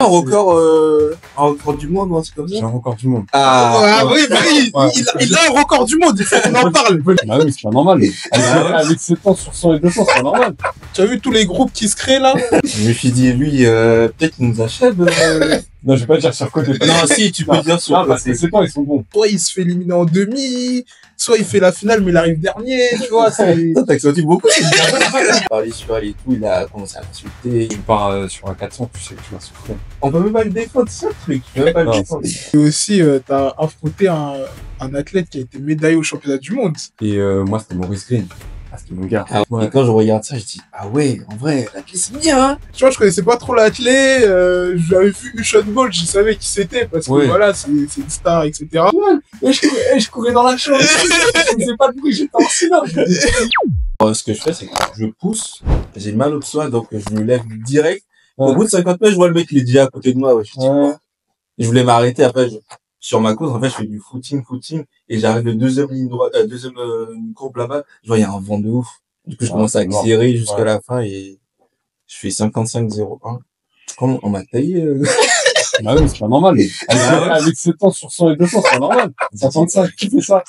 un record du monde ou un truc comme ça? J'ai un record du monde. Ouais. Oui, bah il a un record du monde, il faut qu'on en parle. Bah oui, c'est pas normal. Avec 7 ans sur 100 et 200, c'est pas normal. Tu as vu tous les groupes qui se créent là? Je me suis dit, lui, peut-être qu'il nous achève. Non, je vais pas dire sur côté. Non, si, tu peux dire sur Non, parce que 7 ans, ils sont bons. Soit il se fait éliminer en demi, soit il fait la finale mais il arrive dernier, tu vois. Toi, t'as accentué beaucoup. Parler sur elle et tout, il a commencé à l'insulter. Tu pars sur un 400, tu sais que tu vas souffrir. On peut même pas le défendre, c'est ça le truc. Tu peux même pas le Non, défendre. Et aussi, t'as affronté un athlète qui a été médaillé au championnat du monde. Et moi, c'était Maurice Green. Ah, c'était mon gars. Et quand je regarde ça, je dis, ah ouais, en vrai, la piste c'est bien, hein. Tu vois, je connaissais pas trop l'athlète, j'avais vu Usain Bolt, je savais qui c'était, parce que Oui. voilà, c'est une star, etc. Et je courais dans la chambre. Je faisais pas de bruit, j'étais en silence. Ce que je fais, c'est que je pousse, j'ai mal au psoas, donc je me lève direct. Ouais. Au bout de 50 mètres, je vois le mec, il est déjà à côté de moi, ouais. Je dis, Ouais. je voulais m'arrêter, après, sur ma course, en fait, je fais du footing, et j'arrive le deuxième ligne droite, deuxième courbe là-bas, je vois, il y a un vent de ouf. Du coup, je commence à accélérer jusqu'à la fin et je fais 55,01. Comment on m'a taillé, Bah oui, c'est pas normal. Avec 7 ans sur 100 et 200, c'est pas normal. 55, qui fait ça?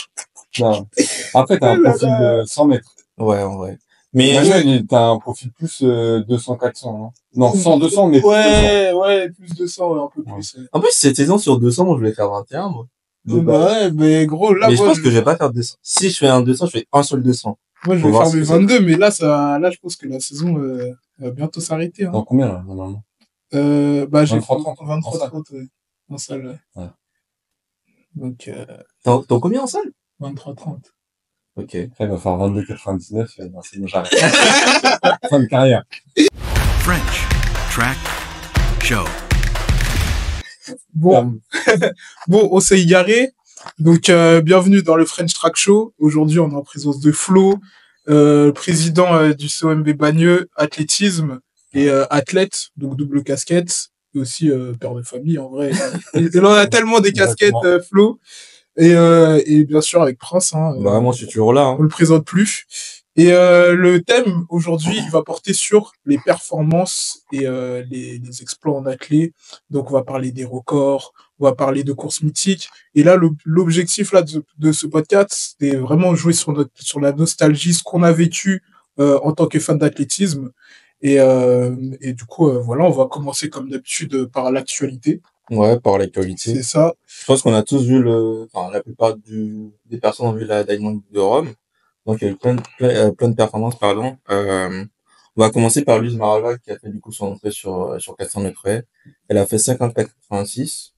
Non. Après, t'as un profil de 100 mètres. Ouais, en vrai. Mais, Imagine, t'as un profil plus 200, 400. Hein. Non, 100, 200, mais Ouais, plus de 100, ouais, un peu plus. en plus, cette saison sur 200, moi, je voulais faire 21, moi. Bah ouais, mais gros, là, Mais je moi, pense que je vais pas faire 200. Si je fais un 200, je fais un seul 200. moi, je Faut vais voir faire ce mes que 22, mais là, je pense que la saison va bientôt s'arrêter. Hein. dans combien, là, normalement? Bah, j'ai 23-30, 23-30, ouais. En salle, ouais. Donc, T'en combien en salle? 23-30. Ok. Après, il va faire 22,99. Non, c'est bon, j'arrête. Fin de carrière. French Track Show. Bon, on s'est égaré. Donc, bienvenue dans le French Track Show. Aujourd'hui, on est en présence de Flo, président du COMB Bagneux, athlétisme et athlète, donc double casquette, et aussi père de famille, en vrai. Il en a tellement des casquettes, Flo. Et bien sûr, avec Prince. Hein, Bah, vraiment, je suis toujours là, hein. on le présente plus. Et le thème aujourd'hui, il va porter sur les performances et les exploits en athlée. Donc on va parler des records, on va parler de courses mythiques. Et là, l'objectif là de ce podcast, c'est vraiment jouer sur la nostalgie, ce qu'on a vécu en tant que fan d'athlétisme. Et du coup, voilà, on va commencer comme d'habitude par l'actualité. Ouais, par l'actualité. C'est ça. Je pense qu'on a tous vu la plupart des personnes ont vu la Diamond de Rome. Donc, il y a eu plein de performances, pardon. On va commencer par Luz Marava, qui a fait, du coup, son entrée sur 400 mètres haies. Elle a fait 54,86.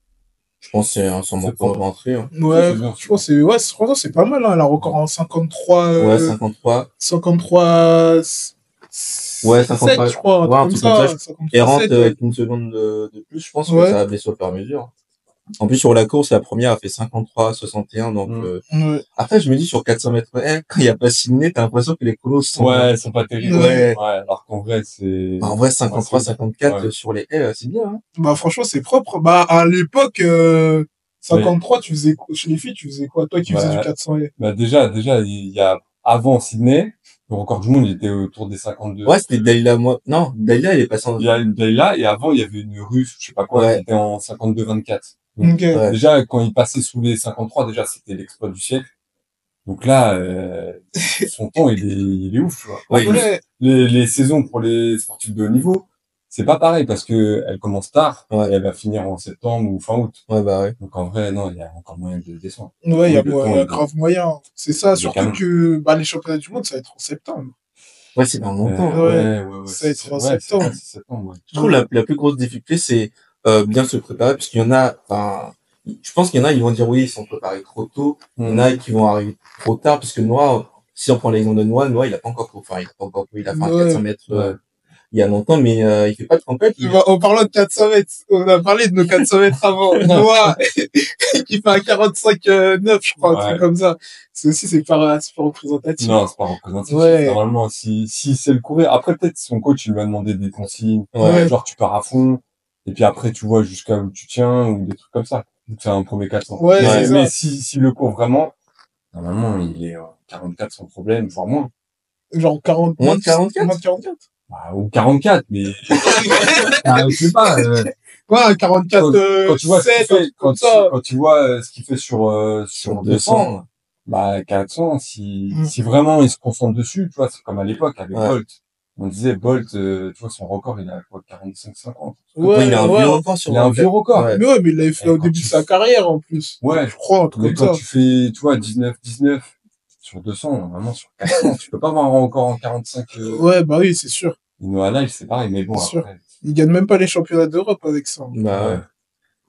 Je pense que c'est son bon point de rentrée, hein. Ouais, je pense que franchement, c'est pas mal, hein. Elle a record en 53, Ouais, 53. 53, Ouais, 7, 53. je crois, un Ouais, un truc truc comme comme ça. ça. 53, Et rentre 7, ouais. avec une seconde de plus. Je pense que Ouais. ça va baisser au fur et à mesure. En plus, sur la course, la première a fait 53,61. Donc, Ouais. après, je me dis, sur 400 mètres haies, quand il n'y a pas Sydney, t'as l'impression que les colos sont... Ouais, ils sont pas terribles. Ouais. Ouais, alors qu'en vrai, c'est... Bah, en vrai, 53, 54 Ouais. sur les haies, c'est bien, hein. Bah, franchement, c'est propre. Bah, à l'époque, 53, tu faisais, chez les filles, tu faisais quoi? Toi qui faisais du 400 et... Bah, déjà, il y a, avant Sydney, le record du monde, il était autour des 52. Ouais, c'était Dalila, moi. Non, Dalila, il est passé en... Il y a une Dayla, et avant, il y avait une Russe, je sais pas quoi, Ouais. qui était en 52-24. Donc, Ok. Ouais. déjà, quand il passait sous les 53, déjà, c'était l'exploit du siècle. Donc là, son temps, il est ouf, tu vois. Ouais, En plus, Ouais. les saisons pour les sportifs de haut niveau, c'est pas pareil parce que elle commence tard, Ouais. et elle va finir en septembre ou fin août. Ouais, bah ouais. Donc en vrai, non, il y a encore moyen de descendre. Ouais, il y a Oui, le temps, il est- grave moyen. C'est ça, il est surtout canon. que, bah, les championnats du monde, ça va être en septembre. Ouais, c'est dans longtemps. Ouais. ouais. Ça va être en c'est septembre. c'est septembre, ouais. Je trouve la plus grosse difficulté, c'est bien se préparer, parce qu'il y en a, enfin, je pense qu'il y en a, ils vont dire oui, ils sont préparés trop tôt. Il y en a qui vont arriver trop tard, parce que Noah, si on prend l'exemple de Noah, il a pas encore, enfin, il a fait un Ouais. 400 mètres, Ouais. il y a longtemps, mais il fait pas de compète. En parlant de 400 mètres, on a parlé de nos 400 mètres avant. Noah, qui fait un 45,9, je crois, un truc Ouais. comme ça. C'est pas représentatif. Non, c'est pas représentatif. Ouais. Normalement, si c'est le courir, après peut-être son coach il lui a demandé des consignes, Ouais. genre tu pars à fond, et puis après tu vois jusqu'à où tu tiens ou des trucs comme ça. Donc c'est un premier 400. Ouais, c'est ça. Mais si le court vraiment, normalement il est 44 sans problème, voire moins. Genre 40, Moins de 44? Moins de 44. Bah, ou 44, mais je sais pas. Ouais, un 44, Quand tu vois ce qu'il 7, fait, comme ça. quand tu vois ce qu'il fait sur 200, bah, 400, si vraiment il se concentre dessus, tu vois, c'est comme à l'époque avec Bolt. On disait Bolt, tu vois, son record, il a quoi, 45-50. Ouais, il a un vieux record sur Il a un vieux record. Ouais. Mais ouais, mais il l'avait fait au début de sa carrière, en plus. Ouais. Je crois, un truc Mais comme quand ça. tu fais, tu vois, 19-19 sur 200, vraiment sur 400, tu peux pas avoir un record en 45. Ouais, bah oui, c'est sûr. Noah Lyles, c'est pareil, mais bon, C'est sûr. après. Il gagne même pas les championnats d'Europe avec ça. Bah, Ouais.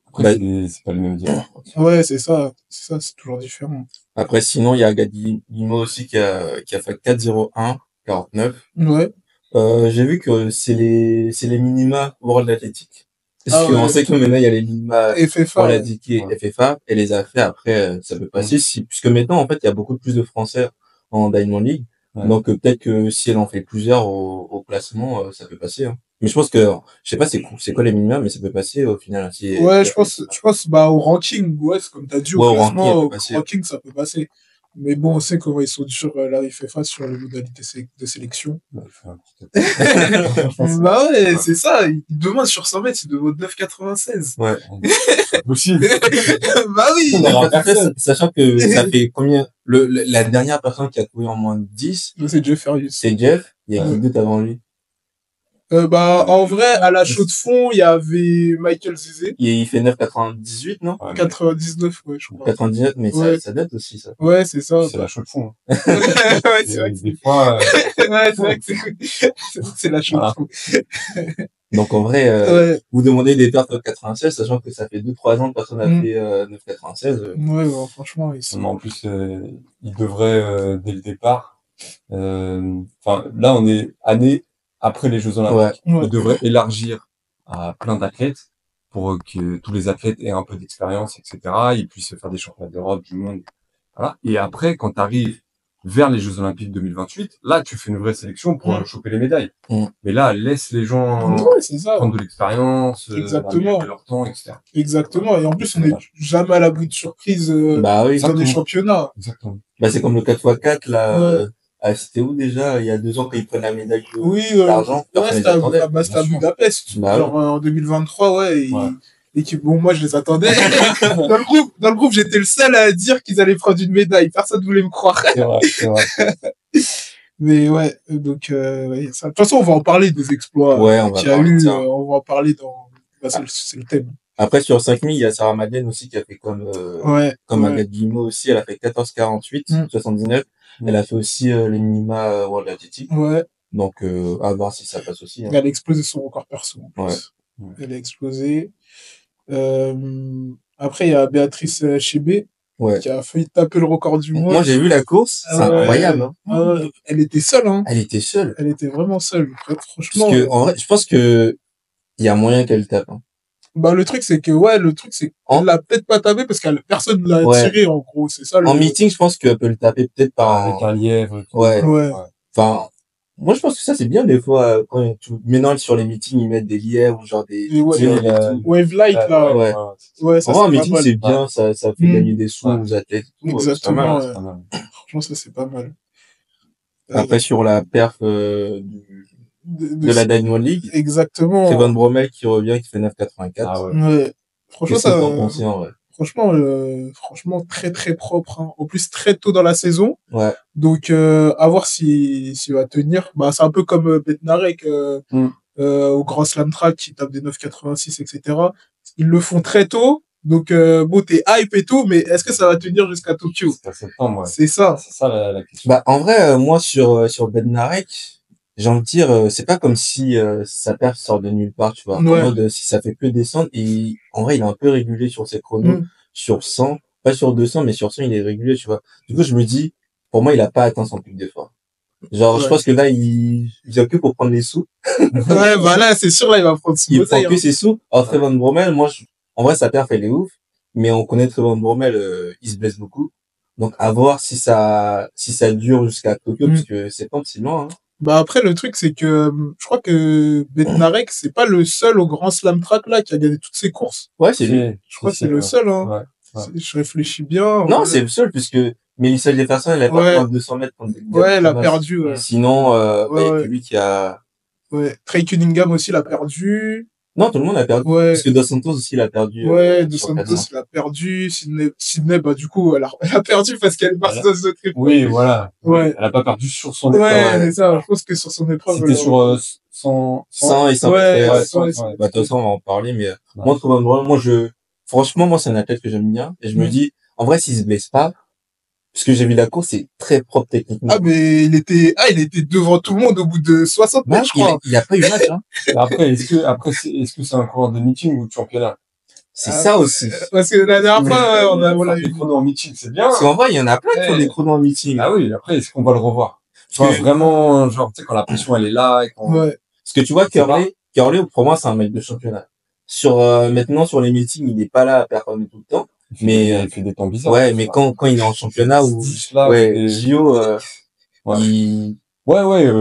Après, Bah, c'est pas le même dire. Ouais, c'est ça. C'est ça, c'est toujours différent. Après, sinon, il y a Gadimo aussi qui a fait 4,01, 49. Ouais. J'ai vu que c'est les minima World Athletic. Parce Ah qu'on ouais. sait que maintenant, il y a les minima FFA. World Ouais. Athletic et FFA, et les affaires, après, ça peut passer. Puisque maintenant, en fait, il y a beaucoup plus de Français en Diamond League. Ouais. Donc, peut-être que si elle en fait plusieurs au classement, ça peut passer, hein. Mais je pense que, je sais pas c'est quoi les minima, mais ça peut passer au final. Ouais, je pense, bah, au ranking, ouais, c'est comme t'as dit, au Ouais, au classement, ranking, au ranking, ça peut passer. Mais bon, on sait comment ils sont durs, là, ils font face sur les modalités de sélection. Bah, Ouais, c'est ça. Ils demandent sur 100 mètres, ils demandent 9,96. Ouais. Possible. Bah oui. Après, sachant que ça fait combien, la dernière personne qui a couru en moins de 10, C'est Jeff Ferius. c'est Jeff. Il y a qui d'autre avant lui? Bah, en vrai, à la chaux de fond, il y avait Michael Zizé. Il fait 9,98, non? 99, ouais, je crois. 99, mais Ouais. ça date aussi, ça. Ouais, c'est ça. C'est la chaux de fond. Ouais, c'est vrai que Des fois, ouais, c'est vrai que c'est la chaux de fond. Donc, en vrai, Ouais. vous demandez des pertes 96, sachant que ça fait 2-3 ans que personne n'a fait 9,96. Ouais, bah, franchement, ils sont... en plus, il devrait, dès le départ, enfin, là, on est année après les Jeux Olympiques. Ouais. Il devrait élargir à plein d'athlètes pour que tous les athlètes aient un peu d'expérience, etc. Ils puissent faire des championnats d'Europe, du monde. Voilà. Et après, quand tu arrives vers les Jeux Olympiques 2028, là, tu fais une vraie sélection pour choper les médailles. Mais là, laisse les gens c'est ça. prendre de l'expérience, Exactement. leur temps, etc. Exactement. Et en plus, on n'est jamais à l'abri de surprises Bah oui, dans les championnats. Exactement. Bah, c'est comme le 4x4, là. C'était où déjà? Il y a 2 ans quand ils prennent la médaille d'argent. Ouais, c'était à Budapest. Bah, genre en 2023, ouais. Et bon, moi, je les attendais. Dans le groupe, j'étais le seul à dire qu'ils allaient prendre une médaille. Personne ne voulait me croire. C'est vrai. Mais ouais, donc, ouais, ça. De toute façon, on va en parler des exploits qu'il y a eu. On va en parler bah, c'est le thème. Après, sur 5000, il y a Sarah Madeleine aussi qui a fait comme Agathe Guillemot aussi. Elle a fait 14,48, 79. Elle a fait aussi les minima World Athletic. Ouais. Donc, à voir si ça passe aussi. Hein. Elle a explosé son record perso. En plus. Ouais. Elle a explosé. Après, il y a Béatrice Chébé. Ouais. Qui a failli taper le record du monde. Moi, j'ai vu la course. C'est incroyable. Hein. Elle était seule, hein. Elle était seule. Elle était vraiment seule. Franchement. Parce que, en vrai, je pense que il y a moyen qu'elle tape. Hein. Bah, le truc, c'est qu'elle l'a peut-être pas tapé parce que personne l'a tiré, en gros. C'est ça, En meeting, je pense qu'elle peut le taper peut-être avec un lièvre. Ouais. Enfin, moi, je pense que ça, c'est bien, des fois, quand maintenant, sur les meetings, ils mettent des lièvres, genre des, Wave light, là. Ouais, ça, en meeting, c'est bien, ça fait gagner des sous aux athlètes. Exactement. Franchement, ça, c'est pas mal. Après, sur la perf, de la Diamond League. Exactement. Trevon Bromell qui revient, qui fait 9,84. Ah ouais. Franchement, ça, pensé, en vrai. Franchement, très, très propre, hein. En plus, très tôt dans la saison. Ouais. Donc, à voir s'il va tenir. Bah, c'est un peu comme Bednarek, au Grand Slam Track qui tape des 9,86, etc. Ils le font très tôt. Donc, bon, t'es hype et tout, mais est-ce que ça va tenir jusqu'à Tokyo? C'est septembre, ouais. C'est ça. C'est ça, la question. Bah, en vrai, moi, sur Bednarek, j'ai envie de dire, c'est pas comme si sa perf sort de nulle part, tu vois. Ouais. En mode, si ça fait que descendre, et en vrai, il est un peu régulier sur ses chronos, sur 100, pas sur 200, mais sur 100, il est régulier, tu vois. Du coup, je me dis, pour moi, il a pas atteint son pic d'effort. Genre, je pense que là, il vient que pour prendre les sous. Ouais, bah là, c'est sûr, là, il va prendre son Il prend que ses sous. Alors, Trevon Bromell, moi, en vrai, sa perf, elle est ouf, mais on connaît Trevon Bromell, il se blesse beaucoup. Donc, à voir si ça dure jusqu'à Tokyo, parce que septembre, c'est loin, hein. Bah après, le truc, c'est que je crois que Bednarek, c'est pas le seul au Grand Slam Track là qui a gagné toutes ses courses. Ouais, c'est lui. Je crois que c'est le seul, hein. Ouais. Je réfléchis bien. Non, c'est le seul, puisque Mélissa Jefferson, elle a pas pris 200 mètres. Ouais, elle a perdu, ouais. Sinon, il y a que lui qui a... Ouais. Trey Cunningham aussi l'a perdu. Non, tout le monde a perdu. Ouais. Parce que Dos Santos aussi, il a perdu. Ouais, Dos sur Santos, 4 matchs. il a perdu. Sydney, bah, du coup, elle a perdu parce qu'elle est partie dans une autre épreuve. Oui, voilà. Ouais. Elle a pas perdu sur son Ouais, épreuve. c'est ça. Je pense que sur son épreuve. C'était sur 100 100 et 100 Ouais, mètres. ouais, 100 et 100, ouais. Bah, de toute façon, on va en parler, mais moi, Thomas Brolin, franchement, moi, c'est un athlète que j'aime bien. Et je me dis, en vrai, s'il se blesse pas, parce que j'ai vu la course, c'est très propre techniquement. Ah, mais il était devant tout le monde au bout de 60 Ouais, mètres, je crois. il a pas eu match, hein. Après, est-ce que c'est un coureur de meeting ou de championnat? C'est ça aussi. Parce que la dernière fois, ouais, on a des eu. chronos en meeting, c'est bien. Parce qu'en vrai, il y en a plein qui font Ouais. des chronos en meeting. Ah oui, après, est-ce qu'on va le revoir? Tu vois, Parce que- vraiment, genre, tu sais, quand la pression, elle est là, et quand... Ouais. Parce que tu vois, C'est pas- Curley, pour moi, c'est un mec de championnat. Maintenant, sur les meetings, il n'est pas là à performer tout le temps. il fait des temps bizarres. Ouais, mais quand il est en championnat ou, là, ouais, et- JO, Ouais. il,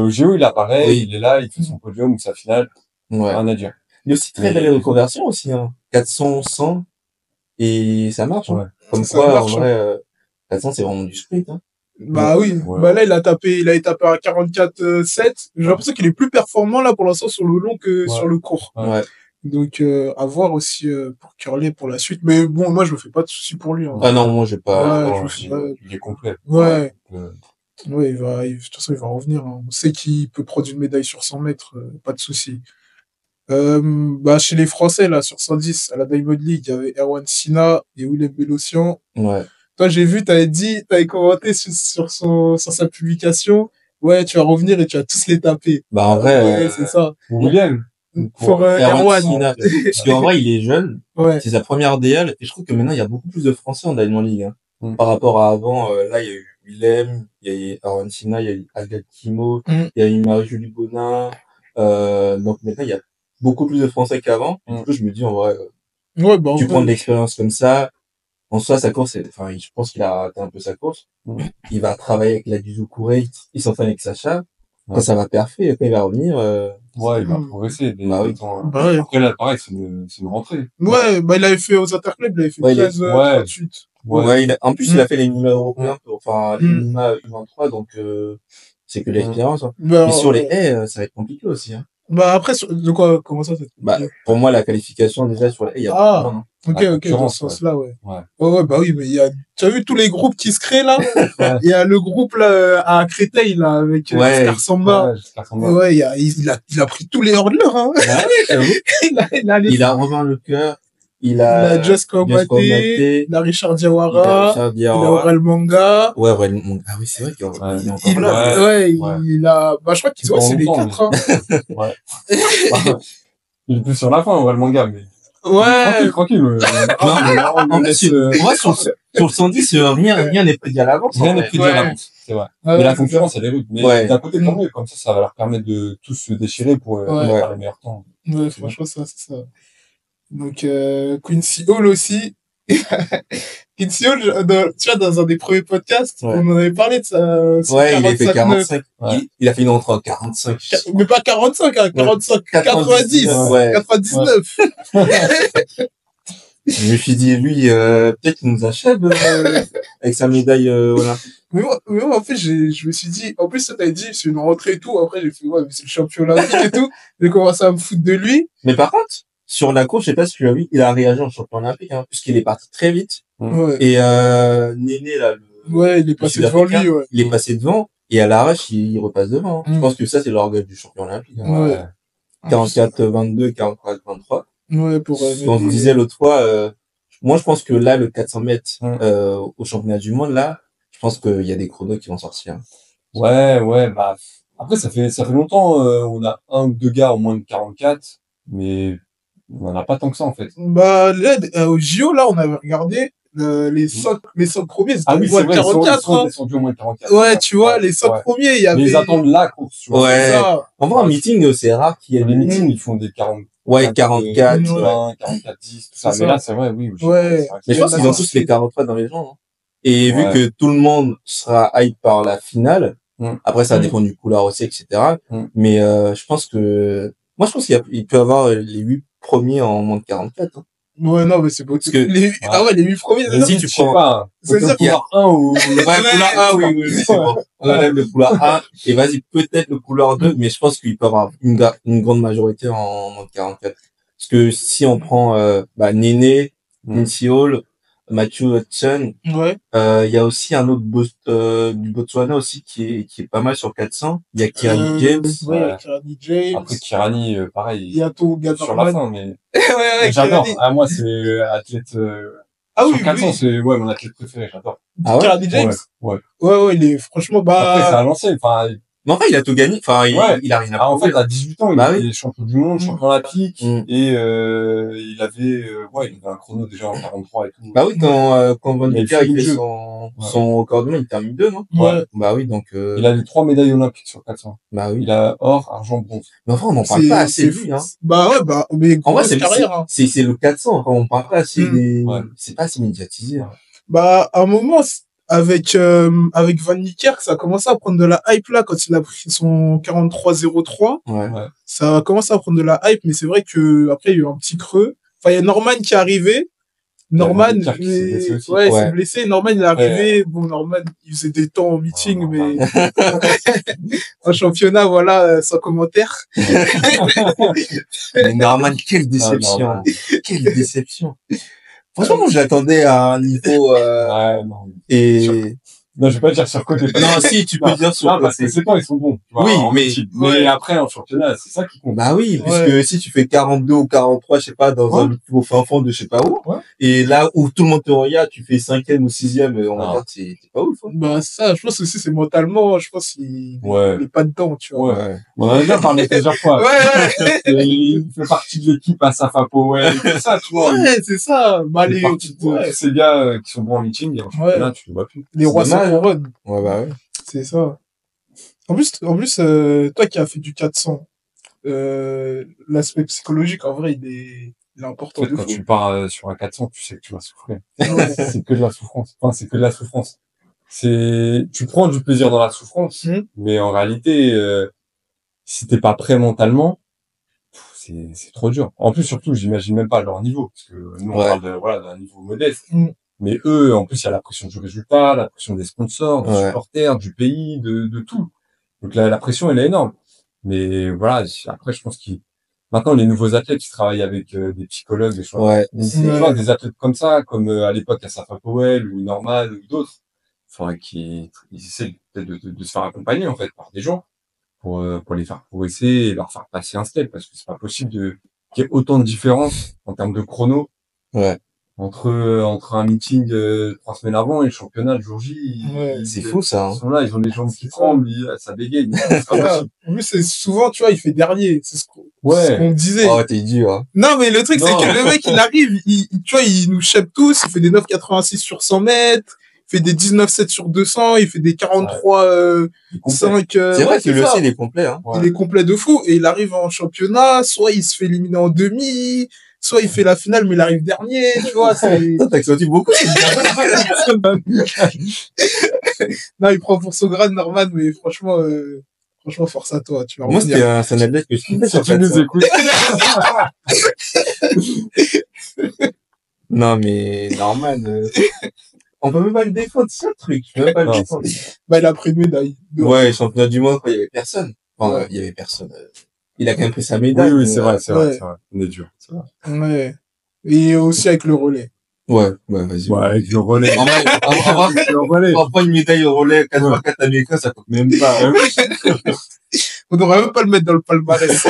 Géo, il apparaît, Oui. il est là, il fait son podium ou sa finale. ouais. Rien à dire. Il est aussi très Mais- belle reconversion aussi, hein. 400, 100, et ça marche, hein. Ouais. Comme Ça quoi, marche, en vrai, 400, c'est vraiment du sprint, hein. Bah oui. Ouais. Bah là, il a tapé à 44,7. J'ai l'impression qu'il est plus performant, là, pour l'instant, sur le long que Ouais. sur le court. Ouais. Ouais. Donc, à voir aussi, pour Curly pour la suite. Mais bon, moi, je me fais pas de soucis pour lui, hein. Ah non, moi, j'ai pas, Ouais, Bon, je me il est complet. Ouais. Euh, Ouais, de toute façon, il va revenir, hein. On sait qu'il peut prendre une médaille sur 100 mètres, pas de souci. Bah, chez les Français, là, sur 110, à la Diamond League, il y avait Erwan Sina et Willem Bellossian. ouais. Toi, j'ai vu, t'avais commenté sur sa publication. Ouais, tu vas revenir et tu vas tous les taper. Bah, en vrai, Ouais, c'est ça. William. Pour Erwan Erwan. Sina. Parce qu'en vrai, il est jeune. Ouais. C'est sa première DL. Et je trouve que maintenant, il y a beaucoup plus de Français en Diamond League, hein. Mm. Par rapport à avant, là, il y a eu Willem, il y a eu Erwan Sina, il y a eu Agathe Kimo, Mm. il y a eu Marie-Julie Bonin. Donc maintenant, il y a beaucoup plus de Français qu'avant. Du coup, je me dis, en vrai, Ouais, bah, en tu vrai, prends de l'expérience comme ça. En soi, sa course, je pense qu'il a raté un peu sa course. Mm. Il va travailler avec la Duzu Kouré, il s'entraîne avec Sacha. Quand Ouais. ça va parfait, quand il va revenir, Ouais, il va Mm. progresser. Bah oui. bah ouais. Après, là, pareil, c'est une rentrée. Ouais, bah, il avait fait aux Interclubs, il avait fait Ouais, il est- 15, ouais. 38. ouais, en plus, il Mm. a fait les minima européens, les Mm. minima U23, donc, c'est que l'expérience, hein. Bah, Mais sur les haies, ça va être compliqué aussi, hein. bah, après, de quoi, comment ça, Bah, pour moi, la qualification, déjà, sur les haies, il y a Ah. beaucoup de monde, hein. Ok, La ok, dans concurrence, ce sens-là, ouais. Ouais. Ouais, bah oui, mais tu as vu tous les groupes qui se créent, là? Ouais. Il y a le groupe, là, à Créteil, là, avec Ouais. Oscar Samba. Ouais, j'espère qu'on va. Ouais, il a pris tous les hurdlers, hein. il a Il a Romain Lecœur, il il a a Just Komaté, Komaté, il a Richard il a Diawara, Richard il a Diawara. Aurel Manga. Ouais, ah oui, c'est vrai qu'il Ouais. est encore Il là. a, Ouais. il a, bah, je crois qu'ils, ouais, c'est les Longtemps, 4, hein. Ouais. Il est plus sur la fin, on voit le manga, mais. Ouais. Tranquille. Non, en plus, moi, sur le 110, rien n'est prédit à l'avance. Rien en n'est vrai. prédit à l'avance. C'est vrai. Ouais, Mais la concurrence, elle est rude. Mais Ouais. d'un côté, tant mieux. Comme ça va leur permettre de tous se déchirer pour Ouais. faire les meilleurs temps. Ouais, franchement, c'est ça. Donc, Quincy Hall aussi. Quincy Hall, tu vois, dans un des premiers podcasts, Ouais. on en avait parlé de ça. Ouais, il a fait 45-9. 45. Ouais. Il a fait une entrée en 45. Mais pas 45, hein, 45, 90, Ouais. 99. Je me suis dit, lui, peut-être qu'il nous achève, avec sa médaille, olympique. Mais moi, en fait, je me suis dit, en plus, ça t'avait dit, c'est une rentrée et tout. Après, j'ai fait, ouais, mais c'est le champion olympique et tout. J'ai commencé à me foutre de lui. Mais par contre, sur la course, je sais pas si tu l'as vu, il a réagi en champion olympique, hein, puisqu'il est parti très vite. Ouais. Et, Néné, là, Ouais, il est passé devant lui, ouais. il est passé devant, et à l'arrache, il repasse devant, hein. Mm. Je pense que ça, c'est l'orgueil du champion olympique, hein. Ouais. 44-22, 44-23. Ouais, pour, On se disait l'autre fois, moi, je pense que là, le 400 mètres, Mm. au championnat du monde, là, je pense qu'il y a des chronos qui vont sortir. Ouais, bah. Après, ça fait longtemps, on a un ou deux gars au moins de 44, mais on en a pas tant que ça, en fait. Bah, là, au JO, là, on avait regardé, les 5 premiers, c'était au moins de 44, ils sont hein. descendus au moins de 44. Ouais, tu vois, les 5 Ouais. premiers, il y Mais avait... ils attendent la course, tu vois. Ouais. C'est ça. En vrai, en meeting, c'est rare qu'il y ait Les des meetings, ils font des 40. Ouais, 44. 20, 44, 10, tout ça. C'est Mais ça. là, c'est vrai, oui. Ouais. c'est vrai que Mais je c'est- pense qu'ils ont tous les 43 dans les jambes, hein. Et vu Ouais. que tout le monde sera hype par la finale, après, ça Mm. dépend du couleur aussi, etc. Mm. Mais, je pense que, moi, je pense qu'il peut avoir les 8 premiers en moins de 44, hein. Ouais, non, mais c'est beau. Parce que- Ah ouais, les 8 premiers, c'est Mais ça? si tu Je sais prends, pas. C'est ça Aucun couleur 1 ou... ouais, couleur 1, oui, c'est bon. On enlève le couleur 1, et vas-y, peut-être le couleur 2, mais je pense qu'il peut avoir une grande majorité en moins de 44. Parce que si on prend, Néné, Lindsey Hall, Matthew Hudson, Ouais. il y a aussi un autre du Botswana aussi qui est pas mal sur 400. Il y a Kirani James. Ouais, il y a Ouais. Kirani James. Après, Kirani, Il pareil, y a Toga sur la Norman. fin, mais Ouais, j'adore. Kirani. Ah, moi, c'est athlète, Ah oui, sur 400, oui. c'est, ouais, mon athlète préféré, j'adore. Ah ouais? Kirani James. Ouais. Ouais, il est, franchement, Après, c'est bah, à l'ancienne, enfin, Mais enfin, il a tout gagné. Enfin, Ouais. il a rien à en prouver. fait, à 18 ans, il Bah était champion du monde, champion olympique, Mm. et, il avait un chrono déjà en 43 et tout. Bah oui, quand Van Il a Becker, fait il le fait jeu. son record du monde, il termine 2, non? ouais. Bah oui, donc, Il a les 3 médailles olympiques sur 400. bah oui. Il a or, argent, bronze. Mais enfin, on n'en parle pas assez de lui, hein. Bah ouais, bah, mais En vrai, grosse carrière, hein. c'est le 400. Enfin, on parle pas assez Ouais. c'est pas assez médiatisé. Hein. Bah, à un moment, avec Van Niekerk, ça a commencé à prendre de la hype là, quand il a pris son 43-03. Ouais. Ça a commencé à prendre de la hype, mais c'est vrai que après, il y a eu un petit creux. Enfin, il y a Norman qui est arrivé. Norman, Van Niekerk qui s'est blessé aussi. ouais, il s'est Ouais. blessé. Norman, il est arrivé. Bon, Norman, il faisait des temps en meeting, mais en championnat, voilà, sans commentaire. Mais Norman, quelle déception. Norman. Quelle déception. Franchement, moi, je l'attendais à un niveau, Ouais, non. et, Non, je vais pas dire sur côté. non, si, tu peux dire sur Non, parce que côté. ces temps, ils sont bons. Tu vois, Oui, en mais- multi. ouais. Mais après, en championnat, c'est ça qui compte. Bah oui, Ouais. puisque si tu fais 42 ou 43, je sais pas, dans un au fin fond de je sais pas où, Ouais. et là où tout le monde te regarde, tu fais 5e ou 6e, on va Ah. dire que c'est pas ouf. Hein. Bah, ça, je pense aussi, c'est mentalement, je pense qu'il Ouais. il est pas dedans, tu vois. Ouais. On en a déjà parlé plusieurs fois. Ouais, Et il fait partie de l'équipe à Safa Powell, tout ça, tu vois. ouais, c'est ça. Bah, Il les, fait partie de ouais, tous ces gars qui sont bons en meeting, et en championnat, tu les vois plus. les rois C'est sont dommage, couronne. Ouais, bah ouais. C'est ça. En plus, toi qui as fait du 400, l'aspect psychologique, en vrai, il est En important fait, de quand fou. tu pars sur un 400, tu sais que tu vas souffrir. Ouais. C'est que de la souffrance. Enfin, c'est que de la souffrance. Tu prends du plaisir dans la souffrance, mais en réalité, si t'es pas prêt mentalement, c'est trop dur. En plus, surtout, j'imagine même pas leur niveau, parce que nous, on Ouais. parle d'un niveau modeste. Mm. Mais eux, en plus, il y a la pression du résultat, la pression des sponsors, des Ouais. supporters, du pays, de tout. Donc la pression, elle est énorme. Mais voilà, après, je pense maintenant, les nouveaux athlètes, ils travaillent avec des psychologues, des choses. Ouais. Tu vois, des athlètes comme ça, comme à l'époque à Safa Powell ou Norman ou d'autres, il faudrait qu'ils essaient peut-être de se faire accompagner en fait par des gens pour les faire progresser et leur faire passer un step, parce que c'est pas possible qu'il y ait autant de différences en termes de chrono Ouais. entre un meeting 3 semaines avant et le championnat le jour J. Ouais. C'est fou, ça, hein. Ils sont là, ils ont des jambes qui C'est ça. tremblent, ça bégaye. C'est pas Voilà. possible. En plus, c'est souvent, tu vois, il fait dernier. C'est ce Ouais. qu'on me disait. Oh, t'es dur, hein. Non, mais le truc, c'est Non. que le mec, il arrive, tu vois, il nous chèpe tous, il fait des 9,86 sur 100 mètres, il fait des 19,7 sur 200, il fait des 43, 5, C'est vrai que le ça. C, il est complet, hein. Ouais. Il est complet de fou, et il arrive en championnat, soit il se fait éliminer en demi, soit il fait la finale, mais il arrive dernier, tu vois, c'est... Toi, t'as accentué beaucoup. Non, il prend pour son grade, Norman, mais franchement, force à toi, tu vas Moi, revenir. c'est un athlète que je kiffais Si sur tu nous 400. écoutes. Non, mais Norman, on peut même pas le défendre, c'est ça le truc. Tu peux même pas le Non, défendre. Bah, il a pris une médaille. Ouais, championnat du monde, quand il y avait personne. Enfin, Ouais. il y avait personne. Il a quand même pris sa médaille. Oui, mais, c'est vrai, c'est ouais. vrai, c'est vrai. On est dur. C'est vrai. Ouais. Et aussi avec le relais. Ouais, vas-y. Ouais, avec le relais. En vrai, Le relais. on prend une médaille au relais 4x4 américain, ça coûte même pas. Hein. On devrait même pas le mettre dans le palmarès.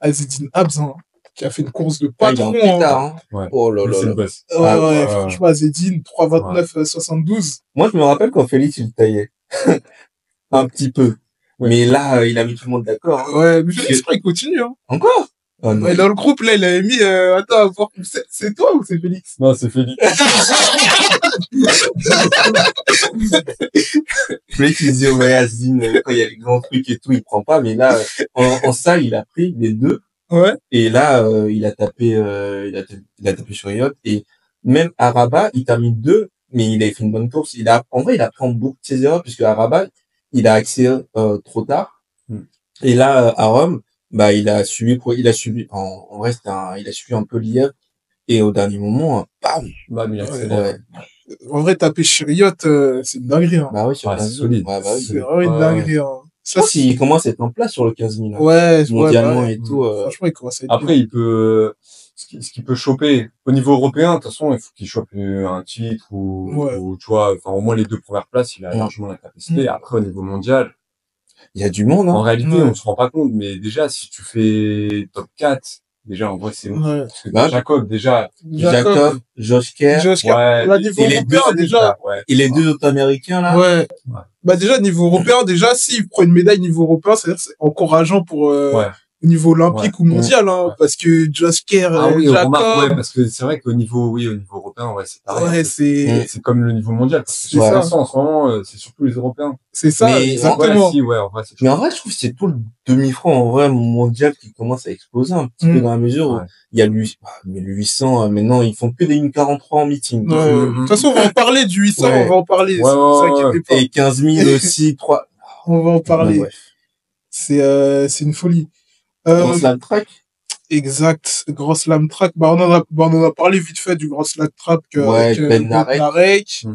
Azedine Abs, hein, qui a fait une course de Ah, il est en patron. pétard, hein. Ouais. Oh là là C'est là. le boss. Ouais, Ah, ouais, ouais. franchement, Azedine, 3,29, 72. Moi, je me rappelle quand Félix, il le taillait. Un petit peu. Ouais. Mais là, il a mis tout le monde d'accord. Hein. Ouais, mais Félix, il continue, hein. Encore? Oh non. Ouais, dans le groupe, là, il avait mis, attends, voir, c'est toi ou c'est Félix? Non, c'est Félix. Félix, il disait, ouais, Asdine, quand il y a les grands trucs et tout, il prend pas. Mais là, en salle, il a pris les deux. Ouais. Et là, il a tapé sur Riot. Et même à Rabat, il termine 2, mais il a fait une bonne course. En vrai, il a pris beaucoup de ses erreurs, puisque à Rabat, il a accéléré, trop tard. Et là, à Rome, bah, il a suivi, en vrai, il a suivi un peu l'IF. Et au dernier moment, bam! Bah, mais il a Ouais. accéléré. Ouais. En vrai, taper Chariot, c'est une dinguerie, hein. Bah oui, sur Ouais, la c'est zone. solide. Ouais, bah oui. C'est vraiment une Ouais. dinguerie, hein. Je pense qu'il commence à être en place sur le 15 000. Là. Ouais, Mondialement ouais. et tout. Franchement, il commence à être Après, il peut, ce qui peut choper au niveau européen, de toute façon, il faut qu'il chope un titre Ouais. ou tu vois, enfin, au moins les 2 premières places, il a Mm. largement la capacité. Après, au niveau mondial, Il y a du monde, en hein. réalité, Ouais. on se rend pas compte, mais déjà, si tu fais top 4, déjà, en vrai, c'est ouf. Ouais. Parce que Bah, Jacob, déjà, Jacob, Josh Kerr, Josh Kerr, ouais, là, niveau et les européen, deux, déjà. ouais. et les 2 autres Américains, là. Ouais. Ouais. Bah, déjà, niveau européen, déjà, s'il prend une médaille niveau européen, c'est-à-dire que c'est encourageant pour, Ouais. au niveau olympique ou mondial, hein, Ouais. parce que Josh Kerr, Ah oui, on remarque, ouais, Jacob, parce que c'est vrai qu'au niveau européen, ouais, c'est pareil. ouais, c'est, C'est comme le niveau mondial. Parce que c'est pour ça. l'instant, en ce moment, c'est surtout les Européens. C'est ça, Mais exactement. Ouais, si, ouais, en vrai, c'est Mais en chaud. vrai, je trouve que c'est tout le demi-fond, en vrai, mondial qui commence à exploser un petit peu dans la mesure où Ouais. il y a mais le 800, maintenant, ils font que des 1,43 en meeting. Ouais. De toute façon, on va en parler du 800, Ouais. on va en parler, Ouais, vous ouais, inquiétez pas. Et 15 000 aussi, 3. On va en parler. Bref. C'est une folie. Dans la track. Exact. Grand Slam Track. Bah, on en a parlé vite fait du Grand Slam Track, Ouais, avec, Bednarek. Bednarek,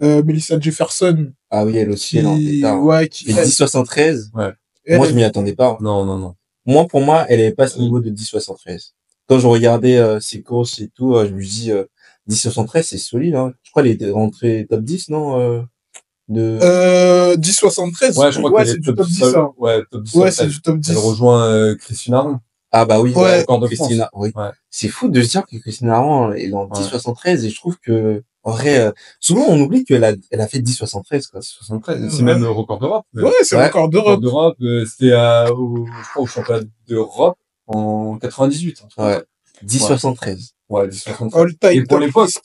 Mm. Melissa Jefferson. Ah oui, elle aussi, elle est en Qui, pétard. ouais, qui, Et 10,73. Ouais. Moi, je m'y attendais pas. Non, non, non. Moi, pour moi, elle avait pas ce niveau de 10,73. Quand je regardais ses courses et tout, je me dis 10,73, c'est solide. Hein. Je crois qu'elle était rentrée top 10, non 10,73. Ouais, je crois qu'elle c'est est du top 10, hein. Ouais, top 10. Ouais, c'est du top 10. Elle rejoint Christine Aron. Ah bah oui, Ouais. Record de Christina. France. Oui. Ouais. C'est fou de se dire que Christina Aron est en Ouais. 10,73 et je trouve que en vrai, souvent on oublie qu'elle a fait 10,73 quoi. 73. C'est Ouais. même le record d'Europe. Ouais, c'est Ouais. le record Record d'Europe. d'Europe, c'était je crois au championnat d'Europe en 98. un truc comme Ouais. ça. 10,73. Ouais, 10,73. All time Et pour top l'époque, list.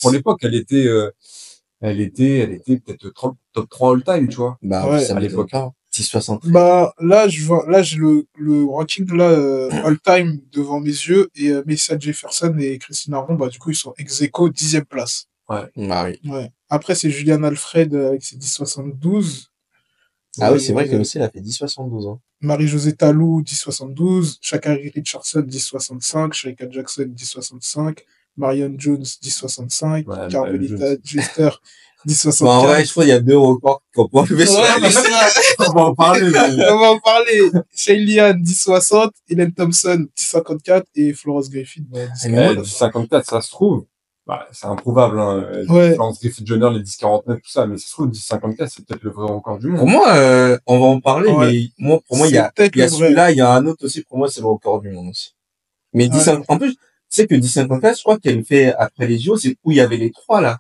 elle était peut-être top 3 all time, tu vois. Bah Ouais. ça À m'étonne l'époque. pas. 10,73. Bah, là, j'ai le ranking, là, all time devant mes yeux, et Melissa Jefferson et Christine Aron, bah, du coup, ils sont ex aequo 10e place. Bah oui. Ouais. Après, c'est Julian Alfred avec ses 10,72. Ah oui, c'est vrai qu'elle aussi elle a fait 10,72 hein. Marie-Josée Talou, 10,72. Sha'Carri Richardson, 10,65. Sherika Jackson, 10,65. Marion Jones, 10,65. Ouais, Carmelita Jones. Jester, Bah, en vrai, 10,75. je crois qu'il y a 2 records qu'on peut enlever sur la Ouais, liste. On va en parler, mais... On va en parler. Shane Lian, 10,60. Hélène Thompson, 10,54. Et Florence Griffith, bah, Mais 10,54. 10,54, ça se trouve. Bah, c'est improuvable, hein. Ouais. Florence Griffith Joyner, les 10,49, tout ça, mais ça se trouve, 10,54, c'est peut-être le vrai record du monde. Pour moi, on va en parler, Ouais. mais pour moi, il y a C'est peut-être le vrai. celui-là, il y a un autre aussi, pour moi, c'est le record du monde aussi. Mais Ouais. en plus, tu sais que 10,54, je crois qu'elle fait après les JO, c'est où il y avait les 3, là.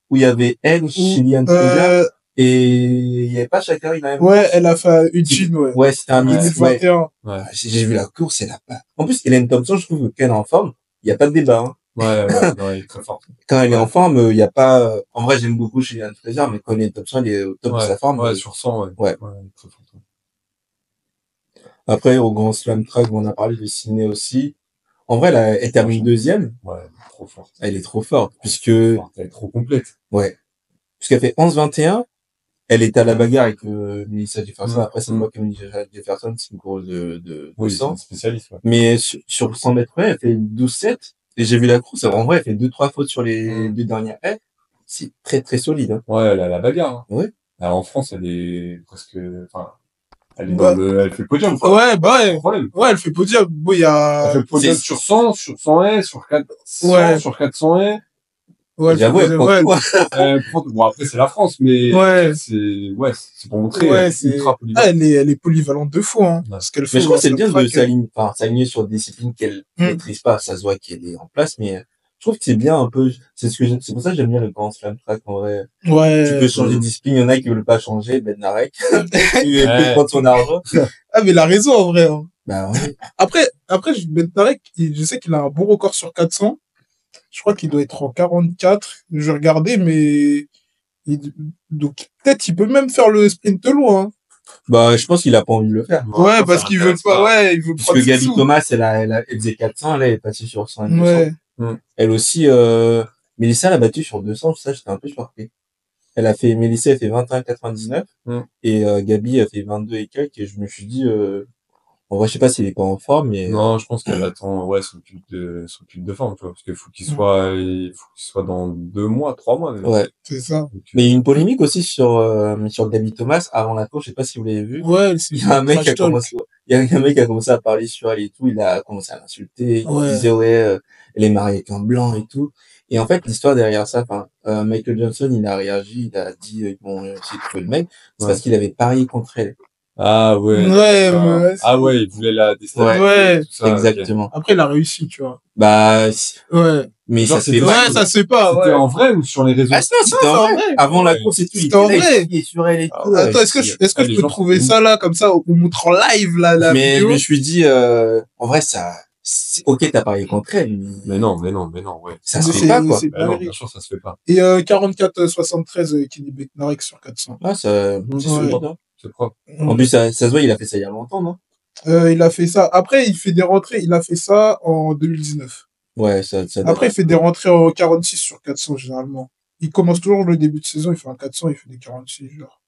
Où il y avait elle, Chilean Fraser, et il y avait pas Sha'Carri dans la même Ouais, course. elle a fait Eugene, ouais. Ouais, c'était un mix, ouais. 2021. Ouais. J'ai vu la course, elle a pas. En plus, Hélène Thompson, je trouve qu'elle est en forme. Il y a pas de débat, hein. Ouais, non, il est très fort. Quand elle est Ouais. en forme, il y a pas, en vrai, j'aime beaucoup Chilean Fraser, mais quand Hélène Thompson, elle est au top de sa forme. Ouais, sur 100, ouais. Ouais. Ouais, il est très fort. Après, au Grand Slam Track, on a parlé de Sydney aussi. En vrai, elle termine deuxième. Ouais, elle est trop forte. Elle est trop forte, puisque, Elle est trop complète. ouais. Puisqu'elle fait 11,21. Elle est à la bagarre avec Melissa Jefferson. Après, c'est pas que Melissa Jefferson, c'est une course de Oui, c'est 100. une spécialiste, ouais. Mais sur 100 mètres près, elle fait 12,7. Et j'ai vu la course, en vrai, elle fait 2-3 fautes sur les 2 dernières haies. C'est très, très solide, hein. Ouais, elle a la bagarre, hein. Ouais. Alors, en France, elle est presque, enfin, elle est Bah. elle fait le podium, quoi. Ouais, bah ouais. Pas de problème. Ouais, elle fait podium. Bon, il y a... Elle fait le podium C'est- sur 100, sur 100 haies, sur 400, Ouais. sur 400 haies. Ouais, elle fait J'avoue, elle podium. Ouais, prend quoi. Bon, après, c'est la France, mais Ouais. c'est pour montrer, Ouais, elle est c'est... ultra polyvalente. Ah, elle est polyvalente de fou, hein. Ouais. Ce qu'elle fait. Mais je trouve que c'est au bien de track, s'aligner sur des disciplines qu'elle Hmm. maîtrise pas. Ça se voit qu'elle est en place, mais je trouve que c'est bien un peu, c'est pour ça que j'aime bien le Grand Slam Track, en vrai. Ouais. Tu peux changer de discipline, il y en a qui veulent pas changer, Bednarek. Il peut prendre son argent. Ah, mais il a raison, en vrai, hein. Bah ouais. Après, Bentarek, je sais qu'il a un bon record sur 400. Je crois qu'il doit être en 44. Je regardais, mais donc peut-être il peut même faire le sprint loin, hein. Bah, je pense qu'il a pas envie de le faire. Ouais, parce qu'il veut pas, ouais, il veut Parce prendre que ses Gabi sous. Thomas, elle faisait 400, là, elle est passée sur 100 et 200. Ouais. Elle aussi, Mélissa l'a battue sur 200, ça, j'étais un peu surpris. Mélissa, elle fait 21,99. Mm. Et, Gabi, elle fait 22 et quelques, et je me suis dit, En vrai, je sais pas s'il est pas en forme, mais Non, je pense qu'elle attend, ouais, son pic de forme, tu vois, parce qu'il faut il faut qu'il soit dans 2 mois, 3 mois, même. ouais. C'est ça. Donc, Mais il y a eu une polémique aussi sur Gaby Thomas avant la course. Je sais pas si vous l'avez vu. Ouais, c'est Il y a un mec qui a trash talk. commencé, il y a un mec qui a commencé à parler sur elle et tout. Il a commencé à l'insulter. Il Ouais. disait ouais, elle est mariée avec un blanc et tout. Et en fait, l'histoire derrière ça, enfin, Michael Johnson, il a réagi, il a dit ils vont essayer de trouver le mec. C'est Ouais. parce qu'il avait parié contre elle. Ah ouais. Ouais, d'accord. ouais, Ah ouais, il voulait la déstabiliser. Ouais. Tout ça, ok. Exactement. Après, il a réussi, tu vois. Bah, Ouais. mais Genre, ça se fait c'était- pas. Ouais, ça se fait pas, C'était ouais. en vrai ou sur les réseaux? Ah, non, c'était Non, en c'est en vrai. vrai. Avant la Ouais. course et tout, il C'était en était là, vrai. il criait sur elle et tout. Attends, est-ce que je Ah, peux les te gens- trouver ça là, comme ça, on montre en live la Mais je vidéo? me suis dit, en vrai, ok, t'as parié contre elle, Mais non, ouais. ça se Mais fait pas, quoi. c'est Mais non, dingue. bien sûr, ça se fait pas. Et 44-73 Kenny Bednarek sur 400. Ah, c'est Ouais. solide, hein. C'est propre. En plus, ça se voit, il a fait ça il y a longtemps, non? Il a fait ça. Après, il fait des rentrées. Il a fait ça en 2019. Ouais, ça Après, il fait des rentrées en 46 sur 400, généralement. Il commence toujours le début de saison, il fait un 400, il fait des 46, genre.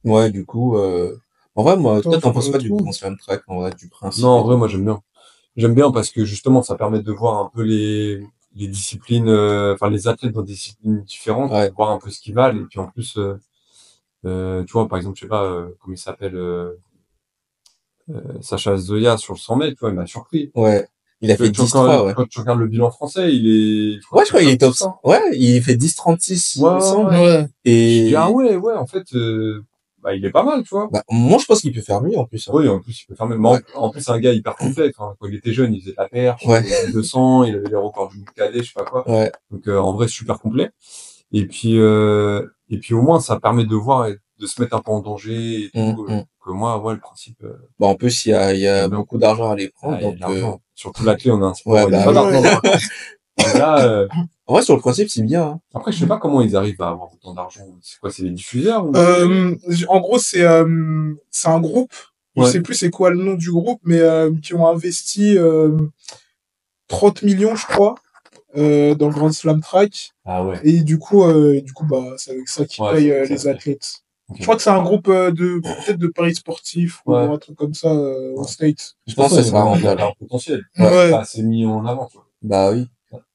Ouais, du coup, en vrai, moi, Attends, toi, t'en faut penses que pas je du retrouve. bon slam track, en vrai, du principe. Non, en et vrai, tout. moi, j'aime bien. J'aime bien parce que justement, ça permet de voir un peu les disciplines, enfin, les athlètes dans des disciplines différentes, Ouais. voir un peu ce qu'ils valent. Et puis, en plus, tu vois, par exemple, je sais pas, comment il s'appelle, Sacha Zoya sur le 100 mètres, tu vois, il m'a surpris. Ouais. Il a fait Tu 10-3, regardes- ouais. Quand tu regardes le bilan français, Ouais, je crois qu'il est top 100. Ouais, il fait 10-36, il Ouais, me ouais, semble. Ouais. Je dis, ah Et, ouais, en fait, bah, il est pas mal, tu vois. bah, moi, je pense qu'il peut faire mieux, en plus, hein. Oui, en plus, il peut faire même. Ouais. En plus, c'est un gars hyper complet. Enfin, quand il était jeune, il faisait de la perche, Ouais. il faisait du 200, il avait les records du cadet, je sais pas quoi. Ouais. Donc, en vrai, super complet. Et puis au moins, ça permet de voir et de se mettre un peu en danger et tout. Que moi, ouais, le principe, Bon, en plus, il y a J'aime bien. beaucoup d'argent à les prendre, il y a donc, de l'argent. Surtout la clé, on a un sport, ouais, il y a bah, pas oui. d'argent dans la course. Et là, En vrai, sur le principe, c'est bien, hein. après, je sais pas comment ils arrivent à avoir autant d'argent. C'est quoi, c'est les diffuseurs ou... En gros, c'est un groupe. Je Ouais. sais plus c'est quoi le nom du groupe, mais qui ont investi 30 millions, je crois, dans le Grand Slam Track. Ah ouais. Et du coup, bah, c'est avec ça qu'ils Ouais, payent c'est avec ça, les ouais. athlètes. Ok. Je crois que c'est un groupe peut-être de paris sportifs Ouais. ou un truc comme ça au States. Je pense que ça sera il y a rentable. un potentiel. Ouais. Ça s'est mis en avant, quoi. Bah oui.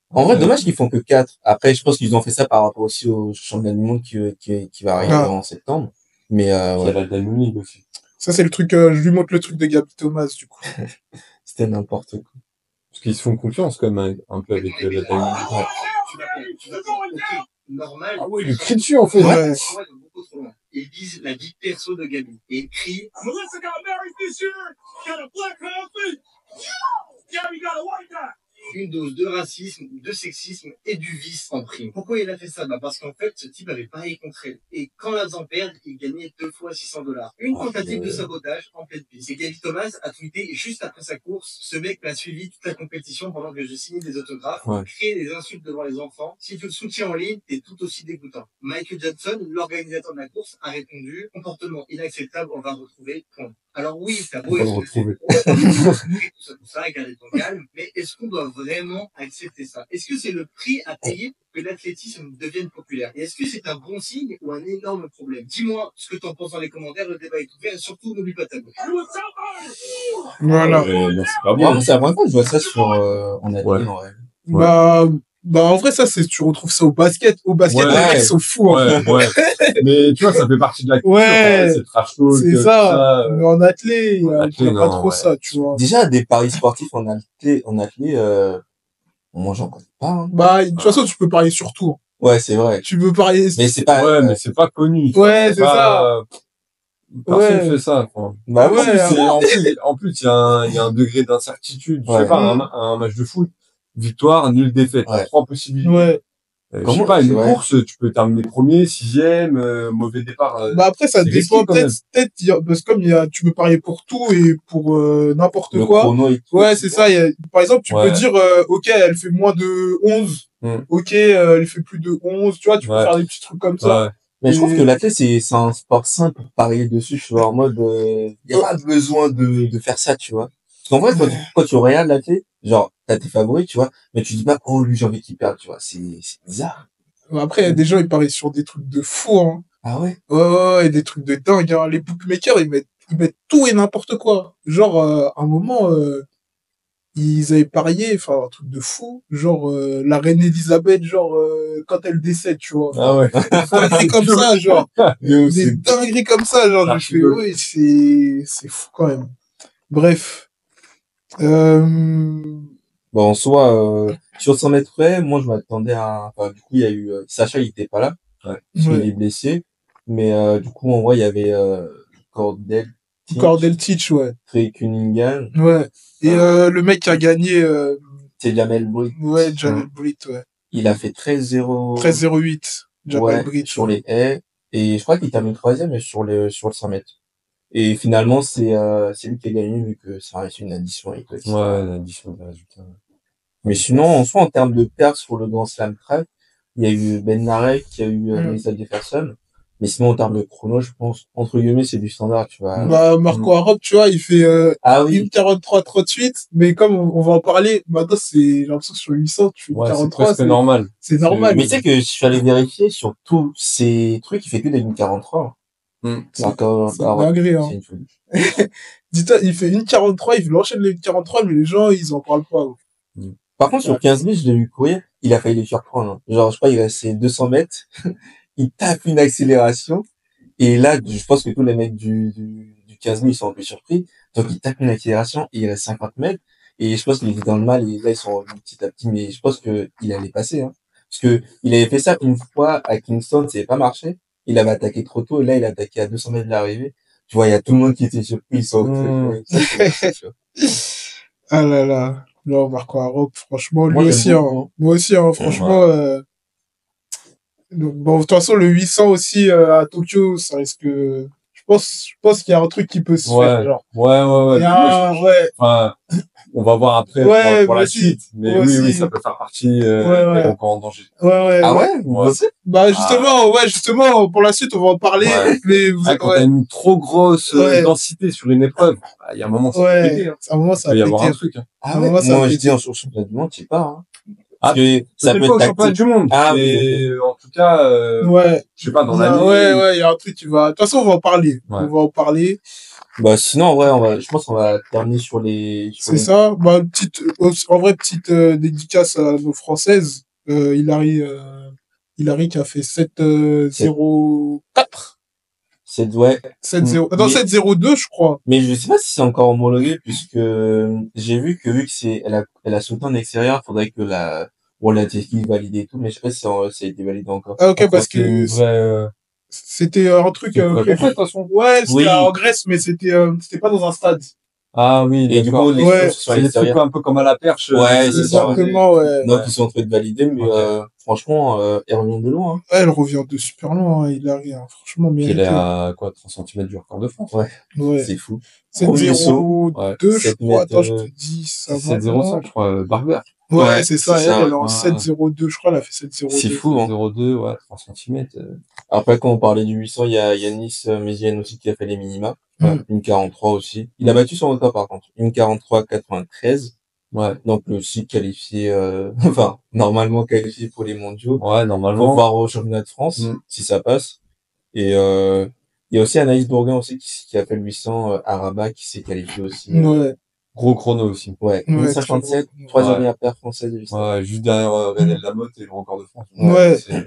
En vrai, dommage qu'ils font que 4. Après, je pense qu'ils ont fait ça par rapport aussi au championnat du monde qui va arriver Ah. en septembre. Mais, Il y a ouais, la Diamond League aussi. Ça, c'est le truc, je lui montre le truc de Gaby Thomas, du coup. c'était n'importe quoi. Parce qu'ils se font confiance, quand même, un peu avec la Diamond League. Ouais. Normal. Ah ouais, il lui crie dessus, en fait. Ouais. Ouais, beaucoup trop loin. Ils disent la vie perso de Gaby. Et ils crient Melissa got married this year. Got a black husband. Gabby got a white guy. Une dose de racisme, de sexisme et du vice en prime. Pourquoi il a fait ça? Bah parce qu'en fait, ce type avait parié contre elle. Et quand la faisant perdre, il gagnait 2 fois $600. Une tentative de sabotage en pleine piste. Et Gaby Thomas a tweeté juste après sa course. Ce mec m'a suivi toute la compétition pendant que je signais des autographes. Ouais. Créer des insultes devant les enfants. Si tu le soutiens en ligne, t'es tout aussi dégoûtant. Michael Johnson, l'organisateur de la course, a répondu comportement inacceptable, on va retrouver. Point. Alors oui, t'as beau On va le excuser retrouver. tout ça, garder ton calme, mais est-ce qu'on doit vraiment accepter ça? Est-ce que c'est le prix à payer pour que l'athlétisme devienne populaire? Et est-ce que c'est un bon signe ou un énorme problème? Dis-moi ce que t'en penses dans les commentaires, le débat est ouvert et surtout n'oublie pas ta gauche. Voilà. Non, c'est pas Moi, bon. c'est la première fois que je vois ça en athlée, Ouais. en vrai. Ouais. Bah, en vrai, ça, tu retrouves ça au basket. Au basket, Ouais. les mecs sont fous, hein. Ouais. Mais tu vois, ça fait partie de la culture. Ouais. C'est trash talk. C'est tout ça. Mais en athlée, il y En a athlée, pas non, trop ouais. ça, tu vois. Déjà, des paris sportifs en athlée, moi, j'en connais pas, hein. Bah, de toute façon, tu peux parier sur tout. Ouais, c'est vrai. Tu peux parier. Mais c'est pas, Ouais, mais c'est pas connu. Ouais, c'est pas... Personne Ouais. fait ça, quoi. bah, Ouais, ouais, En plus, il y a un degré d'incertitude. Je Ouais. sais pas, un match de foot, victoire, nulle défaite. Ouais. 3 possibilités. Ouais. Je sais Comment- pas, une ouais. course, tu peux terminer premier, 6e, mauvais départ. Bah, après, ça c'est dépend risqué, quand peut-être, parce que comme tu peux parier pour tout et pour n'importe le quoi. chrono et tout. Ouais, c'est ça. Par exemple, tu Ouais. peux dire, ok, elle fait moins de 11. Ok, elle fait plus de 11. Tu vois, tu peux Ouais. faire des petits trucs comme ça. Ouais. Mais je trouve que l'athlète, c'est un sport simple pour parier dessus, tu vois, en mode, y a pas besoin de faire ça, tu vois. Parce qu'en vrai, quand tu regardes l'athlète, genre, t'as tes favoris, tu vois, mais tu dis pas, oh, lui, j'ai envie qu'il perde, tu vois, c'est bizarre. Après, il y a des gens, ils parient sur des trucs de fou, hein. Ah ouais? Ouais, et des trucs de dingue, hein. Les bookmakers, ils mettent ils mettent tout et n'importe quoi. Genre, à un moment, ils avaient parié, enfin, un truc de fou. Genre, la reine Elisabeth, genre, quand elle décède, tu vois. Ah ouais. Des dingueries comme ça, genre. Mais Des dingueries comme ça, genre, Ah, je fais, oui, c'est fou quand même. Bref. Euh, Bon, en soi, sur 100 mètres près, moi, je m'attendais à, enfin, du coup, il y a eu, Sacha, il était pas là, Ouais. parce qu'il ouais. est blessé. Mais, du coup, en vrai, il y avait, Cordell, Cordell Teach, ouais. Trey Cunningham, Ouais. Et, le mec qui a gagné, c'est Jamel Britt. ouais, Jamel Britt, ouais. Il a fait 13-0. 13,08. Jamel Ouais, Britt. sur Ouais. les haies. Et je crois qu'il termine troisième sur le 100 mètres. Et finalement, c'est lui qui a gagné, vu que ça reste une addition et tout, etc. Ouais, l'addition des résultats. Mais sinon, en soi, en termes de pertes sur le Grand Slam track, il y a eu Ben Narek, il y a eu Melissa Jefferson. Mais sinon, en termes de chrono, je pense, entre guillemets, c'est du standard, tu vois. Bah, Marco Arop, tu vois, il fait, Ah oui, 1,43,38, mais comme on va en parler, maintenant, j'ai l'impression que sur 800, tu fais Ouais, c'est 43, presque normal. c'est normal. mais tu sais que je suis allé vérifier sur tous ces trucs, il fait que des 1,43. C'est Marco c'est Arop, dinguerie, hein. c'est une folie. Dis-toi, il fait 1,43, il enchaîne les 1,43, mais les gens, ils en parlent pas. Par contre, sur 15 000, je l'ai vu courir, il a failli les surprendre, hein. Genre, je crois, il restait 200 mètres, il tape une accélération, et là, je pense que tous les mecs du 15 000, ils sont un peu surpris. Donc, il tape une accélération, et il reste 50 mètres, et je pense qu'il était dans le mal, et là, ils sont revenus petit à petit, mais je pense que il allait passer, hein. Parce que il avait fait ça une fois à Kingston, ça n'avait pas marché. Il avait attaqué trop tôt, et là, il a attaqué à 200 mètres de l'arrivée. Tu vois, il y a tout le monde qui était surpris, ils sont tu vois. Ah là là. Non, Marco Arop, franchement, Moi, lui j'aime aussi, beaucoup, hein. moi aussi, franchement, donc, bon, de toute façon, le 800 aussi, à Tokyo, ça risque, je pense qu'il y a un truc qui peut se faire, Ouais, genre. ouais. Il y a ouais, Enfin, on va voir après Ouais, pour moi la aussi. suite. Mais Moi oui, aussi. ça peut faire partie, Ouais. encore en danger. ouais. Ah ouais? Vous Ouais. pensez? Bah, justement, pour la suite, on va en parler, Ouais. mais vous, Quand t'as une trop grosse Ouais. densité sur une épreuve, bah, il y a un moment, ça peut péter, hein. à un moment, Il ça peut y va avoir un péter. truc, hein. Ah Moi, ouais? ça Moi, fait je dis, sur le championnat du monde, je sais pas, hein. Ah, Parce que ça peut-être peut pas au être championnat tactique. du monde. Ah mais en tout cas, Ouais. je sais pas, dans Il y a- l'année. ouais, il y a un truc qui va, de toute façon, on va en parler. Ouais. On va en parler. Bah, sinon, ouais, je pense qu'on va terminer sur C'est ça. Bah, en vrai, petite, dédicace à nos Françaises. Hilary qui a fait 7,04. C'est, ouais. 7,0. Mais- Non, 7,02, je crois. Mais je sais pas si c'est encore homologué, puisque j'ai vu que elle a sauté en extérieur, faudrait que la technique valide et tout, mais je sais pas si ça a été validé encore. Ah, ok, parce C'est une que vraie, c'était un truc, c'est une vraie prévu. compète, de toute façon. Ouais, c'était Oui. en Grèce, mais c'était pas dans un stade. Ah oui, Et du d'accord. coup, les Ouais. choses sont à C'est des trucs l'extérieur. un peu comme à la perche. Ouais, c'est ça, ouais. Exactement, ouais. Donc, ils sont en train de valider, mais Ok. franchement, elle revient de loin, hein. Ouais, elle revient de super loin, hein, Hilary, hein. Franchement, Puis elle mérité. est à, quoi, 3 cm du record de France. Ouais. Ouais. C'est fou. Premier saut. 7,02, Ouais. je crois. Attends, je 7 te dis, ça C'est va. 7,05, je crois, Barber. Ouais, Ouais, c'est ça. c'est ça, Elle est en ouais. 7,02, je crois, elle a fait 7,02. C'est fou, hein. 0,2, ouais, 3 cm. Après, quand on parlait du 800, il y a Yanis Mézienne aussi qui a fait les minima. Mm. Une 43 aussi. Il a battu son record par contre. Une 43,93. Ouais. Donc, le aussi qualifié, enfin, normalement qualifié pour les mondiaux. Ouais, Pour normalement. voir au championnat de France, Mm. si ça passe. Et, il y a aussi Anaïs Bourguin aussi qui a fait le 800 à Rabat, qui s'est qualifié aussi. Ouais. Gros chrono aussi. Ouais. Ouais, 1,57, très gros. troisième Ouais. meilleure paire française de l'histoire. Ouais, juste derrière Renel Lamotte et le record de France. Ouais. c'est-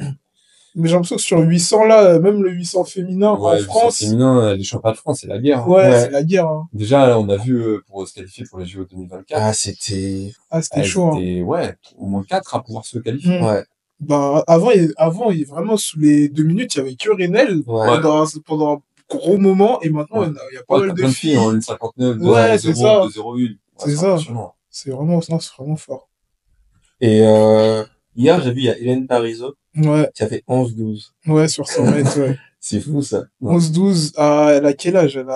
Mais j'ai l'impression que sur le 800, là, même le 800 féminin en Ouais, le France, féminin, les championnats de France, c'est la guerre, hein. ouais, Ouais. c'est la guerre, hein. Déjà, là, on a vu, pour se qualifier pour les JO 2024. Ah, c'était, Ah, c'était elles chaud, hein. étaient, ouais, au moins 4 à pouvoir se qualifier. Mm. ouais. Bah, avant, vraiment, sous les 2 minutes, il y avait que Renel Ouais. pendant un gros moment, et maintenant, Ouais. il y a pas Ouais, mal t'as de plein de filles, filles. en 1,59, Ouais, c'est 2,0, ça. 2,01. C'est ça. impressionnant. C'est vraiment fort. Et, hier, j'ai vu, il y a Hélène Parizeau Ouais, qui a fait 11-12. ouais, sur 100 mètres, ouais. C'est fou, ça. 11-12, ah, elle a quel âge? Elle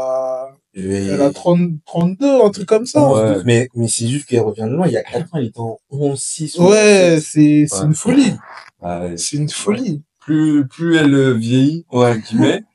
a 32, un truc comme ça. Ouais. Mais c'est juste qu'elle revient de loin. Il y a 4 ans, elle était en 11-6. Ouais, c'est Ouais. une folie. Ouais. C'est une folie. Plus elle vieillit, Ouais.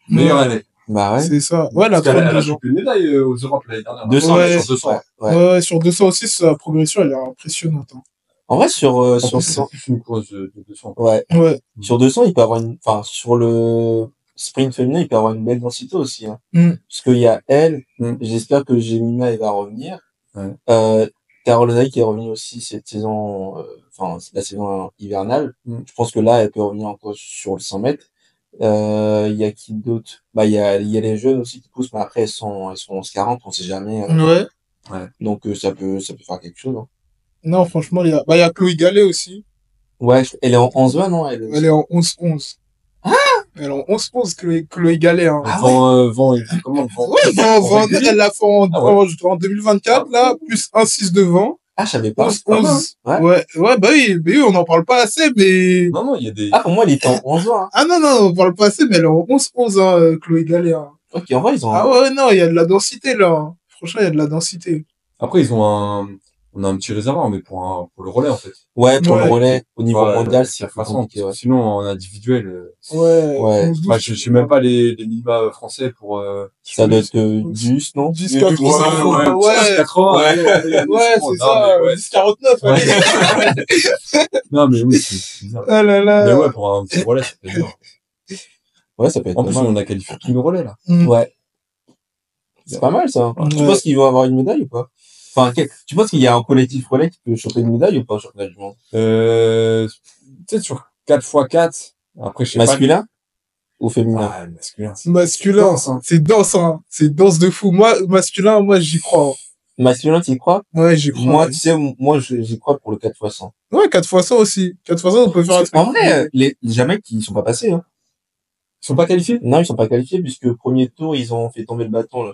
meilleure elle est. Bah ouais. C'est ça. Ouais, elle a Parce qu'elle a 32 ans. chopé une médaille aux Europes l'année dernière. 200 Ouais. sur 200. Ouais. Ouais, sur 200 aussi, sa progression, elle est impressionnante, hein. En vrai, sur En plus, 100, c'est plus une course de 200. ouais. Ouais. Sur 200, il peut avoir enfin, sur le sprint féminin, il peut avoir une belle densité aussi, hein. Mm. Parce qu'il y a elle, Mm. j'espère que Jemima, elle va revenir. Ouais. Carole Zay qui est revenue aussi cette saison, la saison hivernale. Mm. Je pense que là, elle peut revenir encore sur le 100 mètres. Il y a qui d'autre? Bah, il y a les jeunes aussi qui poussent, mais après, elles sont 11-40, on sait jamais. Ouais. Donc, ça peut faire quelque chose, hein. Non, franchement, il y a Chloé Gallet aussi. Ouais, elle est en 11-20, non? Elle est en 11-11. Elle est en 11-11, Chloé Gallet, hein. Comment le vent? Ouais, elle l'a fait Ah ouais. en 2024, là, plus 1-6 devant. Ah, je savais pas. 11-11. Ouais. Ouais, bah oui, on n'en parle pas assez, mais... Non, il y a des... Ah, pour moi, elle était en 11-20, hein. Ah non, on parle pas assez, mais elle est en 11-11, hein, Chloé Gallet, hein. Ok, en vrai, ils ont... Ah ouais, non, il y a de la densité, là, hein. Franchement, il y a de la densité. Après, on a un petit réservoir, mais pour le relais, en fait. Ouais, pour le Ouais. relais, au niveau Ouais, mondial, de c'est toute plus façon. compliqué, ouais. Sinon, en individuel, Ouais. Ouais. 11-12, moi, je sais même pas les minima français pour, Ça doit être 10, non? 10, Ouais, 80, ouais. 80, Ouais. Ouais, c'est ça, 10-49, Ouais. allez. Non, mais oui, c'est bizarre. Ah là là. Mais ouais, pour un petit relais, ça peut être bien. Ouais, ça peut être En pas plus, mal. on a qualifié tous nos relais, là. Ouais. C'est pas mal, ça. Tu Ouais. penses qu'ils vont avoir une médaille ou pas? Enfin, tu penses qu'il y a un collectif relais qui peut choper une médaille ou pas au championnat du monde? Tu sais, sur 4x4, après, je sais Masculin ou féminin? pas. Ah, masculin, c'est Masculin, dense, hein. c'est dense, hein. C'est dense de fou. Moi, masculin, moi, j'y crois, hein. Masculin, tu y crois? Ouais, j'y crois. Moi, tu sais, j'y crois pour le 4x100. Ouais, 4x100 aussi. 4x100, on peut faire un truc. En vrai, les Jamaïques, ils sont pas passés, hein. Ils sont pas qualifiés? Non, ils sont pas qualifiés puisque premier tour, ils ont fait tomber le bâton, là.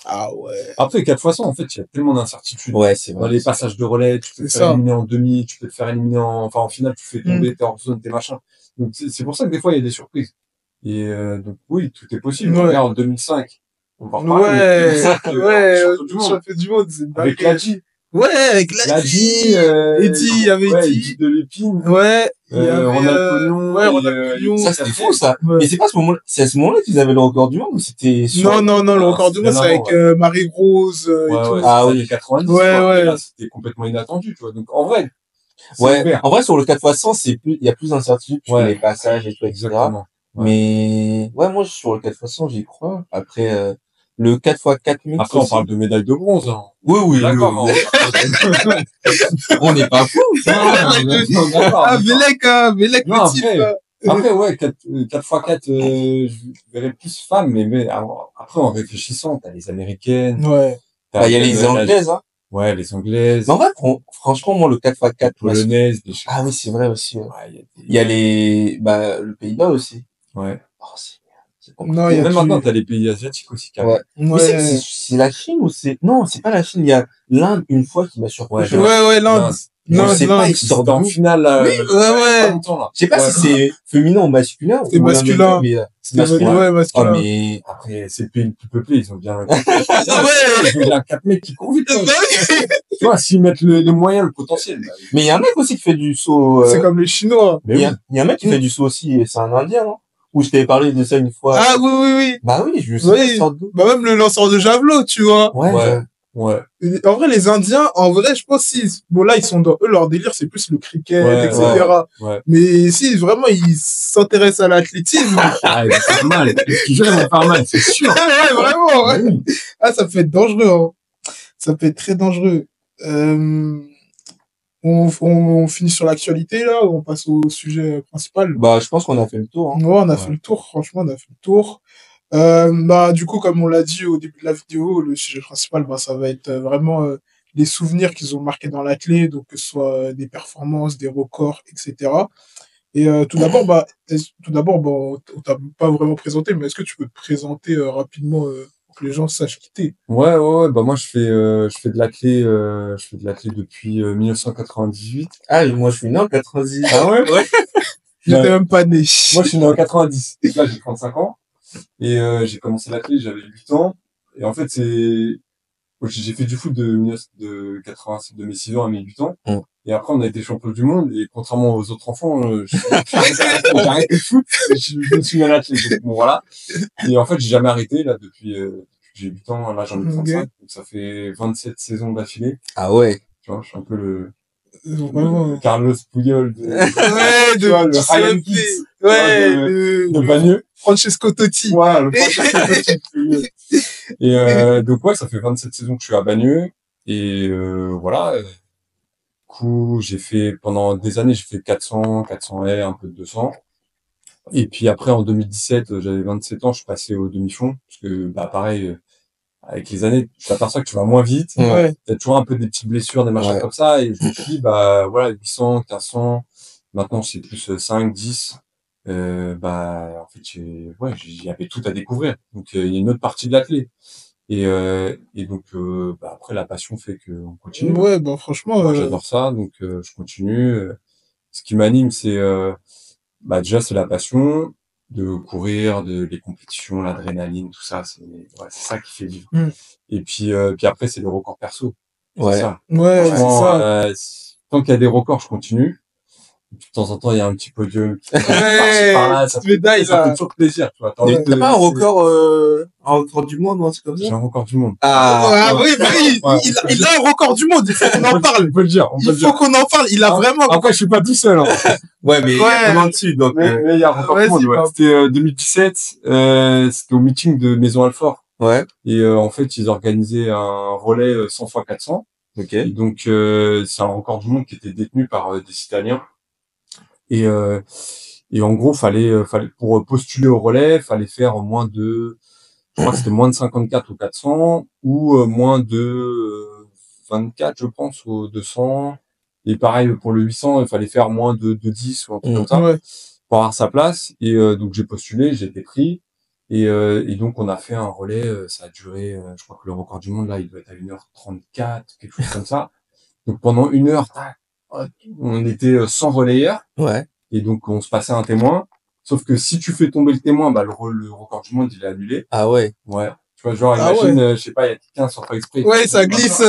Ah ouais. Après, 4x100, en fait, il y a tellement d'incertitudes. Ouais, c'est Dans vrai. les passages de relais, tu peux te C'est faire ça. éliminer en demi, tu peux te faire éliminer en finale, tu fais tomber, t'es hors zone, t'es machin. Donc, c'est pour ça que des fois, il y a des surprises. Et, donc, oui, tout est possible. Ouais. Regarde, en 2005. On va reparler. Ouais, ouais, champion du monde. champion du monde, c'est une Avec dinguerie. Ladji. Ouais, avec Ladji. Eddie, il y avait ouais, Eddie. Eddie de l'Épine. Ouais, il y avait, Ronald Pognon. ouais, et, Ronald Pognon. Ça, c'était fou, ça. Ouais. Mais c'est pas à ce moment-là, c'est à ce moment-là qu'ils avaient le record du monde ou c'était sur... Non, le Ah, record du c'est monde, bien c'est avec avant, Marie-Rose et Ouais, tout. ouais, Ah c'était oui. les 90. Ouais, quoi. ouais. Et là, c'était complètement inattendu, tu vois. Donc, en vrai, c'est Ouais. ouvert. En vrai, sur le 4x100, il y a plus d'incertitude sur Ouais. les passages et tout, etc. Exactement. Ouais. Mais, ouais, moi, sur le 4x100, j'y crois. Après, le 4x4 mix Après, on aussi. parle de médaille de bronze, hein. Oui, D'accord, on n'est pas fou. Non, d'accord. Ah, Bélec, Non, le type, après, là. Après, ouais, 4x4, je verrais plus femmes, mais après, en réfléchissant, t'as les américaines. Ouais. Bah, il y a les anglaises, hein. Ouais, les anglaises. Mais en vrai, franchement, moi, le 4x4 polonaises. Ah oui, c'est vrai aussi. Ouais. Ouais, Il y a le Pays-Bas aussi. Ouais. Oh, c'est compliqué. Non, il y a Même tout. maintenant, t'as les pays asiatiques aussi, quand même. Ouais. Mais c'est la Chine ou non, c'est pas la Chine. Il y a l'Inde une fois qui m'a surpris. Ouais, l'Inde. Non, je sais pas, ils sortent en d'où. finale, là. Oui, ouais. Je sais pas si c'est féminin ou masculin. C'est masculin. Mais c'est masculin. Ouais, Oh, masculin. mais Après, c'est le pays le plus peuplé, ils ont bien, Ouais. ils ont bien 4 mecs qui courent vite, hein. Tu vois, s'ils mettent les moyens, le potentiel. Bah, il y a un mec aussi qui fait du saut. C'est comme les Chinois. mais Il y a un mec qui fait du saut aussi, et c'est un Indien, non? Ou je t'avais parlé de ça une fois. Ah, oui. Bah oui, je sais Oui. pas, ils sortent d'où. Bah, même le lanceur de javelot, tu vois. Ouais. ouais. En vrai, les Indiens, en vrai, je pense bon, là, ils sont dans eux, leur délire, c'est plus le cricket, Ouais, etc. ouais. Mais si, vraiment, ils s'intéressent à l'athlétisme. Ah, ils vont faire mal. Je jure, ils vont faire mal, c'est sûr. Ouais, vraiment, ouais. Oui. Ah, ça peut être dangereux, hein. Ça peut être très dangereux. On finit sur l'actualité, là, ou on passe au sujet principal? Bah, je pense qu'on a fait le tour, hein. Ouais, on a fait le tour, franchement, on a fait le tour. Bah, du coup, comme on l'a dit au début de la vidéo, le sujet principal, bah, ça va être vraiment les souvenirs qu'ils ont marqués dans l'athlé, donc que ce soit des performances, des records, etc. Et tout d'abord, on t'a pas vraiment présenté, mais est-ce que tu peux te présenter rapidement pour que les gens sachent qui t'es? Ouais, bah moi je fais de l'athlé depuis 1998. Ah, moi, je suis né en 90. Ah ouais? Ouais. J'étais même pas né. Moi je suis né en 90. Là j'ai 35 ans et j'ai commencé l'athlé, j'avais 8 ans et en fait j'ai fait du foot de 87 de mes 6 ans à mes 8 ans. Mm. Et après on a été champion du monde et contrairement aux autres enfants, j'ai arrêté le foot, je me suis mis à l'athlé. Donc bon voilà. Et en fait, j'ai jamais arrêté là depuis que j'ai 8 ans, là j'en ai 35, donc ça fait 27 saisons d'affilée. Ah ouais. Tu vois, je suis un peu le Vraiment. Carlos Puyol, Ouais, tu vois, le du Ryan CMP. Giggs, Ouais, de Bagneux. Francesco Totti. Ouais, le Francesco Puyol. Et donc ouais, ça fait 27 saisons que je suis à Bagneux. Et voilà. Du coup, j'ai fait pendant des années, j'ai fait 400 haies, un peu de 200. Et puis après, en 2017, j'avais 27 ans, je suis passé au demi-fond, parce que bah pareil, avec les années, tu t'aperçois que tu vas moins vite. Ouais. T'as toujours un peu des petites blessures, des machins Ouais. comme ça. Et je me suis dit, bah voilà, 800, 1500. Maintenant, c'est plus 5, 10. Bah en fait, j'y avais tout à découvrir. Donc il y a une autre partie de l'athlète. Et donc bah, après, la passion fait qu'on continue. Ouais, bah, franchement, Moi, j'adore ça, donc je continue. Ce qui m'anime, c'est bah déjà c'est la passion de courir, de les compétitions, l'adrénaline, tout ça. C'est ça qui fait vivre. Et puis après, c'est le record perso. C'est Ouais. ça. ouais, c'est Franchement, ça. tant qu'il y a des records, je continue. Et puis de temps en temps, il y a un petit podium qui passe Ouais, par-là, ça petite médaille, ça fait là. toujours plaisir, tu vois. T'as Mais envie de t'as pas un c'est- record du monde ou un truc comme J'ai ça? un record du monde. Ah, Ah, oui, bah, Ouais. il a un record du monde. Il faut qu'on en parle. On peut le dire, on peut Il le faut dire. qu'on en parle. Il a vraiment. Après, je suis pas tout seul, hein. ouais, mais il y Ouais. a comment dessus, donc, Mais il y a un record du Vas-y, monde, ouais. bah. C'était 2017, c'était au meeting de Maison Alfort. ouais, Et en fait, ils organisaient un relais 100 x 400. ok. Et donc, c'est un record du monde qui était détenu par des Italiens. Et en gros, fallait pour postuler au relais, fallait faire je crois que c'était moins de 54 ou 400, ou moins de 24, je pense, au 200. Et pareil, pour le 800, il fallait faire moins de 10 ou un truc comme ça, Ouais. pour avoir sa place. Et donc, j'ai postulé, j'ai été pris. Et donc, on a fait un relais, ça a duré, je crois que le record du monde, là, il doit être à 1h34, quelque chose comme ça. Donc, pendant 1 heure, tac, on était 100 relayeurs. Ouais. Et donc, on se passait un témoin. Sauf que si tu fais tomber le témoin, bah, le record du monde, il est annulé. Ah ouais. Ouais. Tu vois, genre, Ah imagine, ouais. je sais pas, il y a quelqu'un sur pas exprès. Ouais, ça glisse.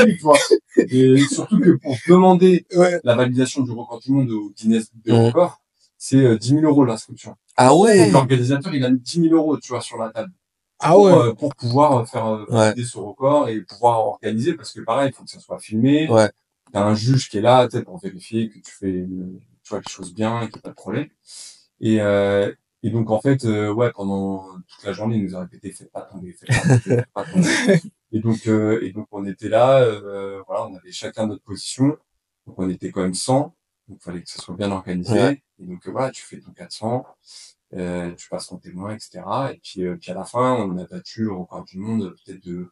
Tu vois. Et surtout que pour demander Ouais. la validation du record du monde au Guinness des Mhm. records, c'est 10 000 euros l'inscription. Ah ouais. Et l'organisateur, il a mis 10 000 euros, tu vois, sur la table. Ah ouais. Pour pouvoir faire valider ce record et pouvoir organiser, parce que pareil, il faut que ça soit filmé. Ouais. T'as un juge qui est là, tu sais, pour vérifier que tu fais, tu vois, les choses bien, qu'il n'y a pas de problème. Et donc, en fait, ouais, pendant toute la journée, il nous a répété, faites pas tomber, faites pas tomber. Et donc, on était là, voilà, on avait chacun notre position. Donc, on était quand même 100. Donc, il fallait que ça soit bien organisé. Ouais. Et donc, voilà, tu fais ton 400. Tu passes ton témoin, etc. Et puis à la fin, on a battu le record du monde, peut-être de,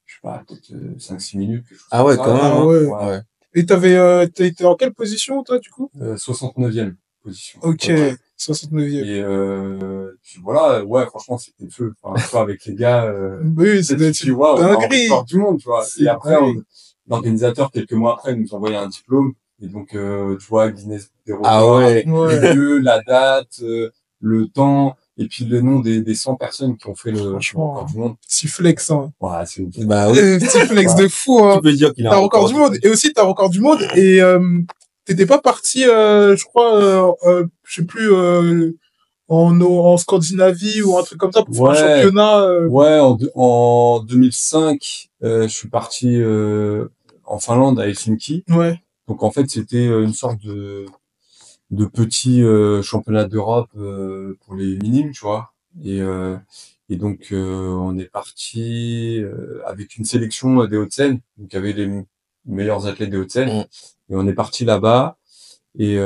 je sais pas, peut-être 5-6 minutes, quelque chose Ah ouais, comme quand ça. même. Ah hein. ouais. Ouais. Et t'as été en quelle position, toi, du coup? 69e position. Ok. Ouais. 69e. Et puis voilà, ouais, franchement, c'était le feu. Enfin, tu vois, avec les gars, Oui, c'est tu vois, on a un dinguerie. record du monde, tu vois. C'est Et après, dingue. l'organisateur, quelques mois après, nous envoyait un diplôme. Et donc, tu vois, Guinness des records, Ah ouais. avec Ouais. le lieu, la date, le temps, et puis le nom des 100 personnes qui ont fait le Franchement. record du monde. Petit flex, hein. Ouais, c'est ouf. Bah oui. Petit flex Ouais. de fou, hein. Tu peux dire qu'il a T'as un record du monde. Et aussi, t'as record du monde. Et, t'étais pas parti, je crois, je sais plus, en Scandinavie ou un truc comme ça pour faire un Ouais. championnat. Ouais, en 2005, je suis parti en Finlande à Helsinki. Ouais. Donc en fait, c'était une sorte de petit championnat d'Europe pour les minimes, tu vois. Et donc on est parti avec une sélection des Hauts-de-Seine, donc il y avait les meilleurs athlètes des Hauts-de-Seine. Mm. Et on est parti là-bas et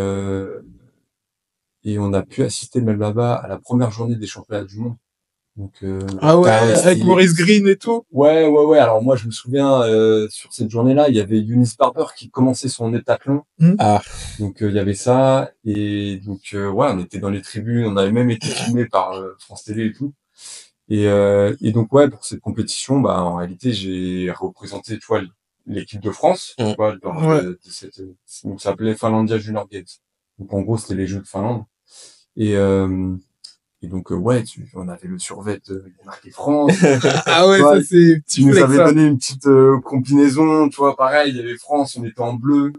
on a pu assister même là-bas à la première journée des championnats du monde. Donc Ah ouais, Ah ouais, avec stylé. Maurice Green et tout. ouais. Alors moi, je me souviens sur cette journée-là, il y avait Eunice Barber qui commençait son heptathlon. Ah. Donc il y avait ça et donc ouais, on était dans les tribunes, on avait même été filmé par France Télé et tout. Et donc ouais, pour cette compétition, bah en réalité, j'ai représenté, tu vois, l'équipe de France, tu vois, lors Ouais. de cette, donc ça s'appelait Finlandia Junior Games. Donc en gros, c'était les Jeux de Finlande. Et donc ouais, on avait le survêt marqué France. Ah ouais, Ouais, ça c'est petit Tu nous flex, avais ça. donné une petite combinaison, tu vois, pareil, il y avait France, on était en bleu.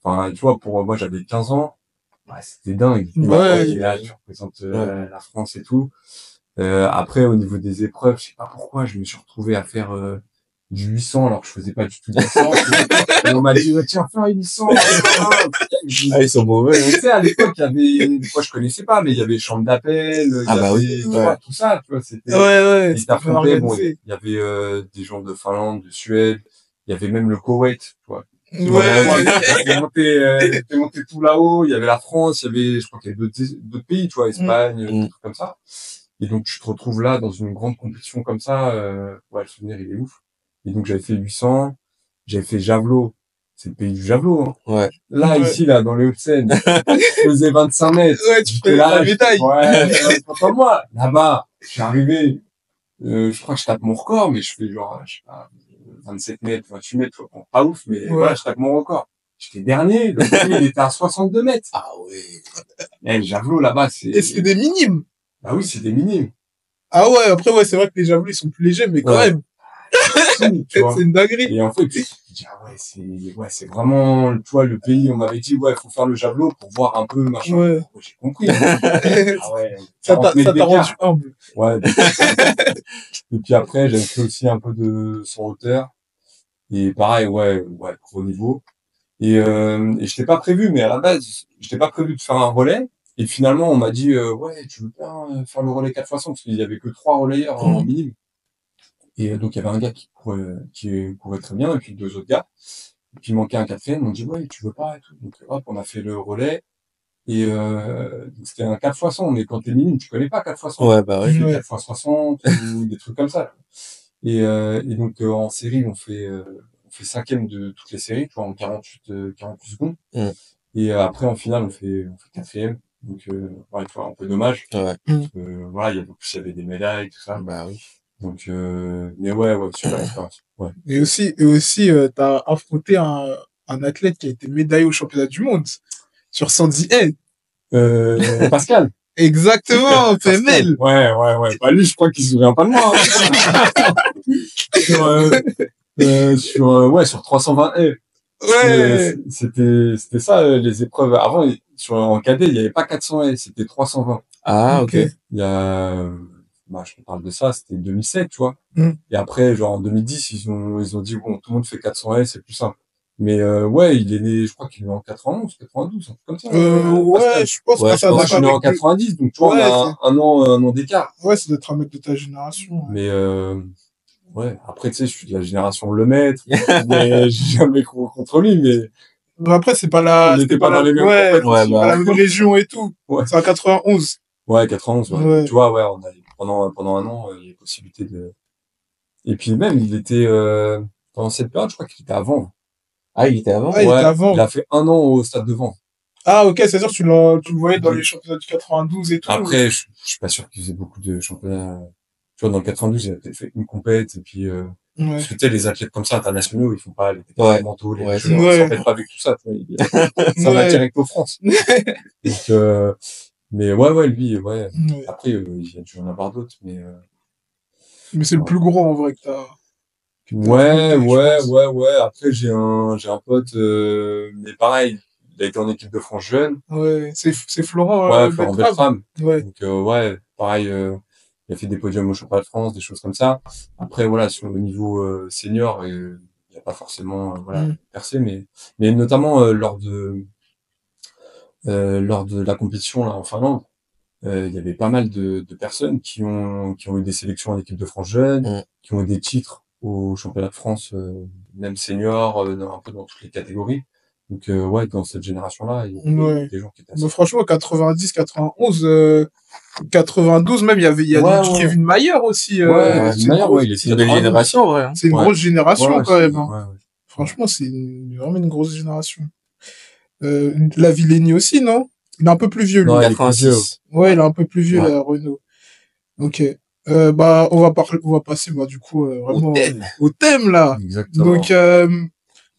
Enfin, tu vois, pour moi, j'avais 15 ans. Ouais, c'était dingue. Ouais. Et là, tu représentes la France et tout. Après, au niveau des épreuves, je sais pas pourquoi, je me suis retrouvé à faire du 800 alors que je faisais pas du tout de 800. Et on m'a dit, tiens, fais un 800. Ah, ils sont mauvais, hein. Tu sais, à l'époque, il y avait, moi, je connaissais pas, mais il y avait chambre d'appel, il y Ah, bah avait, oui, tu ouais. vois, tout ça, tu vois, c'était, Ouais, ils c'était bien t'affrontaient, bon, organisé. il y avait, des gens de Finlande, de Suède, il y avait même le Koweït, tu vois. Ouais. T'es monté tout là-haut, il y avait la France, il y avait, je crois qu'il y avait d'autres pays, tu vois, Espagne, des trucs comme ça. Et donc, tu te retrouves là, dans une grande compétition comme ça, ouais, le souvenir, il est ouf. Et donc, j'avais fait 800, j'avais fait javelot. C'est le pays du javelot, hein. Ouais. Là, Ouais. ici, là, dans les Hauts-de-Seine, je faisais 25 mètres. Ouais, tu J'étais fais là, la médaille. ouais, c'est pas comme moi. Là-bas, je suis arrivé, je crois que je tape mon record, mais je fais genre, je sais pas, 27 mètres, 28 mètres, tu vois, bon, pas ouf, mais Ouais. voilà, je tape mon record. J'étais dernier, le premier, il était à 62 mètres. Ah ouais. Eh, le javelot, là-bas, c'est, Et c'est des minimes. bah oui, c'est des minimes. Ah ouais, après, ouais, c'est vrai que les javelots, ils sont plus légers, mais quand Ouais. même, Tu vois. c'est une dinguerie. Et en fait, tu te dis, ah ouais, c'est vraiment, tu vois, le pays, on m'avait dit, ouais, faut faire le javelot pour voir un peu, machin. Ouais. J'ai compris. Ah ouais. Ça 40 mètres t'a rendu d'écart. humble. Ouais. Et puis après, j'avais fait aussi un peu de sans hauteur. Et pareil, ouais, gros niveau. Et j'étais pas prévu, mais à la base, j'étais pas prévu de faire un relais. Et finalement, on m'a dit, ouais, tu veux bien faire le relais 4x100 parce qu'il y avait que 3 relayeurs en minime. Et donc, il y avait un gars qui courait très bien, et puis 2 autres gars. Et puis, il manquait un quatrième. On dit, ouais, tu veux pas, et tout. Donc, hop, on a fait le relais. Et, donc, c'était un 4x100, mais quand t'es minime, tu connais pas 4x100. Ouais, bah ouais. Tu fais Ouais. 4x60 ou des trucs comme ça. Et donc, en série, on fait 5e de toutes les séries, tu vois, en 48 secondes. Et après, en finale, on fait 4e. Donc, ouais, tu vois, un peu dommage. Ouais. Parce que, voilà, il y avait des médailles, tout ça. Bah oui. Donc, mais ouais, super expérience. Ouais. Et aussi, t'as affronté un athlète qui a été médaillé au championnat du monde sur 110 L. Pascal. Exactement, Pascal. PML. Ouais. Bah, lui, je crois qu'il se souvient pas de moi. Hein. sur 320 L. Ouais. C'était ça, les épreuves. Avant, en cadet, il y avait pas 400 L, c'était 320. Ah, ok. Il y a, bah, je te parle de ça, c'était 2007, tu vois. Mm. Et après, genre, en 2010, ils ont dit, bon, tout le monde fait 400 L, c'est plus simple. Mais, ouais, il est né, je crois qu'il est né en 91, 92, un truc comme ça. Ouais, Pascal. je pense Ouais, que ça Moi, doit je suis né en 90, donc, tu vois, Ouais, on a un an d'écart. Ouais, ça doit être un mec de ta génération. Ouais. Mais, ouais, après, tu sais, je suis de la génération Le Maître, mais j'ai jamais couru contre lui, mais Mais après, c'est pas la, on n'était pas dans les mêmes ouais, compétitions. Ouais, c'est bah. pas la même région et tout. Ouais. C'est en 91. Ouais, 91, ouais. Ouais. Tu vois, ouais, on a, pendant un an, il y a possibilité de, et puis même, il était, pendant cette période, je crois qu'il était avant. Ah, il était avant? Ah, il était avant. Il a fait 1 an au Stade de Vent. Ah, ok, c'est-à-dire que tu le voyais dans les championnats du 92 et tout. Après, je suis pas sûr qu'il faisait beaucoup de championnats. Tu vois, dans le 92, il a peut-être fait une compète, et puis, Ouais. parce que tu sais, les athlètes comme ça, internationaux, ils font pas les Ouais. mentaux, les Ouais, jeux, c'est vrai. ils s'embêtent pas avec tout ça, tu vois. Ça va Ouais. direct aux France. Donc, mais ouais, lui, ouais. Ouais. Après, il y a dû en avoir d'autres, mais, Mais c'est le plus gros, en vrai, que t'as. ouais. je pense. Après, j'ai un pote, mais pareil, il a été en équipe de France jeune. Ouais. C'est Florent, Ouais, Florent Beltrame. Ouais. Donc, ouais, pareil, il a fait des podiums au championnat de France, des choses comme ça. Après, voilà, sur le niveau, senior, il a pas forcément, voilà, percé, mais notamment, lors de la compétition, là, en Finlande, il y avait pas mal de personnes qui ont eu des sélections en équipe de France jeune, qui ont eu des titres au championnat de France, même senior, un peu dans toutes les catégories. Donc, ouais, dans cette génération-là, il y a des gens qui étaient assez... Mais franchement, 90, 91, 92 même, il y a du Kevin Mayer aussi. Ouais, c'est Mayer, une grosse- ouais, il C'est une belle génération, en vrai. Hein. c'est une Ouais. grosse génération Ouais, quand même. Hein. ouais. Franchement, c'est vraiment une grosse génération. La Villeni aussi, non? Il est un peu plus vieux, lui. Non, il est plus 86. Ouais, il est un peu plus vieux, Ouais. là, Renault. Ok. Bah, on va passer, bah, du coup, vraiment au thème, là. Exactement.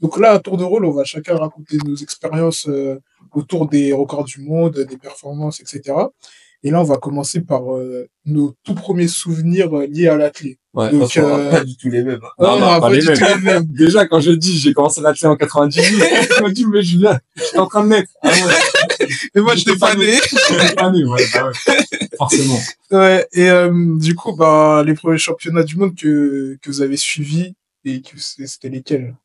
Donc là, à tour de rôle, on va chacun raconter nos expériences autour des records du monde, des performances, etc. Et là, on va commencer par nos tout premiers souvenirs liés à l'athlète. Ouais. Donc, Pas du tout les mêmes. non, Non, on non, va pas pas les du mêmes. tout les mêmes. Déjà, quand j'ai commencé l'athlète en 98, je me dis, mais Julien, j'étais en train de naître. Ah ouais. Et moi, je t'ai pas né. J'étais pas né, ouais, bah ouais. Forcément. Ouais, et du coup, bah, les premiers championnats du monde que vous avez suivis, Et c'était lesquels?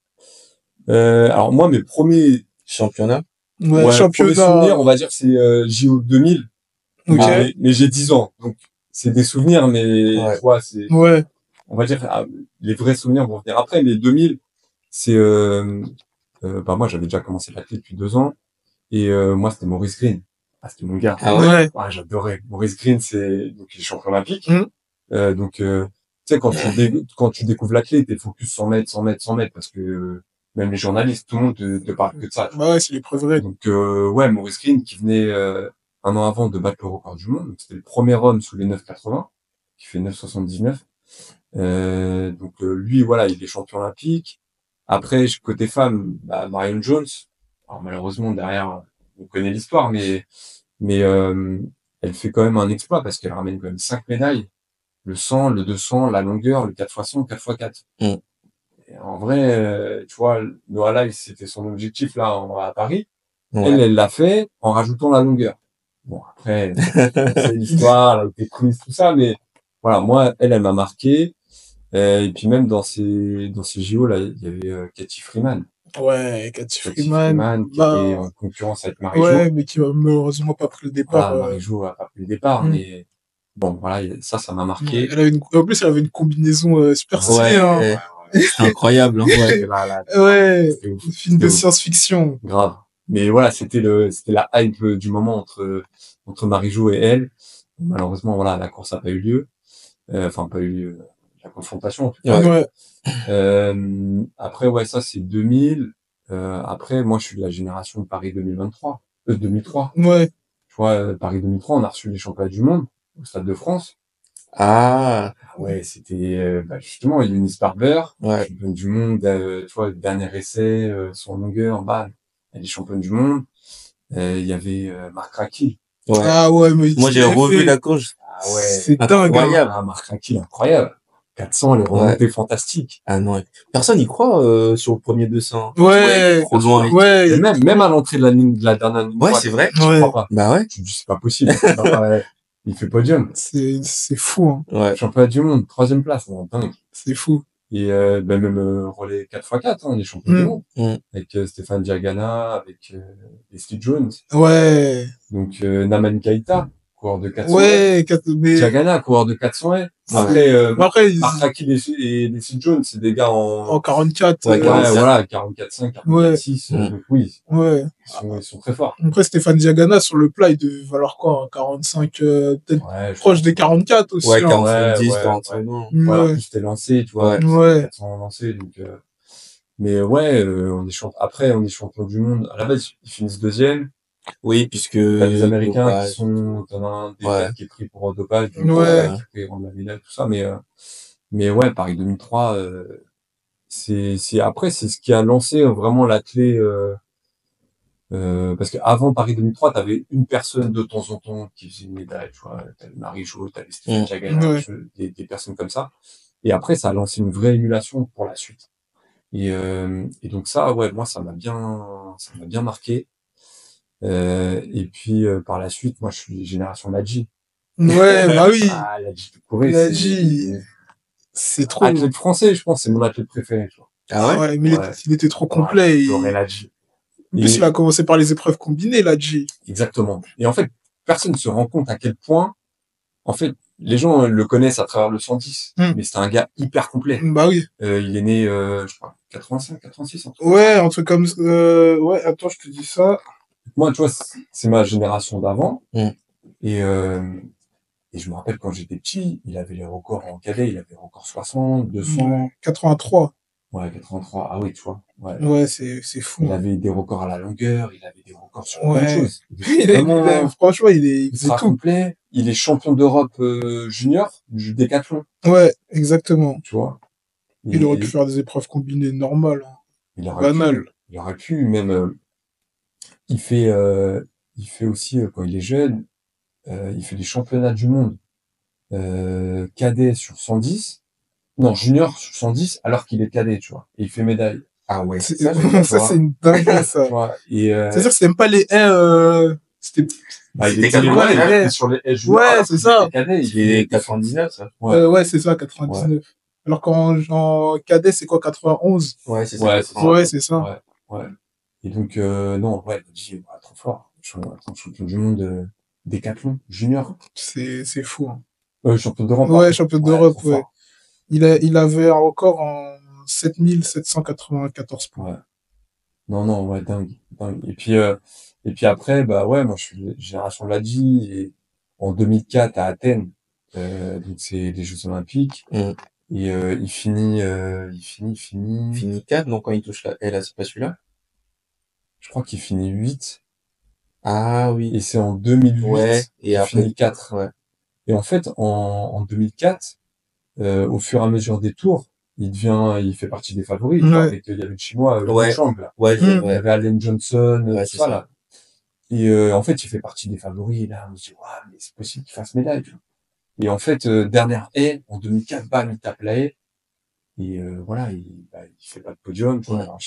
Alors moi, mes premiers Championnat. Ouais, premiers championnat. souvenirs, on va dire, c'est JO 2000. Ok. Mais j'ai 10 ans, donc c'est des souvenirs, mais Ouais. tu vois, c'est, Ouais. on va dire, les vrais souvenirs vont venir après. Mais 2000, c'est, moi j'avais déjà commencé l'athlète depuis 2 ans, et moi c'était Maurice Green. Ah, c'était mon gars. Ah ouais? Ouais. Ouais, j'adorais. Maurice Green, donc il est champion olympique. Mhm. Tu sais, quand tu découvres l'athlète, t'es focus 100 mètres, 100 mètres, 100 mètres, parce que même les journalistes, tout le monde te parle que de ça. Bah ouais, c'est l'épreuve raide. Donc ouais, Maurice Green qui venait un an avant de battre le record du monde. Donc c'était le premier homme sous les 9,80, qui fait 9,79. Lui, voilà, il est champion olympique. Après, côté femme, Marion Jones. Alors malheureusement derrière, on connaît l'histoire, mais elle fait quand même un exploit parce qu'elle ramène quand même 5 médailles. Le 100, le 200, la longueur, le 4x100, 4x4. Mm. Et en vrai, tu vois, Noah Lyles, c'était son objectif là à Paris. Ouais. Elle l'a fait en rajoutant la longueur. Bon, après, c'est l'histoire, elle a été prise, tout ça, mais voilà, moi, elle m'a marqué. Et puis même dans ces JO là, il y avait Cathy Freeman. Ouais, Cathy Cathy Freeman. qui était en concurrence avec Marie-Jo. Ouais, mais qui a malheureusement pas pris le départ. Voilà, Marie-Jo a pas pris le départ, mais bon, voilà, ça m'a marqué. En plus, elle avait une combinaison super stylée. Ouais, hein. c'est incroyable. Hein. Ouais, Ouais, c'était ouf. film de science-fiction. Grave. Mais voilà, c'était la hype du moment entre Marie-Jo et elle. Malheureusement, voilà, la course a pas eu lieu. Enfin, pas eu lieu, la confrontation, en tout cas. Ouais. Après, ouais, ça, c'est 2000. Après, moi, je suis de la génération de Paris 2023. 2003. Ouais. Tu vois, Paris 2003, on a reçu les championnats du monde au Stade de France. Ah. Ouais, c'était, justement, Eunice Barber. Ouais. Championne du monde, tu vois, le dernier essai, son longueur, elle est championne du monde. Il y avait, Marc Racchi. Ouais. Ah ouais, mais Moi, j'ai revu la course. Ah ouais. C'est dingue. Incroyable. Ah, Marc Racchi, incroyable. 400, les remontées fantastiques. Ah non, personne n'y croit sur le premier 200. Ouais. Trop loin. Ouais. Et même à l'entrée de la dernière ligne Ouais, droite, c'est vrai. je Ouais. crois pas. Bah ouais. Tu dis, c'est pas possible. Il fait podium. C'est fou, hein. Ouais. Championnat du monde, 3e place. Bon, dingue. C'est fou. Et même relais 4x4, hein, les champions du monde. Avec Stéphane Diagana, avec Leslie Jones. Ouais. Donc Naman Keita, coureur de 400. Ouais, mais Diagana, coureur de 400. Après, après Marc Racchi et Leslie Jones, c'est des gars en 44. Ouais, voilà, 44,5, 44,6. Ouais. Donc oui, Ouais. ils sont très forts. Après, Stéphane Diagana, sur le plat, il devait valoir quoi, un 45, peut-être Ouais, proche des 44 aussi. Ouais, hein. 90, ouais, 45, non. Voilà, Ouais. plus t'es lancé, tu vois. Ouais. 400 lancés, donc, mais ouais, après, on est champion du monde. À la base, ils finissent 2e. Oui, puisque T'as des Américains ouais. qui sont, t'en as un des Ouais. gars qui est pris pour un dopage, Ouais. qui peut rendre la médaille, tout ça, mais ouais, Paris 2003, après, c'est ce qui a lancé vraiment la clé, parce qu'avant Paris 2003, t'avais une personne de temps en temps qui faisait une médaille, tu vois, t'avais Marie-Jo, t'avais Stéphane Diagana, Ouais. des personnes comme ça. Et après, ça a lancé une vraie émulation pour la suite. Et donc ça, ouais, moi, ça m'a bien marqué. Et puis, par la suite, moi, je suis génération Ladji. Ouais, bah oui. Ah, Ladji tout couré, Ladji, c'est trop. athlète français, je pense, c'est mon athlète préféré, tu vois. Ah ouais? Ouais, mais Ouais. il était trop complet. Ouais, et- j'aurais Ladji. En plus, Et- il a commencé par les épreuves combinées, là, G. Exactement. Et en fait, personne ne se rend compte à quel point, en fait, les gens le connaissent à travers le 110, mais c'est un gars hyper complet. Bah oui. Il est né, je crois, 85, 86. Ouais, un truc comme ça. Ouais, attends, je te dis ça. Moi, tu vois, c'est ma génération d'avant. Mm. Et je me rappelle quand j'étais petit, il avait les records en cadet, il avait les records 60, 200. 83. Ouais, 83. Ah oui, tu vois. Ouais. Ouais, c'est fou. Il avait des records à la longueur, il avait des records sur Ouais. plein de choses. Franchement, il faisait ultra tout. complet. Il est champion d'Europe junior du décathlon, Ouais, exactement. tu vois. Il aurait pu faire des épreuves combinées normales. Hein. Il aurait Banal. il aurait pu même. Il fait aussi quand il est jeune, il fait des championnats du monde cadet sur 110. Non, junior sur 110 alors qu'il est cadet, tu vois. Et il fait médaille. Ah ouais. C'est- Ça, Ça, c'est une dingue, ça. tu vois. Et C'est-à-dire que c'était même pas les c'était, bah, il C'était était cadet, il était sur les juniors, Ouais, alors c'est qu'il ça. était cadet, Il est 99, ça. Ouais. ouais, c'est ça, 99. Alors en cadet, c'est quoi, 91? Ouais, c'est ça. Ouais, c'est ça. Ouais, c'est ça. Ouais. Et donc, non, ouais, Nadji, trop fort. Champion du monde, décathlon, junior. C'est fou, hein. Champion d'Europe. Ouais, champion d'Europe, trop ouais. fort. Il avait un record en 7794 points. Ouais. Non, ouais, dingue. Et puis après, bah ouais, moi, je suis génération Ladji, et en 2004 à Athènes, donc c'est les Jeux Olympiques, Mm. et il finit, Fini 4, donc quand il touche la L, c'est pas celui-là? je crois qu'il finit 8, Ah et oui. c'est en 2008 Ouais, et qu'il après, finit 4. ouais. Et en fait, en 2004, au fur et à mesure des tours, il fait partie des favoris, tu vois, Ouais. avec, il y avait le chinois, Liu Ouais. Chang, là. Ouais, Mm. Il y ouais. avait Allen Johnson, Ouais, tout c'est ça, ça. là. Et en fait, il fait partie des favoris. Et là, on se dit, ouais, mais c'est possible qu'il fasse médaille, tu vois. Et en fait, dernière haie, en 2004, bam, il tape la haie. Et voilà, il fait pas de podium, tu vois. Ouais. Alors,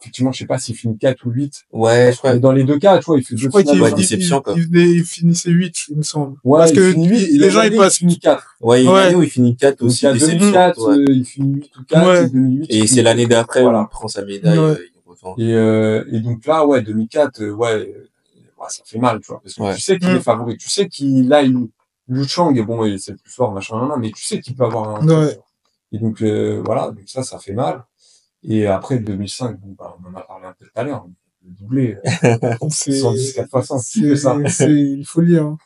effectivement, je sais pas s'il finit 4 ou 8. Ouais, je crois. Mais dans les deux cas, tu vois, il fait Je deux crois finales. Ouais, qu'il déception, quoi. il finissait 8, il me semble. Ouais, Parce il que finit 8, les gens, ils passent. il finit 4. Ouais, il y a une Ouais. année où il finit 4 Donc, aussi, il y a déception. 2004, Ouais. il finit 8 ou 4, Ouais. et 2008, il Et c'est finit l'année 4. d'après où Voilà. il prend sa médaille, Ouais. il revend. Et donc là, ouais, 2004, ouais, ça fait mal, tu vois, parce que Ouais. tu sais qu'il est favori, tu sais qu'il a Liu Chang, et bon, c'est le plus fort, machin, mais tu sais qu'il peut avoir un truc, Ouais. tu vois. Et donc, voilà, donc ça fait mal. Et après, 2005, bon, bah, on en a parlé un peu tout à l'heure, le doublé, 110 4 fois 100, qui fait ça? C'est une folie, hein.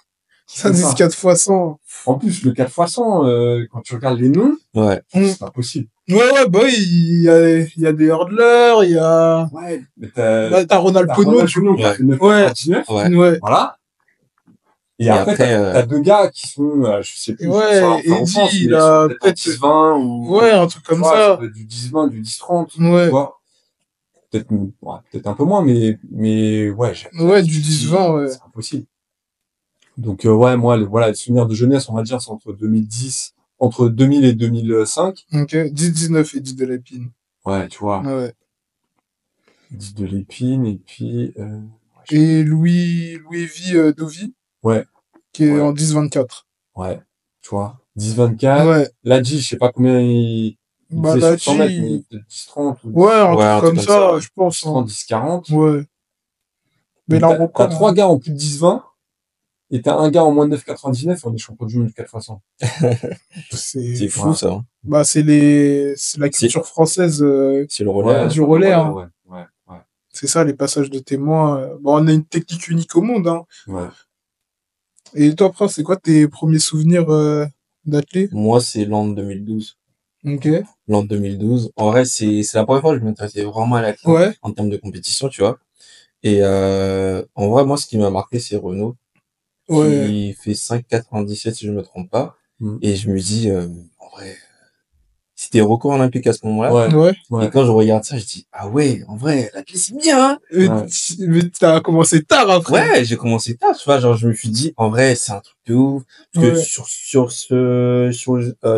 Qui fait ça? 110 4 fois 100. En plus, le 4 fois 100, quand tu regardes les noms, Ouais. c'est pas possible. Ouais, bah oui, il y a des hurdlers, il y a, Ouais, mais t'as Ronald Pono, tu Pono qui a Ouais. fait 9,99. Ouais. ouais. Voilà. Et Et après, après, t'as deux gars qui sont, je sais plus, Ouais, ça va faire Eddie, offense, mais il ils a sont peut-être en peut-être, 10-20 ou, ouais, un truc tu comme vois, ça. peut être du 10-20, du 10-30, Ouais. tu vois. Peut-être un peu moins, mais ouais, Ouais, du 10-20, ouais. c'est impossible. Donc, ouais, moi, voilà, le souvenir de jeunesse, on va dire, c'est entre 2000 et 2005. Ok, 10-19 et 10 de l'épine. Ouais, tu vois, Ouais. 10 de l'épine, et puis, Et Louis V. Dovi, ouais, qui est Ouais. en 10-24. ouais, tu vois, 10-24. Ouais. Ladji, je sais pas combien il Bah, faisait sur 100 mètres, mais Ladji, peut-être 10-30 ou ouais, un Ouais, un truc truc comme comme ça, ça, ouais. je pense, 10-30, hein. 10-40. Ouais. Mais Donc, là, t'as encore. trois gars en plus de 10-20, et t'as un gars en moins de 9,99, on est champion du monde 4 fois 100. C'est fou, voilà. ça. Hein. Bah, c'est la culture française, C'est le relais. du relais, hein. Ouais. C'est ça, les passages de témoins. Bon, on a une technique unique au monde, hein. Ouais. Et toi, Prince, c'est quoi tes premiers souvenirs d'athlète? Moi, c'est l'an 2012. Ok. L'an 2012. En vrai, c'est la première fois que je m'intéressais vraiment à la clim Ouais. en termes de compétition, tu vois. Et en vrai, moi, ce qui m'a marqué, c'est Renaud, Ouais. qui fait 5,97 si je me trompe pas. Mm. Et je me dis, en vrai, c'était record olympique à ce moment-là. Ouais. Et quand je regarde ça, je dis, ah ouais, en vrai, la clim, c'est bien, hein. Mais t'as commencé tard après. Ouais, j'ai commencé tard, tu vois, genre, je me suis dit, en vrai, c'est un truc de ouf. Parce que Ouais.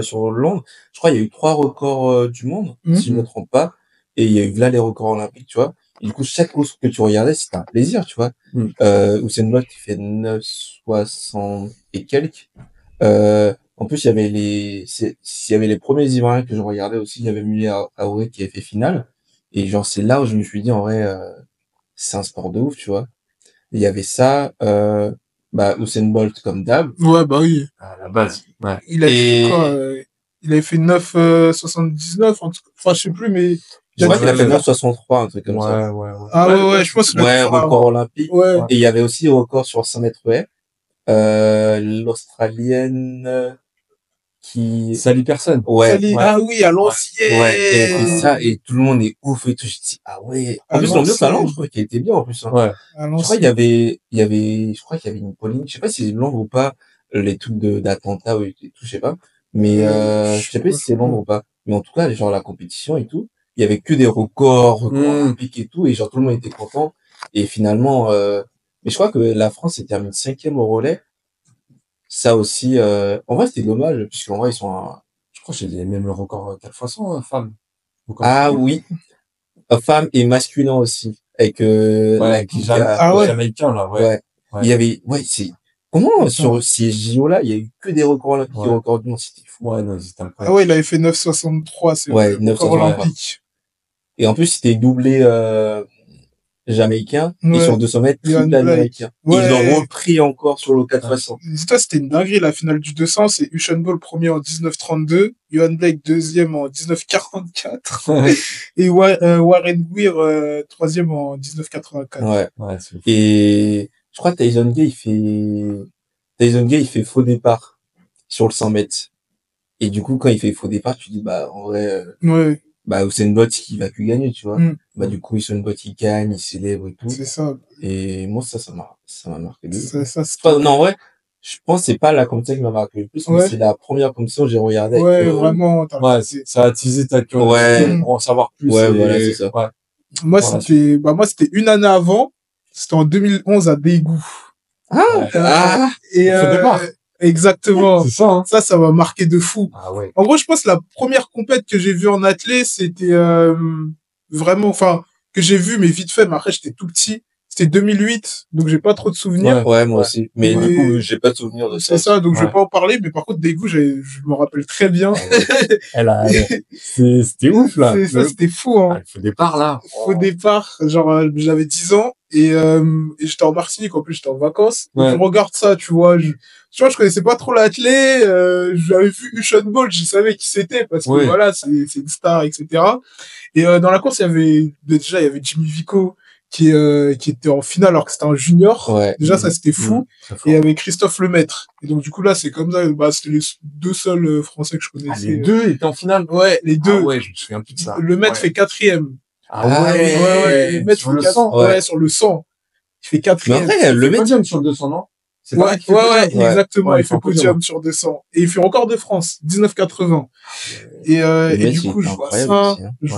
sur Londres, je crois, il y a eu 3 records du monde, si je me trompe pas. Et il y a eu là les records olympiques, tu vois. Et du coup, chaque course que tu regardais, c'était un plaisir, tu vois. Mm. Usain Bolt qui fait 9,60 et quelques. En plus, il y avait s'il y avait les premiers Ivoiriens que je regardais aussi, il y avait Mulé Aouré qui avait fait finale. Et genre, c'est là où je me suis dit, en vrai, c'est un sport de ouf, tu vois. Il y avait ça, Usain Bolt comme d'hab. Ouais, bah oui. À la base. Ouais. Il a fait quoi il avait fait 9,79, enfin, je sais plus, mais. Je crois qu'il a fait 9,63, un truc comme ça. Ouais. Ah ouais, je pense que Ouais, record olympique. Ouais. Et il y avait aussi record sur 100 mètres haies. L'Australienne qui... Sally Person. Ouais. Ah oui, à l'ancienne. Ouais, et elle fait ça, et tout le monde est ouf et tout. Je dis, ah ouais. En plus, l'ambiance à Londres, je crois qu'elle était bien, en plus. Hein. Ouais. Je crois qu'il y avait une polémique. Je sais pas si c'est Londres ou pas, les trucs d'attentats et tout, je sais pas. Mais, je sais pas si c'est Londres ou pas. Mais en tout cas, genre, la compétition et tout, il y avait que des records olympiques et tout, et genre, tout le monde était content. Et finalement, mais je crois que la France s'est terminée 5e au relais. Ça aussi, en vrai, c'était dommage, puisqu'en vrai, ils sont je crois que j'ai même le record 4 fois 100, femmes. Ah oui. Femme et masculin aussi. Avec, Jamaïcain, là, ouais. Il y avait, c'est Comment, C'est ça. sur ces JO-là, il y a eu que des records olympiques et Ouais. records du monde, c'était fou. Ouais, non, c'était Ah incroyable. ouais, il avait fait 9,63, c'est Ouais, le record 9,63. olympique. Et en plus, c'était doublé, jamaïcain, et Ouais. sur 200 mètres, Johan triple Blake. américain. Et ils ont Ouais. repris encore sur le 4x100. Dis-toi, c'était une dinguerie, la finale du 200, c'est Usain Bolt premier en 1932, Johan Blake deuxième en 1944, et Warren Weir troisième en 1984. Ouais. Ouais, c'est fou. Et je crois que Tyson Gay, il fait faux départ sur le 100 mètres. Et du coup, quand il fait faux départ, tu dis, bah, en vrai, Ouais, Usain Bolt, il va plus gagner, tu vois. Mm. Bah, du coup, Usain Bolt, il gagne, il célèbre et tout. c'est ça. Et moi, ça m'a marqué de ouf. Ça Enfin, non, en vrai, je pense que c'est pas la compétition qui m'a marqué le plus, mais Ouais. c'est la première compétition que j'ai regardée avec, Ouais, vraiment. Ouais, ça a attisé ta curiosité Ouais. pour en savoir plus. Ouais, et- voilà, c'est ça. Ouais. Moi, Voilà, c'était une année avant. C'était en 2011 à Daegu. Ouais. Ah! Et, Faux départ. exactement. C'est ça, hein. Ça m'a marqué de fou. Ah ouais. En gros, je pense que la première compète que j'ai vue en athlée, c'était vraiment, enfin, que j'ai vu, mais vite fait, mais après, j'étais tout petit. C'était 2008, donc j'ai pas trop de souvenirs. Ouais, moi Ouais. aussi. Mais Ouais. du coup, j'ai pas de souvenir de ça. C'est ça, donc je Ouais. vais pas en parler, mais par contre, Daegu, je me rappelle très bien. C'était ouf, là. C'est ça, c'était fou, hein. Ah, le faux départ, là. Au départ, genre, j'avais 10 ans et j'étais en Martinique, en plus j'étais en vacances. Ouais. Et je regarde ça, tu vois, je connaissais pas trop l'athlé, j'avais vu Usain Bolt, je savais qui c'était parce que Ouais. voilà, c'est une star, etc. Et dans la course, il y avait Jimmy Vico qui était en finale alors que c'était un junior. Ouais. Déjà, ça c'était fou. Très fort. Et il y avait Christophe Lemaître. Et donc du coup là, c'est comme ça, bah c'était les deux seuls Français que je Ah, connaissais. les deux étaient en finale. Ouais, les deux. Ah ouais, je me souviens plus de ça. Lemaître Ouais. fait 4e. Ah Ouais, ouais. Lemaître Sur fait le 4 sang. Ouais, sur le 100. Il fait Mais 4e. après, le mec, podium sur le 200, non? C'est pas Ouais, là qu'il fait podium. Ouais. exactement. Ouais, il fait podium sur 200. Et il fait record de France, 1980. Et le mec, du il coup, était je vois incroyable ça, aussi, hein. je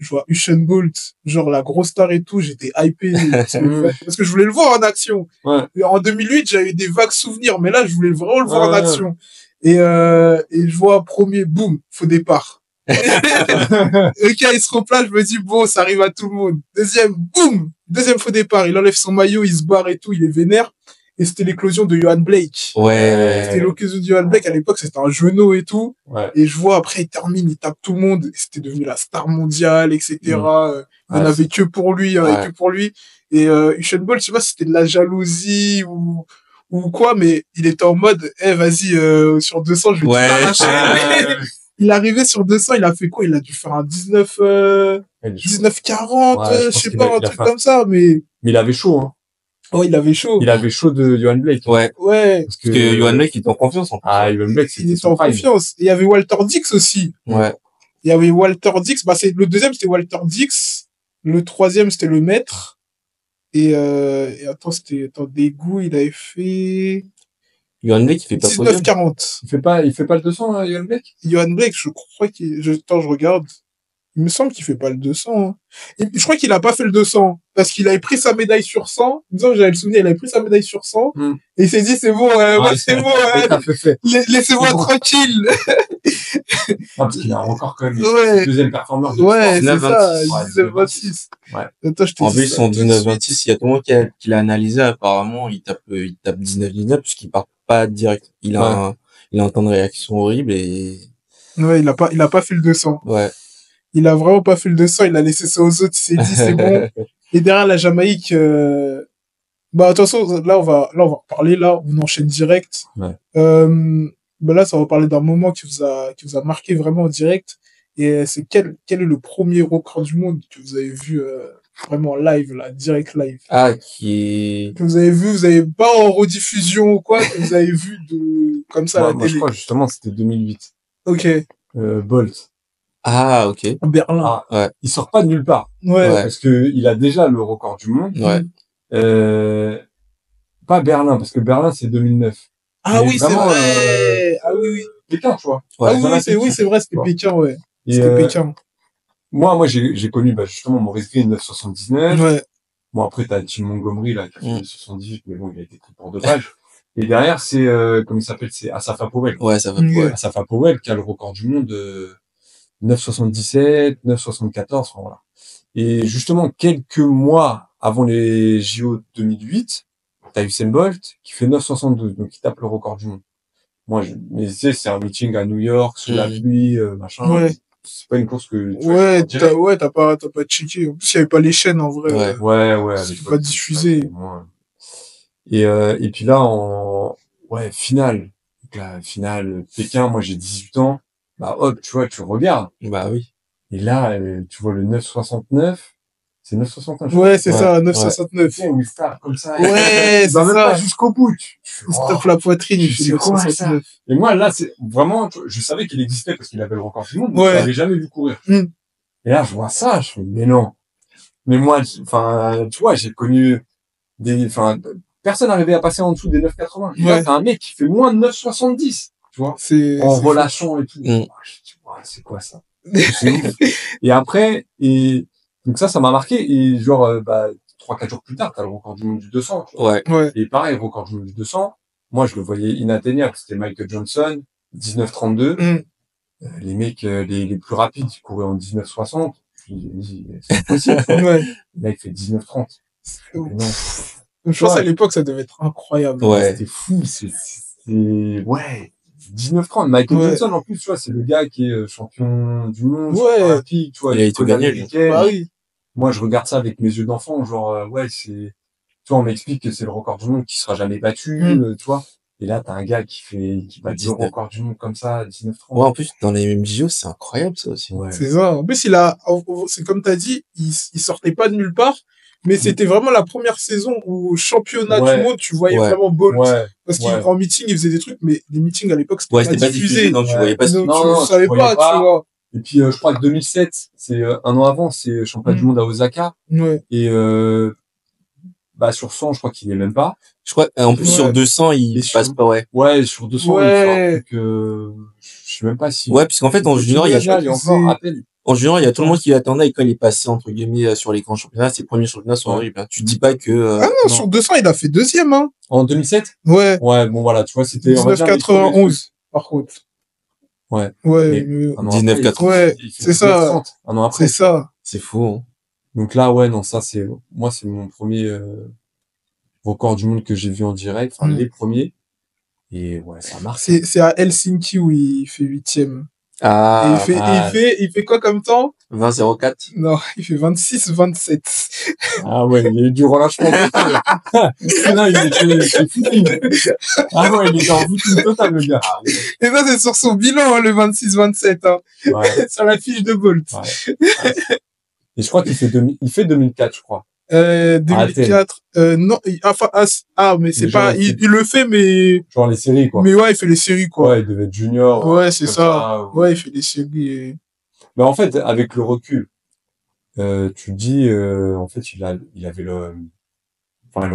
vois Usain Bolt, genre la grosse star et tout, j'étais hypé parce que je voulais le voir en action. Ouais. Et en 2008, j'avais des vagues souvenirs, mais là, je voulais vraiment le voir en Ouais. action. Et je vois premier, boum, faux départ. Ok, il se replace, je me dis, bon, ça arrive à tout le monde. Deuxième, boum, deuxième faux départ, il enlève son maillot, il se barre et tout, il est vénère. Et c'était l'éclosion de Johan Blake. Ouais. C'était l'éclosion de Johan Blake, à l'époque, c'était un genou et tout. Ouais. Et je vois, après, il termine, il tape tout le monde. Et c'était devenu la star mondiale, etc. Il n'y en Ouais, avait que pour lui, il y en avait Ouais. que pour lui. Et Usain Bolt, je sais pas si c'était de la jalousie ou quoi, mais il était en mode, vas-y, sur 200, je vais tout Ouais. arracher. Il est arrivé sur 200, il a fait quoi? Il a dû faire un 19,40, Ouais, je je pense sais qu'il pas, a un truc fait un- comme ça, mais Mais il avait chaud, hein. oh, il avait chaud. Il avait chaud de Johan Blake. Ouais. Ouais, Parce Parce que Johan Blake, il était en confiance, en plus. Ah, Johan Blake, il c'était était en son prime. confiance. Et il y avait Walter Dix aussi. Ouais. Il y avait Walter Dix, le deuxième c'était Walter Dix, le troisième c'était le maître, et attends, Daegu, il avait fait Johan Blake, il fait pas podium. 19,40. Il fait pas le 200, hein, Johan Blake? Johan Blake, je crois attends, je regarde. Il me semble qu'il fait pas le 200, hein. Je crois qu'il a pas fait le 200, parce qu'il avait pris sa médaille sur 100. Il me semble que j'avais le souvenir, il avait pris sa médaille sur 100, et il s'est dit, c'est bon, moi, c'est bon, T'as fait. laissez-moi C'est bon. tranquille. Parce qu'il a encore quand même Ouais. deuxième performeur de Ouais, c'est 19, ça, 26. 19,26. Ouais. Attends, je te En dis plus, ça son tout de suite. 19-26, il y a tout le monde qui l'a analysé, apparemment, il tape 19-19, puisqu'il part pas direct. Il a un temps de réaction horrible et, Ouais, il a pas fait le 200. ouais. Il a vraiment pas fait le 200, il a laissé ça aux autres, il s'est dit, c'est bon. Et derrière la Jamaïque, attention, là, on va reparler, là, on enchaîne direct. Ouais. Là, ça va parler d'un moment qui vous a marqué vraiment en direct. Et c'est quel est le premier record du monde que vous avez vu, vraiment live, là, direct live? Ah, qui est... Que vous avez pas en rediffusion ou quoi, que vous avez vu comme ça à la Moi, je télé. crois, justement, c'était 2008. Ok. Bolt. Ah, ok. Berlin. Ah, Ouais. il sort pas de nulle part. Ouais. Parce que il a déjà le record du monde. Ouais. Pas Berlin, parce que Berlin, c'est 2009. Ah Mais oui, c'est vraiment, vrai. Ah oui, oui. Pékin, tu vois. Ouais. Ah oui, c'est vrai, c'était Ouais. Pékin, ouais. Et, C'était Pékin. moi, j'ai connu, justement, Maurice Green 979. Ouais. Bon, après, t'as Tim Montgomery, là, qui a fait Mm. 78, mais bon, il a été pris pour dopage. Et derrière, c'est, comment il s'appelle, c'est Asafa Powell. Ouais, ça va. Ok. Ouais. Asafa Powell, qui a le record du monde de 9,77, 9,74, enfin, voilà. Et justement, quelques mois avant les JO 2008, t'as Usain Bolt qui fait 9,72, donc il tape le record du monde. Mais tu sais, c'est un meeting à New York, sous la pluie, machin. Ouais. C'est pas une course que tu Ouais, vois, t'as pas checké. En plus, il y avait pas les chaînes, en vrai. Ouais. ouais, C'est avec pas diffusé. Et puis là, finale. Donc la finale Pékin, moi j'ai 18 ans. Bah hop, tu vois, tu regardes. Bah oui. Et là, tu vois le 9,69. C'est 9,69. Ouais, c'est Ouais, ça, ouais. 9,69. Tu sais, où il se tape comme ça. Ouais, il va c'est même ça. pas jusqu'au bout. Il se tape la poitrine, il je fait sais quoi, 969. Et moi, là, c'est vraiment, tu vois, je savais qu'il existait parce qu'il avait le record du monde, mais Ouais. je l'avais jamais vu courir. Mm. Et là, je vois ça, je fais, mais non. Mais moi, enfin, tu vois, j'ai connu personne n'arrivait à passer en dessous des 9,80. Et là, Ouais. t'as un mec qui fait moins de 9,70, tu vois, C'est relâchant et tout. Mm. Je dis, ouais, c'est quoi ça? C'est ouf. Et après, donc ça m'a marqué. Et genre, 3-4 jours plus tard, t'as le record du monde du 200. Tu vois. Ouais. Ouais. Et pareil, record du monde du 200. Moi, je le voyais inatteignable. C'était Michael Johnson, 19,32. Mm. Les mecs, les plus rapides, ils couraient en 19,60. Je me dis, c'est impossible. Tu vois. Ouais. Le mec fait 19,30. Mais non. Je pense à l'époque, ça devait être incroyable. Ouais. C'était fou. Ouais. 19,30. Michael Ouais. Johnson, en plus, tu vois, c'est le gars qui est champion du monde, Ouais. super rapide, tu vois, Il a été côte gagné, lui. américaine. Bah oui. Moi, je regarde ça avec mes yeux d'enfant, genre, tu vois, on m'explique que c'est le record du monde qui sera jamais battu, tu vois. Et là, t'as un gars qui bat le 19. record du monde comme ça, 19,30. Ouais, en plus, dans les mêmes JO, c'est incroyable, ça aussi. Ouais. C'est ça. En plus, c'est comme t'as dit, il sortait pas de nulle part, mais c'était vraiment la première saison où au championnat Ouais. du monde, tu voyais Ouais. vraiment Bolt. Ouais. Parce Ouais. qu'en meeting, il faisait des trucs, mais les meetings à l'époque, Ouais, c'était c'était pas pas diffusé, diffusé. donc tu Ouais. voyais pas Donc, Non, tu savais voyais pas, pas. tu vois. Et puis, je crois que 2007, c'est un an avant, c'est championnat du monde à Osaka. Ouais. Et sur 100, je crois qu'il y est même pas. Je crois, en plus, Ouais. sur 200, il Et passe sur- pas, ouais. Ouais, sur 200, il Ouais. fait un truc, je sais même pas si. Ouais, puisqu'en fait, en junior, il y a, il y a encore à peine. en junior, il y a tout le monde qui l'attendait et quand il est passé, entre guillemets, sur l'écran championnat, ses premiers championnats sont Ouais. horribles, hein. Tu te dis pas que, Ah non, sur 200, il a fait deuxième, hein. En 2007? Ouais. Ouais, bon, voilà, tu vois, c'était, on va dire, les premiers 1991, par contre. Ouais. Ouais, Et mais- un an après, 19,80. Ouais, il fait c'est ça. 19,30, un an après. c'est ça. c'est fou, hein. Donc là, ouais, non, ça, c'est mon premier, record du monde que j'ai vu en direct, enfin, Mm. les premiers. Et ouais, ça marche. C'est à Helsinki où il fait huitième. Et Ah, il fait quoi comme temps? 20,04. Non, il fait 26-27. Ah ouais, il y a eu du relâchement total. Non, il était footing. Ah ouais, il était en footing total, le gars. Et ça, c'est sur son bilan, hein, le 26-27, hein. Ouais. Sur la fiche de Bolt. Ouais. Et je crois qu'il fait 2004, je crois. 2004, non, mais c'est Les pas, gens, il le fait, mais, Genre les séries, quoi. mais ouais, il fait les séries, quoi. Ouais, il devait être junior. Ouais, c'est comme ça. ou- Ouais, il fait les séries. Mais en fait, avec le recul, tu te dis, en fait, il avait le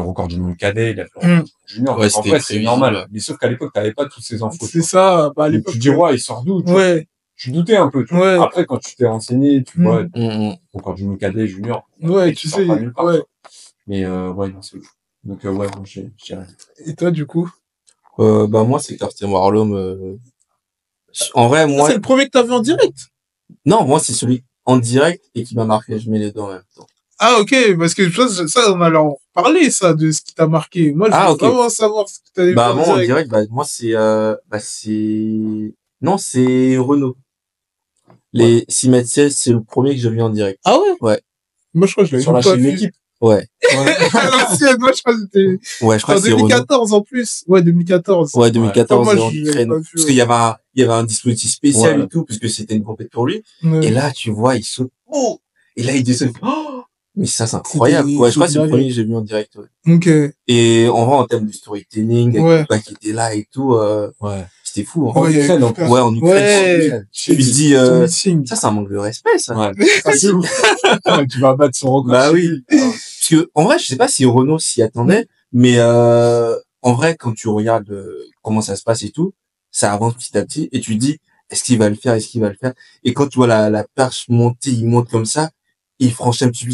record du monde cadet, il avait le record du monde junior. Ouais, Donc, en c'était vrai, c'est prévisible. normal. Mais sauf qu'à l'époque, t'avais pas toutes ces infos. tu C'est vois. ça, bah, à Donc, l'époque. tu te dis, ouais, il sort d'où, tu vois. Ouais, Tu doutais un peu, tu vois. ouais, Après, quand tu t'es renseigné, tu Mm. vois, Mm, mm. record du monde cadet, junior. ouais, et tu sort sais, pas nulle part, ouais. quoi. Mais, ouais, non, c'est ouf. Donc, ouais, bon, j'ai rien. Et toi, du coup? Moi, c'est Karsten Warholm, en vrai, Ça, moi, c'est le premier que t'as vu en direct? non, moi, c'est celui en direct et qui m'a marqué. Je mets les deux en même temps. Ah, ok, parce que ça, on allait en parler, ça, de ce qui t'a marqué. Moi, je Ah, veux ok. vraiment savoir ce que t'avais vu en Moi, en direct. direct, moi, non, c'est Renault. Les 6m16, c'est le premier que j'ai vu en direct. Ah ouais? Ouais. Moi, je crois que je l'avais Sur la pas chaîne vu. d'équipe. Ouais. À l'ancienne, moi, je crois que c'était Ouais, je crois en que c'est Renault. 2014 en plus. Ouais, 2014. Ouais, 2014, Moi, en je l'avais Ukraine. pas vu, Parce ouais. qu'il y avait un dispositif spécial Ouais. et tout, puisque c'était une compétition pour lui. Ouais. Et là, tu vois, il saute. Oh! Et là, il descend. Oh! Mais ça, c'est incroyable. C'était- Ouais, je crois que c'est le c'était premier que j'ai vu en direct, ouais. Ok. Et en vrai, en termes de storytelling, avec Ouais. le gars qui était là et tout, Ouais. c'était fou, hein. En Ouais, il y avait Ukraine, en super- plus. Ouais, en Ukraine. Ouais. Tu te dis, Son meeting. ça, c'est un manque de respect, ça. Ouais. Ça, c'est ouf. Ouais, tu vas battre son record. Bah oui. Parce que, en vrai, je sais pas si Renault s'y attendait, mais, en vrai, quand tu regardes comment ça se passe et tout, ça avance petit à petit et tu te dis, est-ce qu'il va le faire, est-ce qu'il va le faire? Et quand tu vois la perche monter, il monte comme ça, et il franchit un petit peu,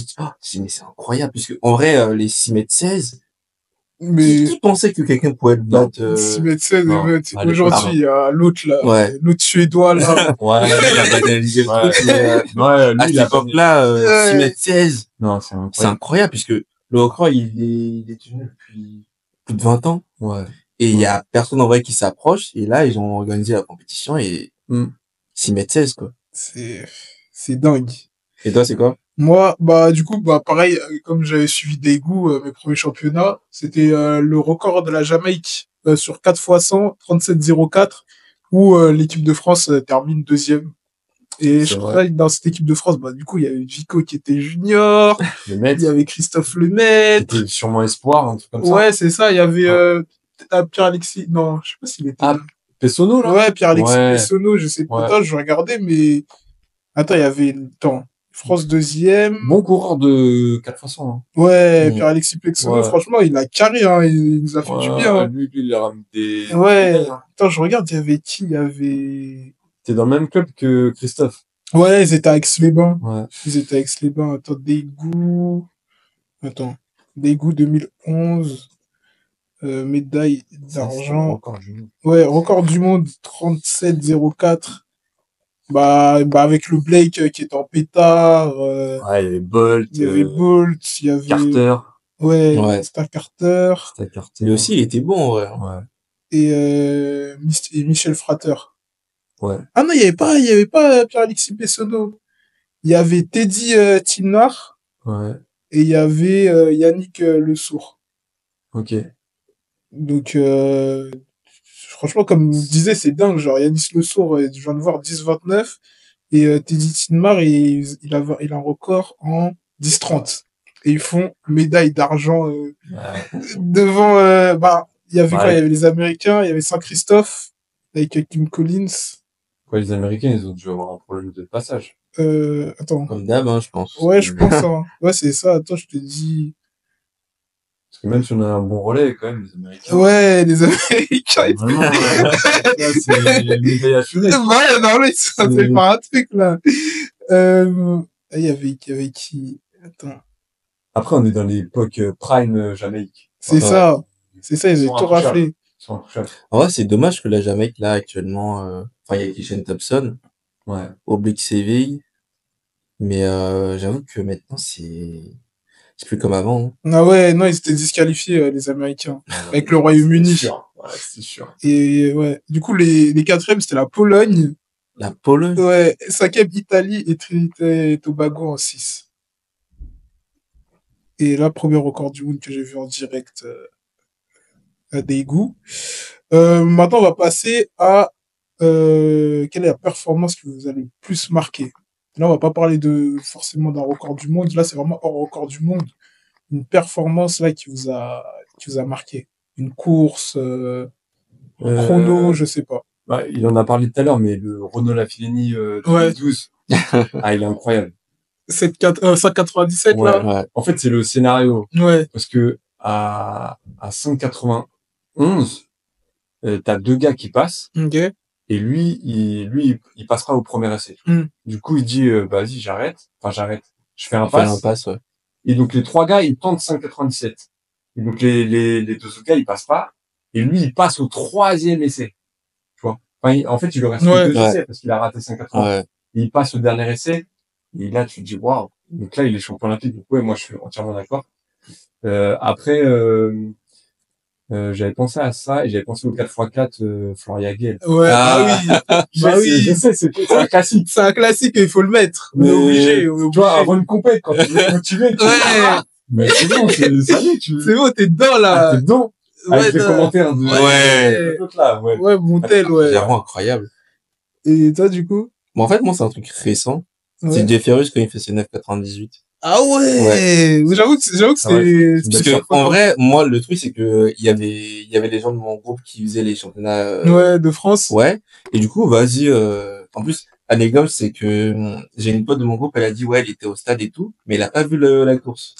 mais c'est incroyable, puisque, en vrai, les 6m16, Mais, qui pensait que quelqu'un pouvait le battre, 6m16, non. ouais, Allez, aujourd'hui, il y a l'autre, là. Ouais. L'autre Suédois, là. Ouais. il a banalisé le Ouais. truc, mais, Ouais, lui, à cette il a époque-là, Ouais. 6m16, Non, c'est c'est incroyable. incroyable, puisque le record, il est tenu depuis plus de 20 ans. Ouais. Et il y a personne en vrai qui s'approche. Et là, ils ont organisé la compétition et Mm. s'y mettent 16, quoi. C'est dingue. Et toi, c'est quoi? Moi, du coup, pareil, comme j'avais suivi Daegu, mes premiers championnats, c'était le record de la Jamaïque sur 4x100, 37,04, où l'équipe de France termine deuxième. Et C'est je vrai. crois que dans cette équipe de France, du coup, il y avait Vico qui était junior, Le il maître, y avait Christophe Lemaître. c'était sûrement espoir, un truc comme ça. Ouais, c'est ça, il y avait Ouais. Pierre-Alexis, non, je sais pas s'il était Ah, là. Pessono, là? Ouais, Pierre-Alexis Ouais. Pessonneau, je sais pas, Ouais. attends, je vais regarder, mais attends, il y avait, France deuxième. Bon coureur de 4x100, hein. Ouais, Mm. Pierre-Alexis Pessonneau, Ouais. franchement, il a carré, hein, il nous a fait du bien. Ouais, lui, il a ramené des... Ouais, attends, je regarde, il y avait qui? Il y avait... T'es dans le même club que Christophe. Ouais, ils étaient à Aix-les-Bains. Ouais. Ils étaient à Aix-les-Bains. Attends, Daegu 2011, médaille d'argent. Encore junior. Ouais, record du monde 37,04. Avec le Blake qui est en pétard, Ouais, il y avait Bolt, il y avait Bolt, il y avait Carter. Ouais. Star Carter C'était Carter. Lui aussi, il était bon, en vrai. Ouais. et Michel Frater. Ouais. Ah non, il y avait pas Pierre-Alexis Pessonneau. Il y avait Teddy Timnar Ouais. et il y avait Yannick Le Sourd. Ok. Donc franchement, comme je disais, c'est dingue. Genre Yannick Le Sourd, je viens de voir 10,29 et Teddy Timnar, il a un record en 10,30. Et ils font médaille d'argent Ouais. devant. Il y avait quoi? Ouais. Il y avait les Américains, il y avait Saint-Christophe avec Kim Collins. Ouais, les Américains, ils ont dû avoir un problème de passage. Attends. Comme d'hab, hein, je pense. Ouais, je pense. Hein. Ouais, c'est ça. Attends, je te dis. Parce que même si on a un bon relais, quand même, les Américains. Ouais, les Américains. Vraiment, là, c'est une médaille assurée. Ouais, non, là, ils sont en train de faire un truc, là. Il y avait qui? Attends. Après, on est dans l'époque prime Jamaïque. C'est Ouais. ça. C'est ça, ils Ils ont sont tout raflé. Ils sont intouchables. En vrai, c'est dommage que la Jamaïque, là, actuellement, enfin, il y a Kishen Thompson, Ouais. Oblique Séville, mais j'avoue que maintenant, c'est plus comme avant. Hein. Ah ouais, non, ils étaient disqualifiés, les Américains. Avec le Royaume-Uni. C'est sûr. Ouais, c'est sûr. Et ouais. Du coup, les quatrièmes, c'était la Pologne. La Pologne. Ouais. Cinquième, Italie et Trinité et Tobago en 6. Et là, premier record du monde que j'ai vu en direct à Daegu. Maintenant, on va passer à quelle est la performance qui vous a le plus marqué. Là, on va pas parler forcément d'un record du monde. Là, c'est vraiment hors record du monde. Une performance là qui vous a marqué. Une course, un chrono, je sais pas. Ouais, il en a parlé tout à l'heure, mais le Renault Lafilini Ouais. 2012. Ah, il est incroyable. 597 Ouais. là. Ouais. En fait, c'est le scénario. Ouais. Parce que à 591, t'as deux gars qui passent. Ok. Et lui, il passe pas au premier essai. Mm. Du coup, il dit, vas-y, j'arrête. Enfin, j'arrête. Je fais un Faire pass. un pass, ouais. Et donc, les trois gars, ils tentent 5,97. Et donc, les deux autres gars, ils passent pas. Et lui, il passe au troisième essai. Tu vois. Enfin, en fait, il lui reste que Ouais. deux Ouais. essais parce qu'il a raté 5,80. Ouais. Et il passe au dernier essai. Et là, tu te dis, waouh. Donc là, il est champion olympique. Donc, ouais, moi, je suis entièrement d'accord. Après, j'avais pensé à ça et j'avais pensé au 4x4, Floria Gale. Ouais. Ah. Oui. Je sais, c'est un classique. C'est un classique et il faut le mettre. On est Mais, obligé. On est tu vois, obligé. avant une compète, quand tu veux te motiver, tu Ouais. mais c'est bon, ça y est, tu C'est bon, t'es dedans là. t'es dedans. Avec les non. commentaires de Ouais. l'autre là, ouais. Ouais, Montel, ouais. C'est vraiment incroyable. Et toi, du coup? Bon, en fait, moi, c'est un truc récent. Ouais. C'est Jeff Ferrus quand il fait ses 9,98. Ah ouais. J'avoue que Ah ouais. c'est Parce que, en vrai, moi, le truc, c'est que il y avait les gens de mon groupe qui faisaient les championnats, ouais, de France. ouais. Et du coup, vas-y, en plus, anecdote, c'est que j'ai une pote de mon groupe, elle a dit, ouais, elle était au stade et tout, mais elle a pas vu la course.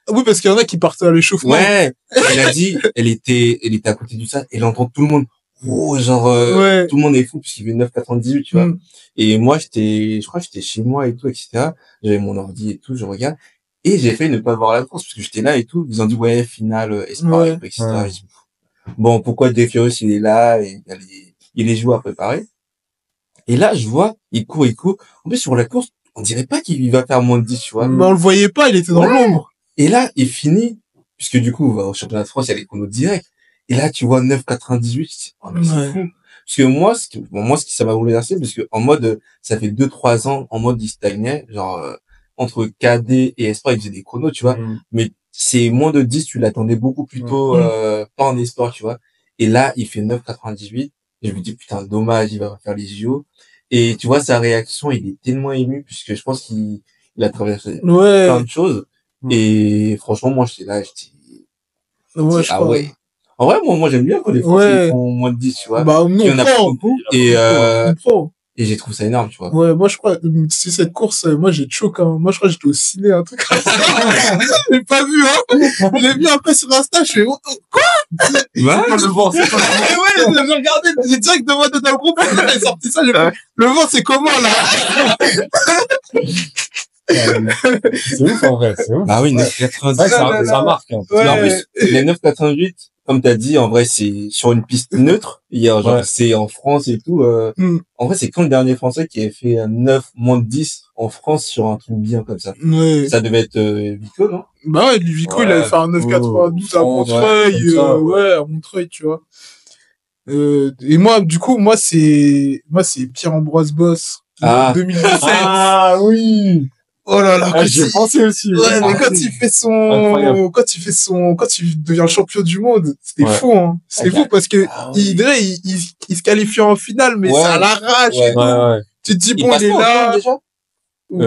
Oui, parce qu'il y en a qui partent à l'échauffement. Ouais. Elle a dit, elle était à côté du stade, elle entend tout le monde. Oh, genre, Ouais. tout le monde est fou parce qu'il fait 9,98, tu vois. Mm. Et moi, je crois que j'étais chez moi et tout, etc. J'avais mon ordi et tout, je regarde. Et j'ai failli ne pas voir la course parce que j'étais là et tout. Ils ont dit, ouais, finale, espoir, Ouais. et tout, etc. Ouais. Je dis, bon, pourquoi Defiorus, il est là et il est joué à préparer. Et là, je vois, il court. En plus, sur la course, on dirait pas qu'il va faire moins de 10, tu vois. Mais on le voyait pas, il était dans Ouais. l'ombre. Et là, il finit, puisque du coup, au championnat de France, il y a les chronos directs. Et là, tu vois 9,98. Je dis, oh, mais c'est Ouais. fou. Parce que moi, ce qui ça m'a bouleversé, parce que en mode, ça fait 2-3 ans, en mode, il stagnait, genre, entre KD et Espoir, il faisait des chronos, tu vois. Mais c'est moins de 10, tu l'attendais beaucoup plus tôt, pas en espoir, tu vois. Et là, il fait 9,98. Et je me dis, putain, dommage, il va faire les JO. Et tu vois, sa réaction, il est tellement ému, puisque je pense il a traversé Ouais. plein de choses. Et franchement, moi, j'étais là, je dis, Ouais, je ah crois. ouais. En vrai, moi, j'aime bien quand les Français ils Ouais. font moins de 10, tu vois. Bah, Il y non, en a pas beaucoup. Et, on prend. et j'ai trouvé ça énorme, tu vois. Ouais, moi, je crois, si cette course, moi, j'ai choqué, hein. Moi, je crois que j'étais au ciné, un truc comme ça. J'ai pas vu, hein. Je l'ai vu après sur Insta, je fais, oh, quoi? Ouais. Le vent, c'est pas Ouais, j'ai regardé, j'ai direct demandé dans le groupe, il a sorti ça, j'ai fait, le vent, c'est comment, là? c'est ouf, en vrai, c'est ouf. Bah oui, Ouais. 9,98. Ouais, ça marque, hein. Ouais. Mais en plus, les 9,88, comme t'as dit, en vrai, c'est sur une piste neutre. Genre, Ouais. c'est en France et tout. En vrai, c'est quand le dernier Français qui avait fait un 9, moins de 10 en France sur un truc bien comme ça. Ouais. Ça devait être Vico, non? Bah ouais, Vico, il avait fait un 9,92 à Montreuil, comme ça, ouais, à Montreuil, tu vois. Et moi, du coup, moi, c'est Pierre-Ambroise Boss. Ah. 2017. Ah, oui! Oh là là, Ah, j'y ai pensé aussi. ouais, mais Ah, quand oui. il fait Incroyable. quand il devient le champion du monde, c'était Ouais. fou, hein. C'était fou parce que déjà, il se qualifie en finale, mais Ouais. ça l'arrache. Ouais. Ouais. Tu te dis, Il bon, passe il est pas au temps, là. déjà?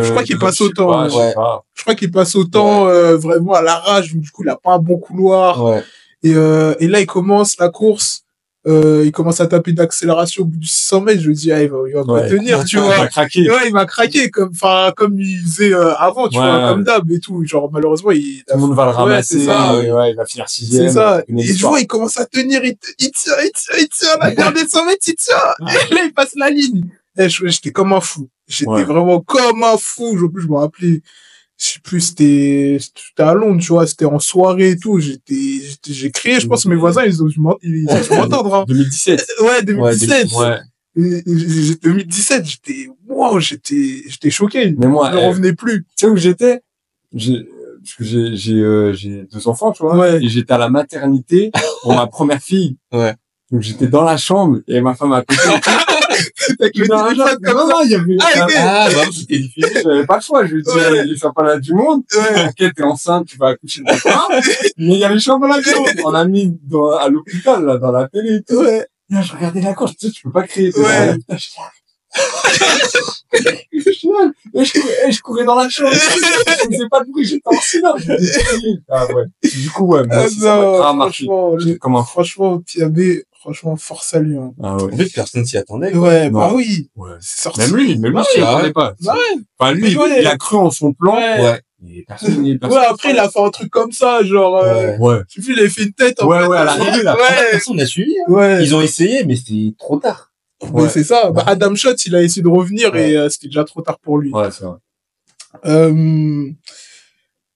Je crois qu'il passe au temps. Je sais pas. Je crois qu'il passe au temps, vraiment à l'arrache. Du coup, il a pas un bon couloir. Ouais. Et là, il commence la course. Il commence à taper d'accélération au bout du 600 mètres. Je me dis, ah, il va pas Ouais. tenir, tu Il vois. va craquer. Ouais, il m'a craqué comme il faisait avant, tu Ouais. vois, comme d'hab et tout. Genre, malheureusement, Tout le monde va le ramasser. c'est ça. Ouais, il va finir 6e. C'est ça. Une Et je histoire. vois, il commence à tenir, il tient, la dernière 100 mètres, il tient. Et là, il passe la ligne. Et j'étais comme un fou. J'étais Ouais. vraiment comme un fou. En plus, je me rappelais, je sais plus, c'était à Londres, tu vois, c'était en soirée et tout. J'ai crié, je pense que mes voisins, ils ont dû m'entendre, hein. 2017. Ouais, 2017. Ouais. 2017, j'étais choqué. Mais moi, je ne revenais plus. Tu sais où j'étais? Parce que j'ai 2 enfants, tu vois. Ouais. Et j'étais à la maternité pour ma première fille. Ouais. Donc j'étais dans la chambre et ma femme à côté. Avec le téléphone comme ça. Non, il y avait, Ah, bah, c'était difficile. j'avais pas le choix. Je lui ai dit, Ouais. il est championnat du monde. Ouais. Ok, t'es enceinte, tu vas accoucher de toi. Mais il y avait le championnat du monde. On a mis à l'hôpital, là, dans la télé et tout. Ouais. Et là, je regardais la course, tu sais, tu peux pas crier. Ouais. Putain, je courais dans la chambre. Je faisais pas de bruit, j'étais en silence. Ah ouais. Du coup, ouais, moi aussi, ça m'a grave marqué. franchement, J'étais comme un fou. franchement, force à lui, hein. Ah ouais. En fait, personne s'y attendait, quoi. Ouais, Non. bah oui. Ouais. C'est sorti. Même lui, Bah s'y ouais. attendait pas. Bah ouais. Enfin, lui, Ouais. il a cru en son plan. Ouais. Ouais. Mais personne. Ouais, après, il a fait un truc comme ça, genre, Ouais. Ouais. tu vois, il avait fait une tête, en Ouais, fait. ouais, à l'arrivée, là. Ouais. Personne n'a suivi, hein. Ouais. Ils ont essayé, mais c'était trop tard. Mais Ouais. c'est ça. Bah, Adam Schott, il a essayé de revenir Ouais. et c'était déjà trop tard pour lui. Ouais, c'est vrai.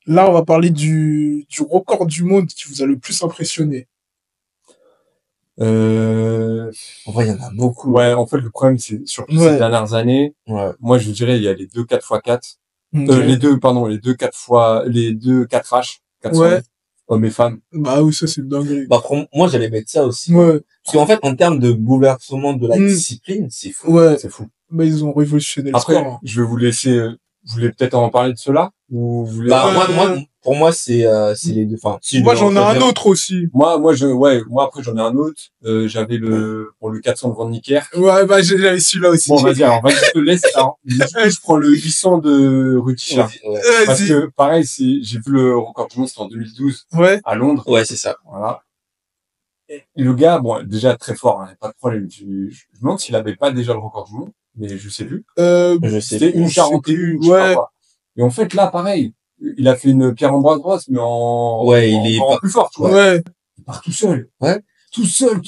Là, on va parler du record du monde qui vous a le plus impressionné. En vrai, il y en a beaucoup. Ouais, en fait, le problème, c'est surtout Ouais. ces dernières années. Ouais. Moi, je dirais, il y a les 2 4x4. Ok. Les deux 4H, 400, Ouais. hommes et femmes. Bah oui, ça, c'est une dinguerie. Bah, moi, j'allais mettre ça aussi. Ouais. Parce qu'en fait, en termes de bouleversement de la Mm. discipline, c'est fou. Ouais. C'est fou. Bah, ils ont révolutionné le Après, sport, hein. je vais vous laisser, vous voulez peut-être en parler de cela? Ou vous voulez... Bah, Ouais. pour moi, c'est les deux. Enfin, si je Moi, devais j'en ai en un choisir- autre aussi. Moi, après, j'en ai un autre. J'avais pour le 400 de Van Niekerk. Ouais, bah, j'avais celui-là aussi. Bon, vas-y, alors, vas-y, je te laisse. Alors, du coup, je prends le 800 de Rutschard. Ouais. Parce Vas-y. que, pareil, j'ai vu le record du monde, c'était en 2012, Ouais. à Londres. Ouais, c'est ça. Voilà. Et le gars, bon, déjà très fort, hein, pas de problème. Je me demande s'il avait pas déjà le record du monde, mais je sais plus. Je sais. C'était une je sais 41, plus. je sais pas Ouais. quoi. Et en fait, là, pareil, il a fait une Pierre-Ambroise Boss, mais Ouais, il est encore pas- plus fort, tu vois. Ouais. Il part tout seul. Ouais. Tout seul,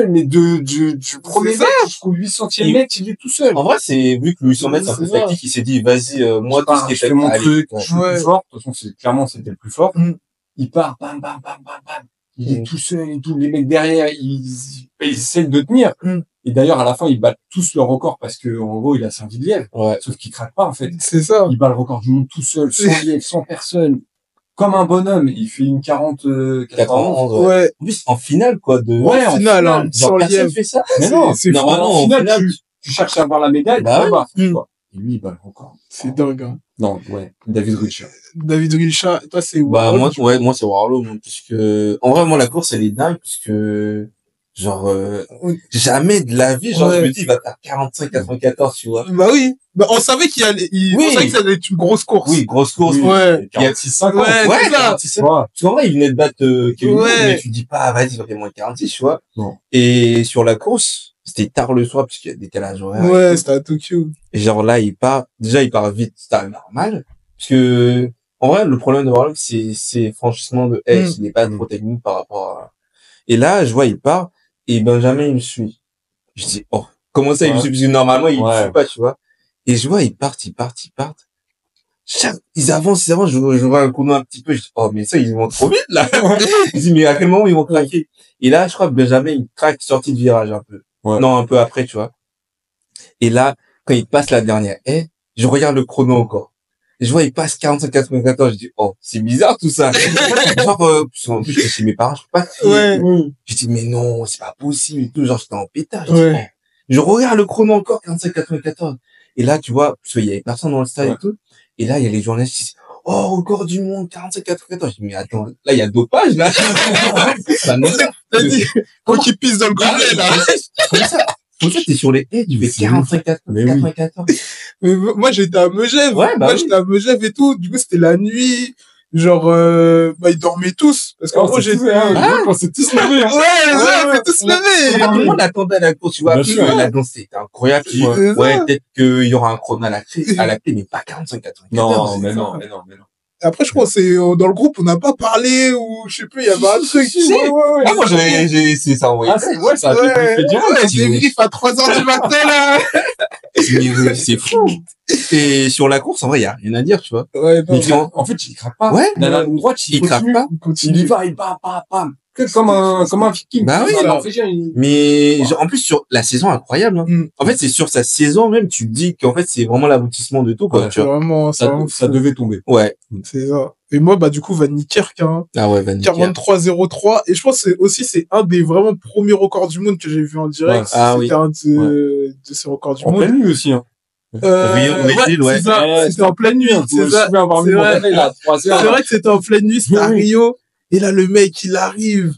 mais du premier ça. mètre jusqu'au 800e mètre, il est tout seul. En vrai, c'est, vu que 800 mètres, c'est un peu C'est ça. tactique, il s'est dit, vas-y, moi, tout ce qui est je fais mon allez. truc, Ouais. je suis le Ouais. plus fort. De toute façon, clairement, c'était le plus fort. Mm. Il part, bam, bam, bam, bam, bam. Il est Mm. tout seul et tout. Les mecs derrière, ils essaient de tenir. Mm. Et d'ailleurs, à la fin, ils battent tous leur record parce que, en gros, il a servi de lièvre. Ouais. Sauf qu'il craque pas, en fait. C'est ça. Il bat le record du monde tout seul, sans lièvre, sans personne. comme un bonhomme. Il fait une 91. 91, ouais. Ouais. En plus, en finale, quoi, de... Ouais, En finale, hein, Genre, sans personne lièvre. fait ça. Mais non, c'est Normalement, en en finale, finale, tu cherches à avoir la médaille, Bah tu vas. ouais. Et lui, il bat encore. C'est dingue, hein. Non, ouais. David Riccia. David Riccia, toi, c'est bah, Warhol, moi, c'est Warlow, moi, puisque, en vrai, moi, la course, elle est dingue, puisque, genre, jamais de la vie, genre, Ouais. je me dis, il va faire 45-94, tu vois. Bah oui. Bah, on savait qu'il allait, Oui. on savait que ça allait être une grosse course. Oui, grosse course. Oui. Ouais. 46-50. Ouais, c'est ça. 46. Ouais. Parce qu'en vrai, il venait de battre Kevin Owens, Ouais. mais tu dis pas, ah, vas-y, il va faire moins 46, tu vois. Non. Et sur la course, c'était tard le soir, puisqu'il y a des décalages horaires. et Ouais, tout. c'était à Tokyo. Et genre là, il part vite, c'est normal. Parce que, en vrai, le problème de Warlock, c'est franchissement de S. Il n'est pas trop technique par rapport à... Et là, je vois, il part, et Benjamin, il me suit. Je dis, oh, comment ça, il me Ouais. suit? Parce que normalement, il me Ouais. suit pas, tu vois. Et je vois, ils partent. Ils avancent, je vois un chrono un petit peu, je dis, oh, mais ça, ils vont trop vite, là. Je dis, mais à quel moment ils vont craquer? Et là, je crois que Benjamin, il craque sortie de virage un peu. Ouais. Non, un peu après, tu vois. Et là, quand il passe la dernière haie, je regarde le chrono encore. Et je vois, il passe 45-94. Je dis, oh, c'est bizarre tout ça. Genre, parce qu'en plus, je suis chez mes parents, je peux pas crier. Ouais. Je dis, mais non, c'est pas possible et tout. Genre, j'étais en pétard. Je dis, Ouais. oh. Je regarde le chrono encore, 45-94. Et là, tu vois, parce qu'il y avait personne dans le stade Ouais. et tout. Et là, il y a les journalistes qui disent, oh, record du monde, 45-94. Je dis, mais attends, là, il y a dopage, là. Ça m'énerve. T'as dit, faut qu'il pisse dans le gobelet, là. Comme ça, t'es sur les haies, tu fais C'est 45-94. Mais moi, j'étais à Megève. Ouais, bah moi, oui. j'étais à Megève et tout. Du coup, c'était la nuit. Genre, bah, ils dormaient tous. Parce qu'en gros, j'étais... On s'est tous levés. Ouais, on s'est tous levés. Tout le monde attendait la course, tu vois. Bien Puis, sûr. la danse, c'était incroyable. Tu dis, C'est ouais, ça. peut-être qu'il y aura un chrono à la clé, mais pas 45-94. Non, mais ça. non. Après, je crois que c'est dans le groupe, on n'a pas parlé ou je sais plus, il y avait un truc. Si. Ouais. Ah, moi, j'ai essayé ça envoyé. Ah, ouais, ça a fait direct. Ouais, j'ai griffe à 3h du matin, là. Mais c'est fou. Et sur la course, en vrai, il y a rien à dire, tu vois. Ouais, non, Mais en fait, il craque pas. Ouais. Dans la ligne droite, Il craque continue. pas. on Il continue. y va, il bat, bam. Comme un viking. Bah oui. Un Norvégien, il- Mais, genre, en plus, sur la saison incroyable, hein. En fait, c'est sur sa saison même, tu te dis qu'en fait, c'est vraiment l'aboutissement de tout, quoi, Ouais. tu C'est vois. vraiment, Ça devait tomber. Ouais. c'est ça. Et moi, bah, du coup, Van Niekerk, hein. Ah ouais, Van Niekerk. 43-03. Et je pense que c'est un des vraiment premiers records du monde que j'ai vu en direct. Ouais. Ah C'était un de ces records du En monde. pleine nuit aussi, hein. Rio, ouais. c'est ça. Ouais, C'était en pleine nuit. Je me C'est ça. souviens avoir C'est vu mon vrai. réveil à 3 C'est heures. vrai que c'était en pleine nuit, c'était à Oui. Rio. Et là, le mec, il arrive.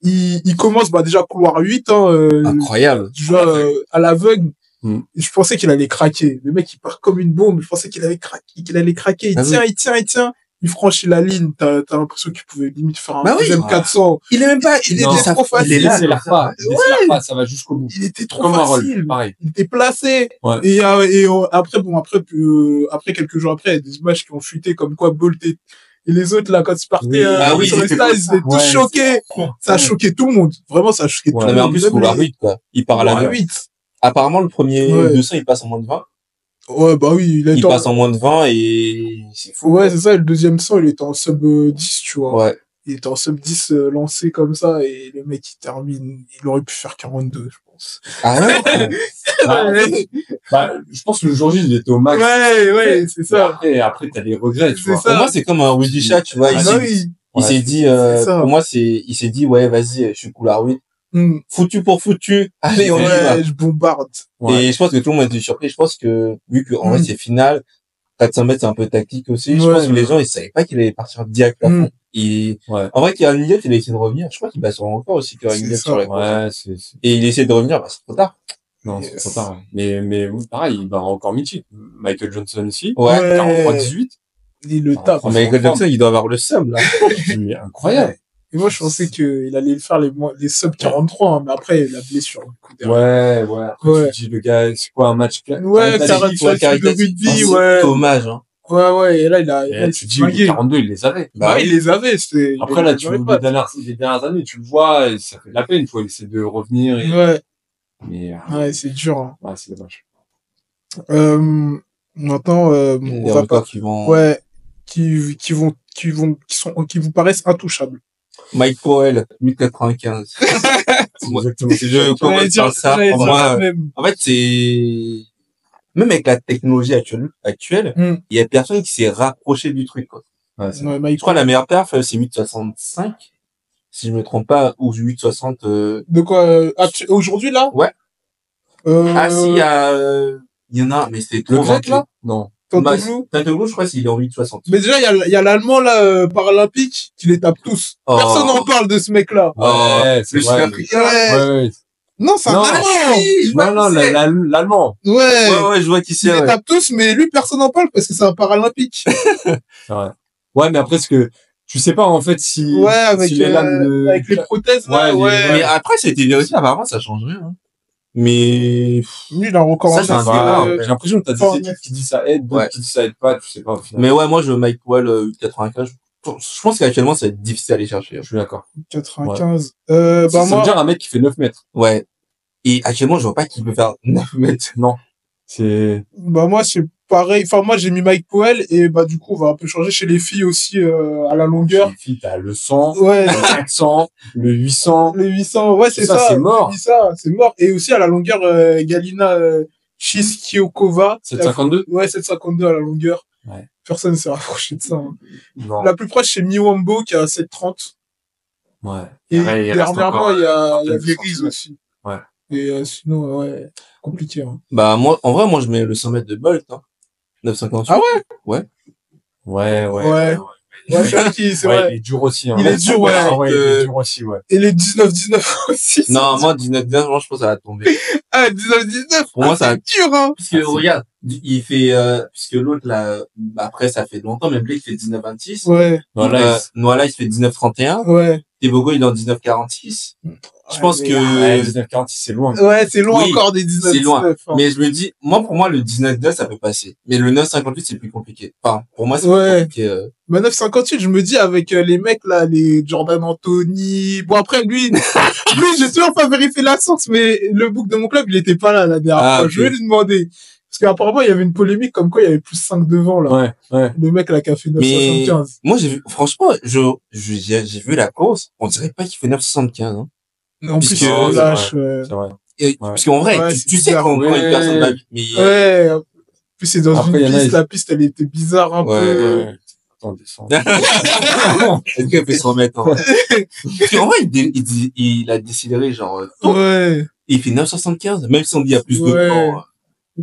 Il commence, bah, déjà, couloir 8, hein, Incroyable. déjà, à l'aveugle. Mm. Et je pensais qu'il allait craquer. Le mec, il part comme une bombe. Je pensais qu'il allait craquer. Il Ah tient, il tient. Il franchit la ligne. T'as l'impression qu'il pouvait limite faire un Bah oui. deuxième 400. Il est même pas, Il Non. était trop facile. il est là. Laissez-la pas. Laissez-la pas, ça va jusqu'au bout. Il était trop Comme un rôle, facile. pareil. Il était placé. Ouais. Et après, quelques jours après, il y a des images qui ont fuité comme quoi Bolt et les autres, là, quand ils partaient, Oui. Ah oui, sur les c'était stades, ils étaient tous Ouais, choqués. Ça a choqué tout le monde. Vraiment, ça a choqué tout Ouais. le Non, monde. mais en plus, Même couloir les- 8, quoi. Il part à la couloir 8. 8. Apparemment, le premier Ouais. 200, il passe en moins de 20. Ouais, bah oui, Il passe en moins de 20 et c'est fou. Ouais, c'est ça, et le deuxième 100, il était en sub 10, tu vois. Ouais. Il était en sub 10 lancé comme ça, et le mec, il termine, il aurait pu faire 42, je pense. Ah ouais? Je pense que le jour J, il était au max. Ouais, c'est ça. Après, t'as des regrets, tu C'est vois. ça. Pour moi, c'est comme un Rudy Chat, tu vois. Ah, bah oui. Il Ouais, s'est dit, c'est ça. pour moi, il s'est dit, ouais, vas-y, je suis couloir 8. Hmm. Foutu pour foutu. Allez, on y va. Ouais, je bombarde. Ouais. Et je pense que tout le monde était surpris. Je pense que, vu que, en vrai, c'est final, 400 mètres, c'est un peu tactique aussi. Je Ouais. pense que les gens, ils savaient pas qu'il allait partir direct à fond. Et, Ouais. en vrai, Kieran Elliott, il a essayé de revenir. Je crois qu'il bat son record aussi, Kieran C'est Elliott, ça. sur la course. Ouais, Et il essaie de revenir, bah, c'est trop tard. non, c'est trop tard. Mais oui, pareil, il va encore mythique. Michael Johnson aussi. Ouais. 43-18. Il le tape. franchement, Michael Jackson, il doit avoir le seum, là. C'est incroyable. Et moi, je pensais qu'il allait faire les sub 43, hein, mais après, la blessure. du coup, derrière. Ouais. Après, Ouais. tu te dis, le gars, c'est quoi un match? Ouais, Caritatif, caritatif de rugby, C'est ouais. dommage, hein. Ouais, et là, il a Et tu s'est te dis, les flingué. 42, il les avait. Bah, il les avait, c'était... Après, là, tu vois, les dernières années, tu le vois, et ça fait de la peine, il faut essayer de revenir. Ouais, Mais, ouais, c'est dur, hein. ouais, c'est dommage. Maintenant, Les on va records pas... qui vont... Ouais, qui vous paraissent intouchables. Mike Powell, 1095. Exactement. Je commence par ça. j'allais Pour dire moi, ça même. en fait, c'est, même avec la technologie actuelle, Mm. il y a personne qui s'est rapproché du truc, quoi. Ouais, c'est Ouais, Mike Je crois Powell. la meilleure perf, c'est 8,65. Si je me trompe pas, ou 8,60, De quoi, aujourd'hui, là? Ouais. Ah, si, il y en a, mais c'était le trop grec, vanté. là? Non. Tantoglou. Tantoglou, je crois qu'il est en 8,60. Mais déjà, il y a l'Allemand, là, paralympique, qui les tape tous. Oh. Personne n'en parle de ce mec-là. Ouais, c'est Le vrai. Sud-Africain. Ouais. Non, c'est un Non. Allemand. Non, l'allemand. Ouais. Ouais, je vois qui Il c'est, les ouais. tape tous, mais lui, personne n'en parle parce que c'est un paralympique. C'est vrai. Ouais, mais après, tu sais pas, en fait, si, Ouais, avec, si les lames avec les prothèses, là, Ouais, ouais. Mais après, ça a été vérifié, apparemment, ça change rien, hein. Mais, Lui, il a encore Ça, un c'est un neuf, débat, j'ai l'impression que t'as fort, des équipes qui disent ça aide, d'autres Ouais. qui disent ça aide pas, tu sais pas, au final. mais ouais, moi, je veux Mike Powell, 8,95. Je pense qu'actuellement, ça va être difficile à aller chercher, hein. Je suis d'accord. 95. Ça Bah, veut moi, dire un mec qui fait 9 mètres. Ouais. Et actuellement, je vois pas qui peut faire 9 mètres. Non. C'est, c'est pareil. Enfin, moi, j'ai mis Mike Powell et bah, du coup, on va un peu changer chez les filles aussi, à la longueur. les filles, t'as le 100, Ouais. le 400, le 800. Les 800, ouais, c'est Ça, ça. c'est mort. J'ai mis ça, c'est mort. Et aussi à la longueur, Galina Chiskiokova. 7,52? Ouais, 7,52 à la longueur. Ouais. Personne ne s'est rapproché de ça. Hein. Non. La plus proche, c'est Miwambo qui a 7,30. Ouais. Et Ouais, il reste dernièrement, encore, il y a quelques Viris centimètres. aussi. Ouais. Et sinon, ouais, compliqué. Hein. Bah, moi, en vrai, moi, je mets le 100 mètres de Bolt, hein. 9,58. Ah ouais? Ouais. Ouais, c'est vrai qu'il, c'est Ouais, vrai. il est dur aussi, hein. Il est dur, ouais. Ah ouais, il est dur aussi, ouais. Et les 19-19 aussi. Non, moi, 19,9, moi, je pense que ça va tomber. Ah, 19-19. Pour moi, ça va c'est dur, hein. Parce que, regarde, il fait, puisque l'autre, là, après, ça fait longtemps, mais Blake fait 19,26. Ouais, Noala, il fait 19,31. ouais. Tebogo, il est en 19,46. Je pense mais- que, Ouais, 19,46, c'est loin. Ouais, c'est loin Oui, encore des 19-19. c'est loin. hein. mais je me dis, moi, pour moi, le 19,9, ça peut passer. Mais le 9,58, c'est plus compliqué. Enfin, pour moi, c'est Ouais. plus compliqué, Bah, 9,58, je me dis avec les mecs là, les Jordan Anthony. Bon après lui, j'ai toujours pas vérifié la source, mais le book de mon club, il était pas là la dernière Ah, fois. ok. Je vais lui demander. Parce qu'apparemment, il y avait une polémique comme quoi il y avait plus 5 devant là. Ouais. Le mec là qui a fait Mais 9,75. moi, j'ai vu, franchement, j'ai vu la course. On dirait pas qu'il fait 9,75, hein. En plus, puisque- il c'est lâche. C'est vrai. Et, parce qu'en vrai, Ouais, tu c'est sais bizarre. quand une Ouais. personne va vite, mais, Ouais. En plus, c'est dans Après, une il y en a, piste. ils- La piste, elle était bizarre un Ouais, peu. Ouais. Attends, descends. Est-ce qu'elle fait 100 mètres, hein? Parce qu'en vrai, il a décidéré, genre, tôt. Ouais. Il fait 9,75, même si on dit il y a plus de Ouais. temps.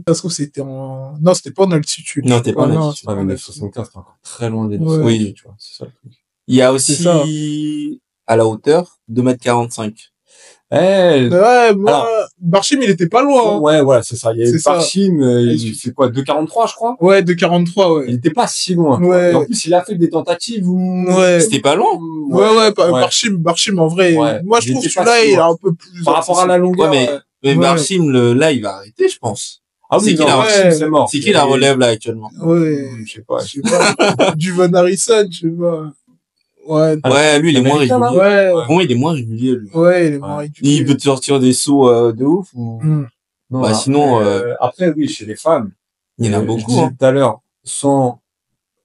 Ça se trouve, c'était en... Non, c'était pas en altitude. Non, t'es pas en non, altitude. c'était Ouais, pas mais en altitude. 9,75, c'est encore très loin des Ouais. 9,58, Oui. tu vois. C'est ça le truc. Il y a C'est ça. aussi, à la hauteur, 2,45 Eh, Ouais, moi, Alors- Barchim, il était pas loin. Hein. ouais, voilà, c'est ça. Il y C'est avait ça. Parchim, il fait quoi, 2,43, je crois? Ouais, de 43, Il ouais. était pas si loin. Ouais. Et en plus, il a fait des tentatives où... Ouais. C'était pas long. Ouais, Ouais. Barchim, en vrai. Ouais. Moi, je Il trouve était que celui-là, pas si il est loin. un peu plus... Par rapport à la longueur. Ouais, mais Ouais. Barchim, là, il va arrêter, je pense. Ah c'est oui, qui non, la- Parchim, c'est mort. C'est qui la Et- relève, là, actuellement? Ouais. Je sais pas. Je sais pas. Du Van Harrison, je sais pas. Ouais. Ah, Ouais, lui, il est moins l'Américain, là? régulier. Ouais. Pour moi, il est moins régulier, lui. Ouais, il est moins Ouais. régulier. Il peut te sortir des sauts, de ouf, ou... Non, Bah, après, sinon, après, oui, chez les femmes. il y en a Je beaucoup, disais hein. tout à l'heure,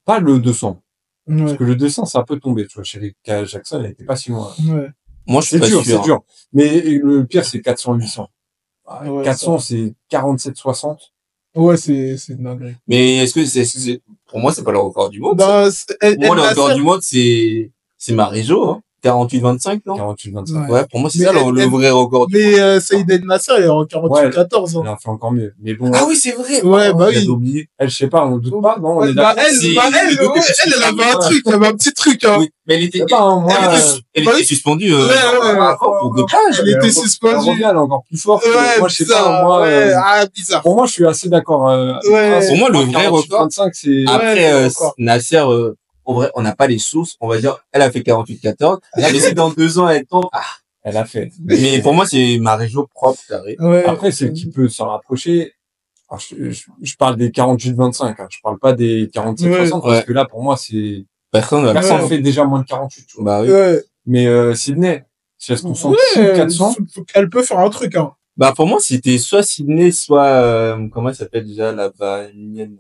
pas le 200. Ouais. Parce que le 200, c'est un peu tombé, tu vois. Chez Erika Jackson, elle était pas si loin. Ouais. Moi, je suis C'est pas dur, sûr. c'est dur. Mais le pire, c'est 400, 800. Ouais, 400, c'est 47, 60. Ouais, c'est une dinguerie. Mais est-ce que pour moi, c'est pas le record du monde? Bah, Moi, le record du monde, c'est Marie-Jo, hein. 48-25, non? 48, 25. Ouais, pour moi, c'est Mais ça le vrai record du monde. Mais Saïd El Nasser, il est en 48-14. Elle Hein. a fait encore mieux. Mais bon. Ah oui, c'est vrai. Ouais, bah J'avais oui. oublié. Elle, je sais pas, on doute pas, non? On est Bah, d'accord. Si, elle, elle avait un truc, elle avait un petit truc, hein. Oui, mais elle était, Je sais pas, hein, moi, elle bah était oui. suspendue, Ouais, pour dopage. Elle était elle suspendue. revient, elle est encore plus forte. Ouais, Moi, je sais bizarre, pas, moi, ouais, bizarre. pour moi, je suis assez d'accord, Ouais. Pour moi, le vrai record, 25, c'est, après, d'accord. Nasser, en vrai, on n'a pas les sources. On va dire, elle a fait 48-14. Mais si dans 2 ans, elle tombe, elle a fait. mais pour moi, c'est Marie-Jo propre, carré. Ouais. Après, c'est qui peut s'en rapprocher. Alors, je parle des 48-25, hein. Je parle pas des 47-60, Ouais. parce que là, pour moi, c'est, Personne va personne Ouais. fait déjà moins de 48, tu vois. Bah oui. Ouais. Mais, Sydney, si elle se concentre Ouais, sur 400, elle peut faire un truc, hein. Bah, pour moi, c'était soit Sydney, soit, comment elle s'appelle déjà, là-bas, mienne.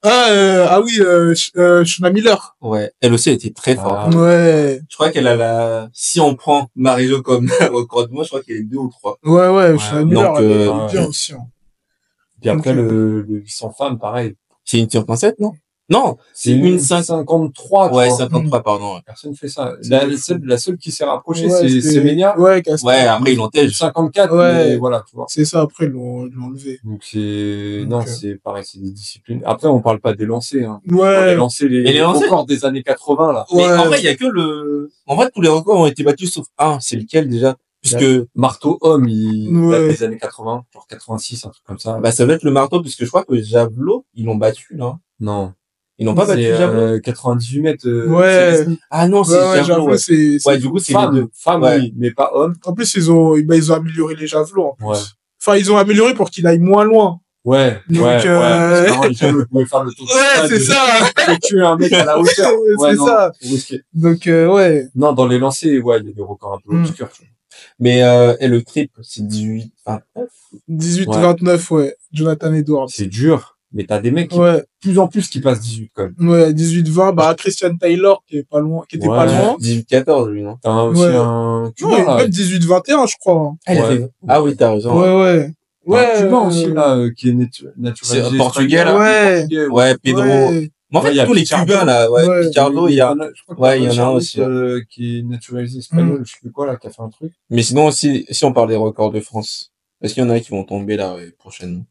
Ah oui, Shona Miller. Ouais. Elle aussi, elle était très forte. Ah, Ouais. Je crois qu'elle a si on prend Marie-Jo comme record de moi, je crois qu'elle est 2 ou 3. Ouais, Shona Miller, donc, elle est ouais. bien aussi, hein. puis après, Ok. le 800 femmes, pareil. C'est une turc en 7, non? Non, C'est une une 53, 53, tu ouais, vois. 53, pardon. Ouais. Personne fait ça. C'est La seule qui s'est rapprochée, Ouais, c'est c'était- Semenya. Ouais, Castor. Ouais, après, ils l'ont tège. 54, Ouais. mais voilà, tu vois. C'est ça, après, ils l'ont enlevé. Donc c'est, Donc, non, c'est pareil, c'est des disciplines. Après, on parle pas des lancers, hein. Les Ouais. lancers, Et les les lancers- records des années 80, là. Mais Ouais. en vrai, il y a que en vrai, tous les records ont été battus sauf un. C'est lequel, déjà? Puisque, Marteau homme, il Ouais. date des années 80, genre 86, un truc comme ça. bah, ça doit être le marteau, puisque je crois que Javelot, ils l'ont battu, là. Non. Ils n'ont pas battu C'est, Javelot? 98 mètres, Ouais. c'est Ah non, c'est Ouais, Javelot, j'avoue, ouais. c'est... Ouais, du coup, c'est les deux. femme, femme, Ouais. oui, mais pas homme. En plus, ils ont amélioré les javelots, en plus. Ouais. Enfin, ils ont amélioré pour qu'il aille moins loin. Ouais, Donc, ouais, ouais. Parce qu'avant, les javelots pouvaient faire le tour du Ouais, stade, c'est ça. de tuer un mec à la hauteur. Ouais, C'est non, ça. c'est risqué. Donc, ouais. Non, dans les lancers, ouais, il y a des records un peu Mm. obscurs. tu vois. Mais, et le triple, c'est 18, enfin, 18-29, ouais. Jonathan Edwards. C'est dur, mais t'as des mecs qui, Ouais. plus en plus qui passent 18 quand même. Ouais, 18-20, bah, Christian Taylor, qui était pas loin. 18-14, lui, non? T'as aussi Ouais. un Non, Cubain, là. même 18-21, je crois. Ah, il a Ouais. fait... Ah oui, t'as raison. Ouais, ouais. T'as un Cubain Ouais. aussi, là, qui est naturalisé. C'est portugais, là. Ouais. Portugais, Ouais, Pedro. Ouais. Mais en Ouais, il y fait, a tous les Pichardo. Cubains, là, ouais, Ouais. Picardo, il y a... Je crois Ouais, il y en a un Charlotte, aussi, ouais. qui est naturalisé espagnol, je sais plus quoi, là, qui a fait un truc. Mais sinon aussi, si on parle des records de France, est-ce qu'il y en a qui vont tomber là prochainement?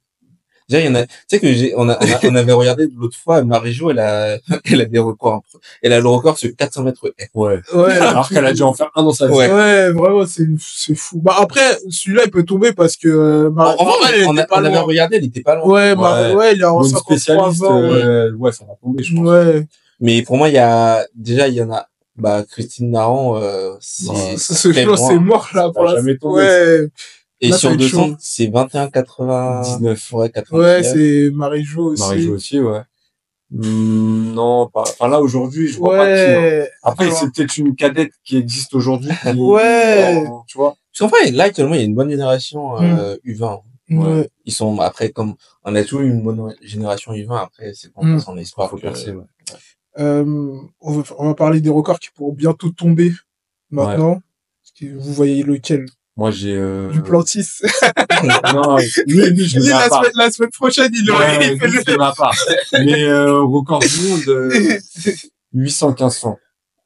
Déjà, il y en a, tu sais que on avait regardé l'autre fois, Marie-Jo, elle a des records. Elle a le record sur 400 mètres haies. Ouais. Ouais. Alors qu'elle a dû en faire un dans sa vie. Ouais. Ouais, vraiment, c'est fou. Bah, après, celui-là, il peut tomber parce que, En vrai, elle on était pas avait loin. regardé, elle était pas loin. Ouais, Ouais. il est en Pour une 53 spécialiste, ans. ouais, ça va tomber, je pense. Ouais. Mais pour moi, il y en a, bah, Christine Naran, c'est Ce très jour, loin. c'est mort, là, Ça pour va la jamais tomber. Ouais. Et Là, ça sur va être 200, chaud. c'est 21,80. 19. Ouais, 89. Ouais, c'est Marie-Jo aussi. Marie-Jo aussi, ouais. Non, pas, enfin là, aujourd'hui, je vois pas qui, hein. Ouais. Après, Alors, c'est peut-être une cadette qui existe aujourd'hui. Ouais. Tu vois. Parce qu'en fait, là, actuellement, il y a une bonne génération, U20. Ouais. Ils sont, après, comme, on a toujours eu une bonne génération U20, après, c'est pour son espoir. Faut percer, ouais. On va parler des records qui pourront bientôt tomber maintenant. Parce que vous voyez lequel? Moi, j'ai, Duplantis. non, lui, je le Lui, mets à part. la semaine prochaine, il aurait Ouais, fait lui, je le mets à part. Mais, record du monde, 800-1500.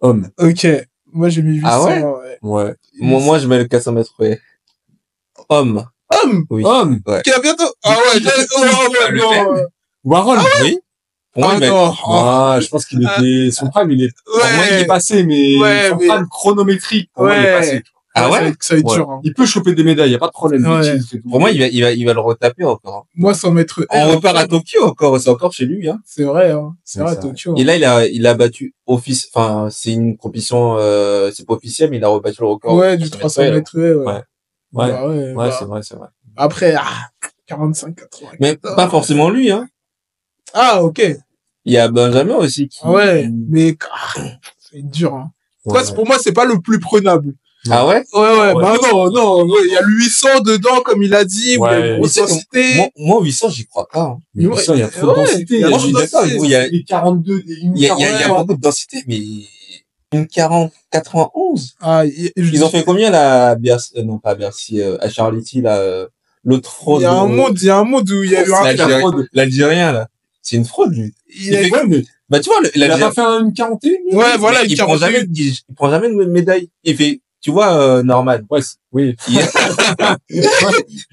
Homme. Ok. Moi, j'ai mis 800. Ah ouais? Ouais. Moi, je mets le 400 mètres haies. Homme. Homme! Oui. Homme. Ouais. Qui a bientôt? Ah ouais, Le non. Warhol. Oui. Pour moi, Ah mais, non. Ah, je pense qu'il était, son prime, il est, pour moi, il est Ouais. passé, mais Ouais, son mais- prime chronométrique, pour moi, il est Ouais. passé. ah ouais? Ça va être Ouais. dur, hein. Il peut choper des médailles, y a pas de problème. Ouais. Des titres et tout. Pour moi, il va le retaper encore. Moi, sans mettre On repart à Tokyo encore, c'est encore chez lui, hein. C'est vrai, hein. C'est Ouais, vrai, c'est vrai. Tokyo. Et là, il a battu enfin, c'est une compétition, c'est pas officiel, mais il a rebattu le record. Ouais, du 300 mètres, ouais. Ouais. Ouais. Bah ouais, Ouais, bah. c'est vrai, c'est vrai. Après, 45, 80. Mais pas forcément lui, hein. Ah, ok. Il y a Benjamin aussi qui... Ouais, mais, c'est dur, hein. Ouais. Pour moi, c'est pas le plus prenable. Ah ouais? Ouais, Ouais. bah non, ouais, il y a le 800 dedans, comme il a dit, Ouais. ou la grosse Mais c'est densité. Moi, 800, j'y crois pas, hein. Mais Ouais. ça, il y a trop de Ouais. densité. Il y a Moi, trop je de suis d'accord avec vous, il y a, Les 42, il y a beaucoup de densité, mais une 40, 91. Ah, Ils ont fait combien, là, à Bercy, non, pas à Bercy, à Charletti, là, l'autre fraude. il y a un monde où il y a eu un, L'Algérien, là. C'est une fraude, lui. il y a- Ouais, mais Bah, tu vois, il a l'Algérien, pas fait une 41? ouais, voilà, il prend jamais, il prend jamais de médaille. Il fait, tu vois, Norman. Ouais, oui. Il,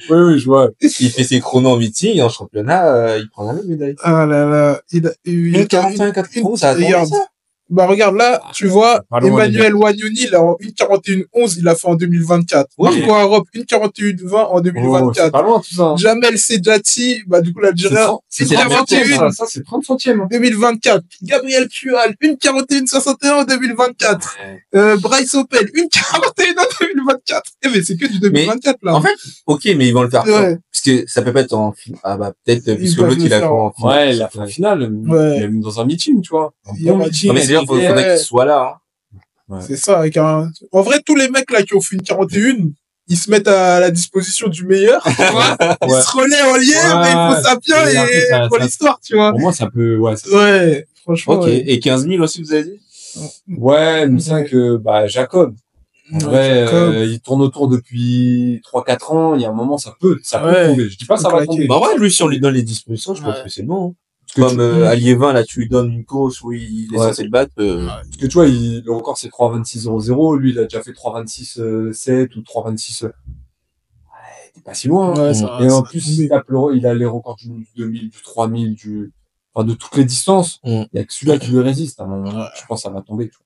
Oui, je vois. il fait ses chronos en meeting, en championnat, il prend jamais de médaille. Ah là là, il a eu Une 45, 80, ça a tombé, regarde. ça. Bah regarde là, tu vois, Pas loin, Emmanuel Wagnoni, il a en 1,41,11, il a fait en 2024. Oui. Marco Arop, 1,41,20 en Oh, c'est 2024. pas loin, tout ça. Jamel Sedjati, bah du coup l'Algérien, C'est la 1,41 vingtième, Ça, c'est 30 centièmes. en 2024. Gabriel Tual, 1,41,61 en 2024. Bryce Opel, 1,41 en 2024. Eh mais c'est que du 2024 là. En fait, ok, mais ils vont le faire. Ouais. Parce que ça peut pas être en ah bah, peut-être, puisque peuvent l'autre, le il a faire. fait en finale. Ouais, il a fait la finale. Ouais. Il a mis dans un meeting, tu vois. Un Il y a bon pas- meeting. Non, mais c'est-à-dire, faudrait Ouais. qu'il soit là, hein. C'est ça, avec un... En vrai, tous les mecs là qui ont fait une 41, ils se mettent à la disposition du meilleur, tu vois. Ils Ouais. se relaient en lien, mais il faut ça bien Et après, ça- pour ça- l'histoire, tu vois. Pour moi, ça peut, ouais. Ouais, franchement. Ok. Ouais. Et 15 000 aussi, vous avez dit? Ouais, mais c'est vrai que, bah, Jacob. En Ouais, vrai, Jacob. il tourne autour depuis 3-4 ans. Il y a un moment, ça peut Ouais. tomber. Je dis pas ça va Claquer. tomber. Bah ouais, lui, si on lui donne les dispositions, je pense Ouais. que c'est bon. Comme tu- à Liévin, là, tu lui donnes une course où il est Ouais. censé le battre. Parce que tu vois, le record c'est 3,26,00. Lui, il a déjà fait 3,26,7 ou 3,26. T'es pas si loin. Hein. Ouais, Et en ça a plus, tombé. il a les records du 2000, du 3000, enfin, de toutes les distances. Mm. Il y a que celui-là qui lui résiste. À un moment, Ouais. je pense que ça va tomber. Tu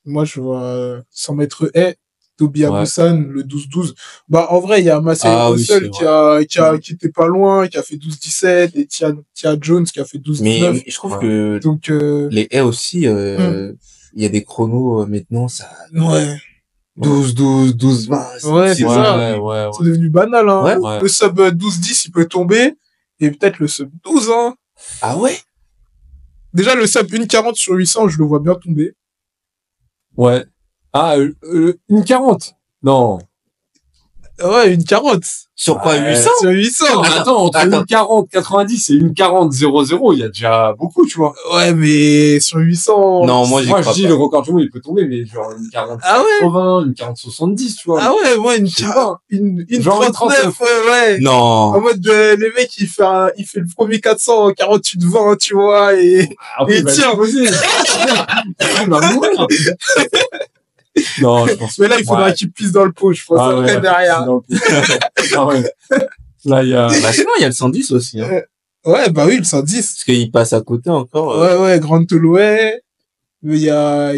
Moi, je vois 100 mètres haies, Toby Ouais. Agoussan, le 12-12. Bah, en vrai, il y a Massey Ah oui, Russell c'est qui était pas loin, qui a fait 12-17, et Tia Jones qui a fait 12-19. Mais je trouve Ouais. que Donc, les haies aussi, il y a des chronos maintenant, ça ouais. 12-12-12-20. Ouais, c'est ça. ouais. C'est devenu banal, hein. Ouais. Ouais. Le sub 12-10, il peut tomber. Et peut-être le sub 12, hein. Ah ouais? Déjà, le sub 1,40 sur 800, je le vois bien tomber. Ouais. Ah, une 40. Non. Ouais, 1,40. Sur quoi, Ouais. 800? Sur 800. Attends, entre attends. une 40, 90 et une 40, 00, il y a déjà beaucoup, tu vois. Ouais, mais sur 800. Non, moi, j'y Moi, je crois dis, pas. le record du monde, il peut tomber, mais genre une 40, Ah ouais? 80, une 40, 70, tu vois. Ah ouais, moi, Je sais pas. une Genre une 39, ouais. Non. En mode, les mecs, il fait le premier 400 en 48-20, tu vois, et Après, Et il va tiens. exploser. Il va mourir. Non, je pense mais là, il faudra Ouais. qu'il pisse dans le pot, je pense, Ah ouais, après, derrière. dans le- Ah ouais. Là, il y a... Bah, sinon, il y a le 110 aussi, hein. Ouais, bah oui, le 110. Parce qu'il passe à côté encore. Ouais, Grand Toloé. Mais il y a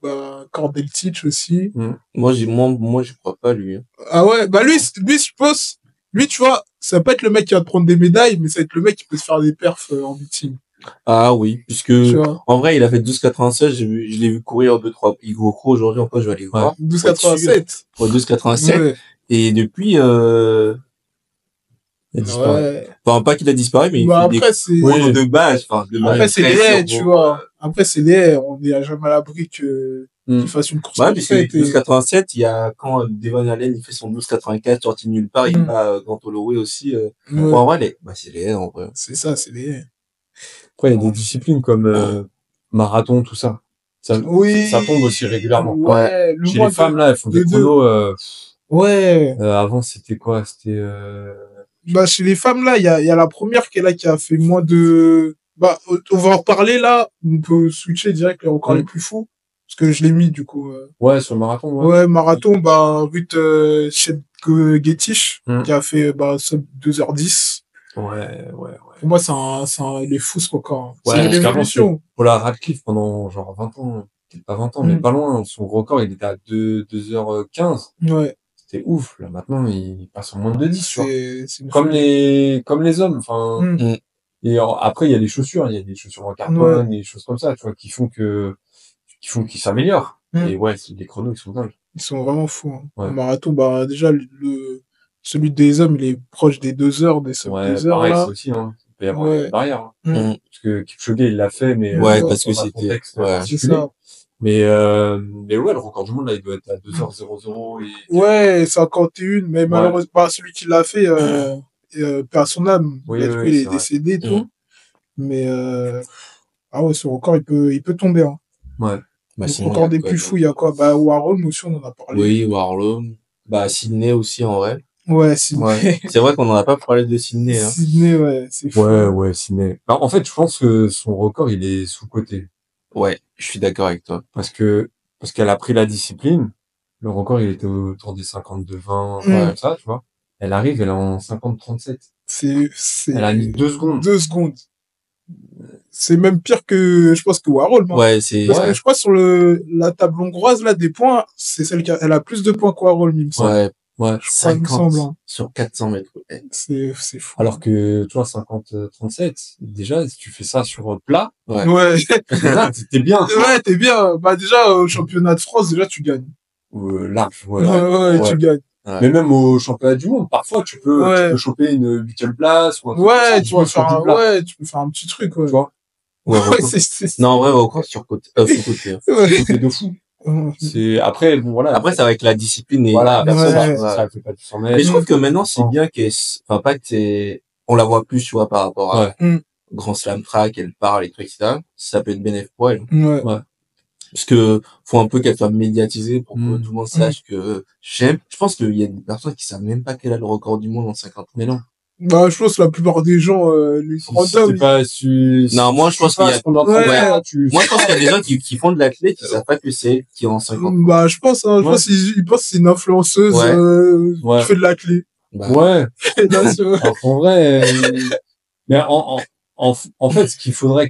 bah, Cordeltich aussi. Moi, j'y crois pas, lui. Hein. Ah ouais, bah lui, je pense, lui, tu vois, ça va pas être le mec qui va te prendre des médailles, mais ça va être le mec qui peut se faire des perfs en meeting. Ah oui, puisque, Tu vois. en vrai, il a fait 12,96, je l'ai vu courir 2-3, il court aujourd'hui, encore, je vais aller voir. 12,87. Ouais, 12,87. Ouais. Et depuis, il a disparu. Ouais. Enfin, pas qu'il a disparu, mais il Bah fait des après, c'est, chronos de base, enfin, de après, base c'est les très haies, tu sur- vois. Après, c'est les haies. On est jamais à l'abri qu'il fasse une course Ouais, parfaite. puisque 12,87, il y a, quand Devon Allen, il fait son 12,84, sorti nulle part, il bat Grant Holloway aussi, Ouais. Bon, en vrai, c'est les haies, en vrai. C'est ça, c'est les haies. Après, il y a des disciplines comme marathon, tout ça. Oui. Ça tombe aussi régulièrement. Ouais, le Chez mois les femmes, là, elles font de des chronos. Ouais. Avant, c'était quoi? C'était... Bah, chez les femmes, là, il y a la première qui est là, qui a fait moins de... Bah, on va en reparler, là. On peut switcher direct les records les plus fous. Parce que je l'ai mis, du coup. Ouais, sur le marathon, ouais. Ouais, marathon, bah, Ruth Getich, qui a fait, sub 2h10. Ouais. Pour moi, il est fou, ce record. Ouais, C'est une parce qu'avant, révolution. Paula Radcliffe, pendant genre 20 ans, peut-être pas 20 ans, mais pas loin, son record, il était à 2h15. Ouais. C'était ouf. Là, maintenant, il passe en moins de 10, tu vois. C'est une Comme folie. les hommes, enfin. Et après, il y a les chaussures, en carbone, et des choses comme ça, tu vois, qui font qu'ils s'améliorent. Et ouais, les chronos, ils sont dingues. Ils sont vraiment fous. Hein. Ouais. Le marathon, bah, déjà, celui des hommes, il est proche des 2 heures, des sub 2 heures, pareil, là. c'est aussi, hein. Il peut y avoir une barrière. Hein. Parce que Kipchoge, il l'a fait, mais ouais, parce que dans un c'était, contexte ouais. particulier. C'est ça. Mais ouais, le record du monde, là, il doit être à 2h00 et... Ouais, 51, mais malheureusement, bah, celui qui l'a fait, paix à son âme. Oui, il est décédé et tout. Mais, ah ouais, ce record, il peut tomber, hein. Ouais. Bah, Donc, sinon, encore des plus fous, il y a quoi? Bah, Warhol, aussi, on en a parlé. Oui, Warlow. Bah, Sydney aussi, en vrai. Ouais, Sydney. Ouais. C'est vrai qu'on n'en a pas parlé de Sydney, hein. Sydney, ouais, c'est fou. Ouais, Sydney. Alors, en fait, je pense que son record, il est sous-coté. Ouais, je suis d'accord avec toi. Parce qu'elle a pris la discipline. Le record, il était autour des 52-20, comme ça, tu vois. Elle arrive, elle est en 50-37. Elle a mis 2 secondes. 2 secondes. C'est même pire que, je pense, que Warhol, non? Ouais, c'est... Parce que je crois sur la table hongroise, là, des points, c'est celle elle a plus de points que Warhol, il me semble. Ouais. Je crois, il me 50 semble, hein. sur 400 mètres. Ouais. C'est fou. Alors que, tu vois, 50-37, déjà, si tu fais ça sur plat, Ouais. là, t'es bien. Ouais, t'es bien. Bah, déjà, au championnat de France, déjà, tu gagnes. Large, Ouais, tu gagnes. Ouais. Mais même au championnat du monde, parfois, tu peux choper une 8e place, ou un truc comme ça, tu peux faire un petit truc, ouais. tu vois. Ouais, non, en vrai, encore sous-côté. Hein. C'est de fou. Après, bon, voilà. Après, c'est avec la discipline et voilà, ouais. ça fait pas du 100 mètres. Mais je trouve que maintenant, c'est bien pas que on la voit plus, tu vois, par rapport à Grand Slam Track, elle parle et tout, etc. Ça peut être bénéfique pour elle. Ouais. Parce que, faut un peu qu'elle soit médiatisée pour que tout le monde sache que je pense qu'il y a des personnes qui savent même pas qu'elle a le record du monde en 50 ans. Mais non. Bah, je pense que la plupart des gens, les Si randoms, Non, moi, je pense qu'il y a, Ouais. moi, je pense qu'il y a des gens qui font de l'athlète qui savent pas que c'est, qui ont 50 ans. bah, je pense, hein, je Ouais. pense qu'ils pensent que c'est une influenceuse, Ouais. Ouais. qui fait de la clé. Bah, Ouais. Là, c'est vrai. Alors qu'en vrai, mais en fait, ce qu'il faudrait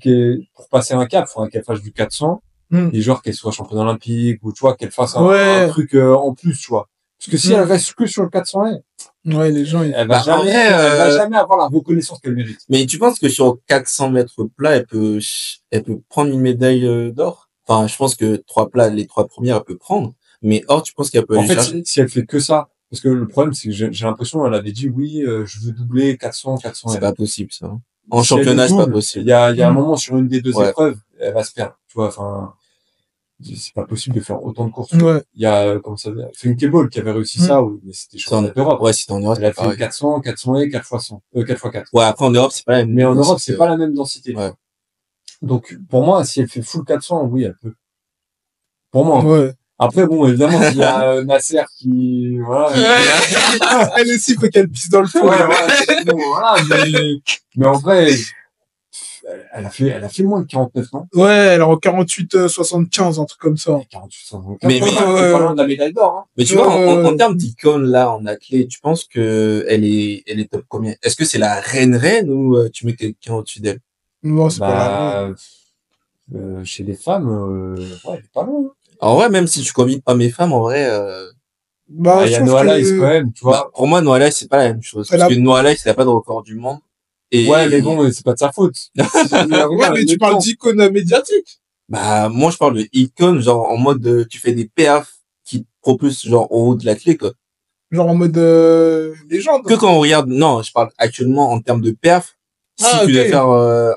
pour passer un cap, faudrait qu'elle fasse du 400, Hmm. et genre qu'elle soit championne olympique, ou tu vois, qu'elle fasse Ouais. un truc en plus, tu vois. Parce que si elle reste que sur le 400, Ouais, les gens, elle Bah, va en jamais, vrai, elle va jamais avoir la reconnaissance qu'elle mérite. mais tu penses que sur 400 mètres plat, elle peut prendre une médaille d'or? Enfin, je pense que les 3 premières, elle peut prendre. Mais or, tu penses qu'elle peut En aller fait, chercher? si elle fait que ça, parce que le problème, c'est que j'ai l'impression, elle avait dit oui, je veux doubler 400, 400. C'est pas possible, ça. En Si elle championnat, le c'est pas double, possible. il y a un moment sur une des deux Ouais. épreuves, elle va se perdre. Tu vois, enfin, c'est pas possible de faire autant de courses. ouais. Il y a, comment ça s'appelle, Funkeball qui avait réussi ça, mais c'était C'est en- championnat d'Europe. Ouais, c'était en Europe, Elle a c'est fait pareil. 400, 400 et 4 fois 100, 4 fois 4. Ouais, après, en Europe, c'est pas la même Mais en Europe, densité, c'est pas la même densité. Ouais. Donc, pour moi, si elle fait full 400, oui, elle peut. Pour moi. Ouais. Après, bon, évidemment, s'il y a Nasser qui, voilà. Elle aussi, faut qu'elle pisse dans le fond. Ouais, bon, voilà, mais en vrai, elle a fait moins de 49, non? Ouais, elle est en 48, 75, un truc comme ça. 48, 124. Mais- C'est pas loin de la médaille d'or, hein. Mais tu vois, en Euh, termes d'icône, là, en athlète, tu penses que elle est top combien? Est-ce que c'est la reine ou tu mets quelqu'un au-dessus d'elle? Non, c'est pas la Bah, chez les femmes, ouais, elle est pas loin. En vrai, même si tu combines hommes et femmes, en vrai, Bah, Il y je a trouve Noah que... Lyles quand même, tu vois. bah, pour moi, Noah Lyles, c'est pas la même chose. Elle Parce a- que Noah Lyles, il a pas de record du monde. Et, Ouais, mais bon, c'est pas de sa faute. Ouais, mais tu parles d'icône médiatique. bah, moi, je parle de icône, genre, en mode, tu fais des perfs qui te propulsent, genre, au haut de la clé, quoi. Genre en mode légende. Que quand on regarde, non, je parle actuellement en termes de perf. Si Ah, tu ok. dois faire,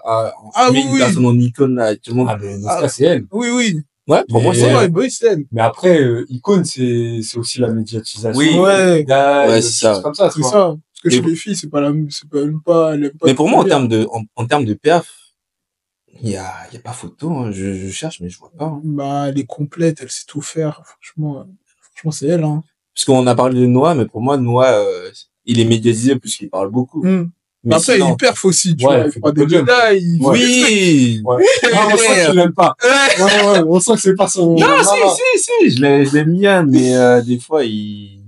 Ah, mets oui, une oui. personne en icône, là, actuellement. Ah, mais dans ce cas, c'est elle. Oui, oui. Ouais, pour moi, Mais- c'est, Ouais, bah oui, c'est elle. Mais après, icône, c'est aussi la médiatisation. Oui. Ouais. Ouais, c'est ça. Comme ça, tu C'est vois. ça. Parce que Mais chez bon. les filles, c'est pas la, c'est pas, elle aime pas, elle aime pas. mais pour moi, en bien. termes en termes de perf, il y a pas photo, hein. Je cherche, mais je vois pas, hein. Bah, elle est complète, elle sait tout faire. Franchement, c'est elle, hein. Parce qu'on a parlé de Noah, mais pour moi, Noah, il est médiatisé puisqu'il parle beaucoup. Mais Après, sinon, il perf aussi, tu Ouais, vois. il Il fait prend des des podiums. médailles, il Ouais. fait des trucs. oui! Ouais. Ah, on sent qu'il l'aime pas. Ouais, on sent que c'est pas son... Non, si, je l'aime bien, mais, des fois, il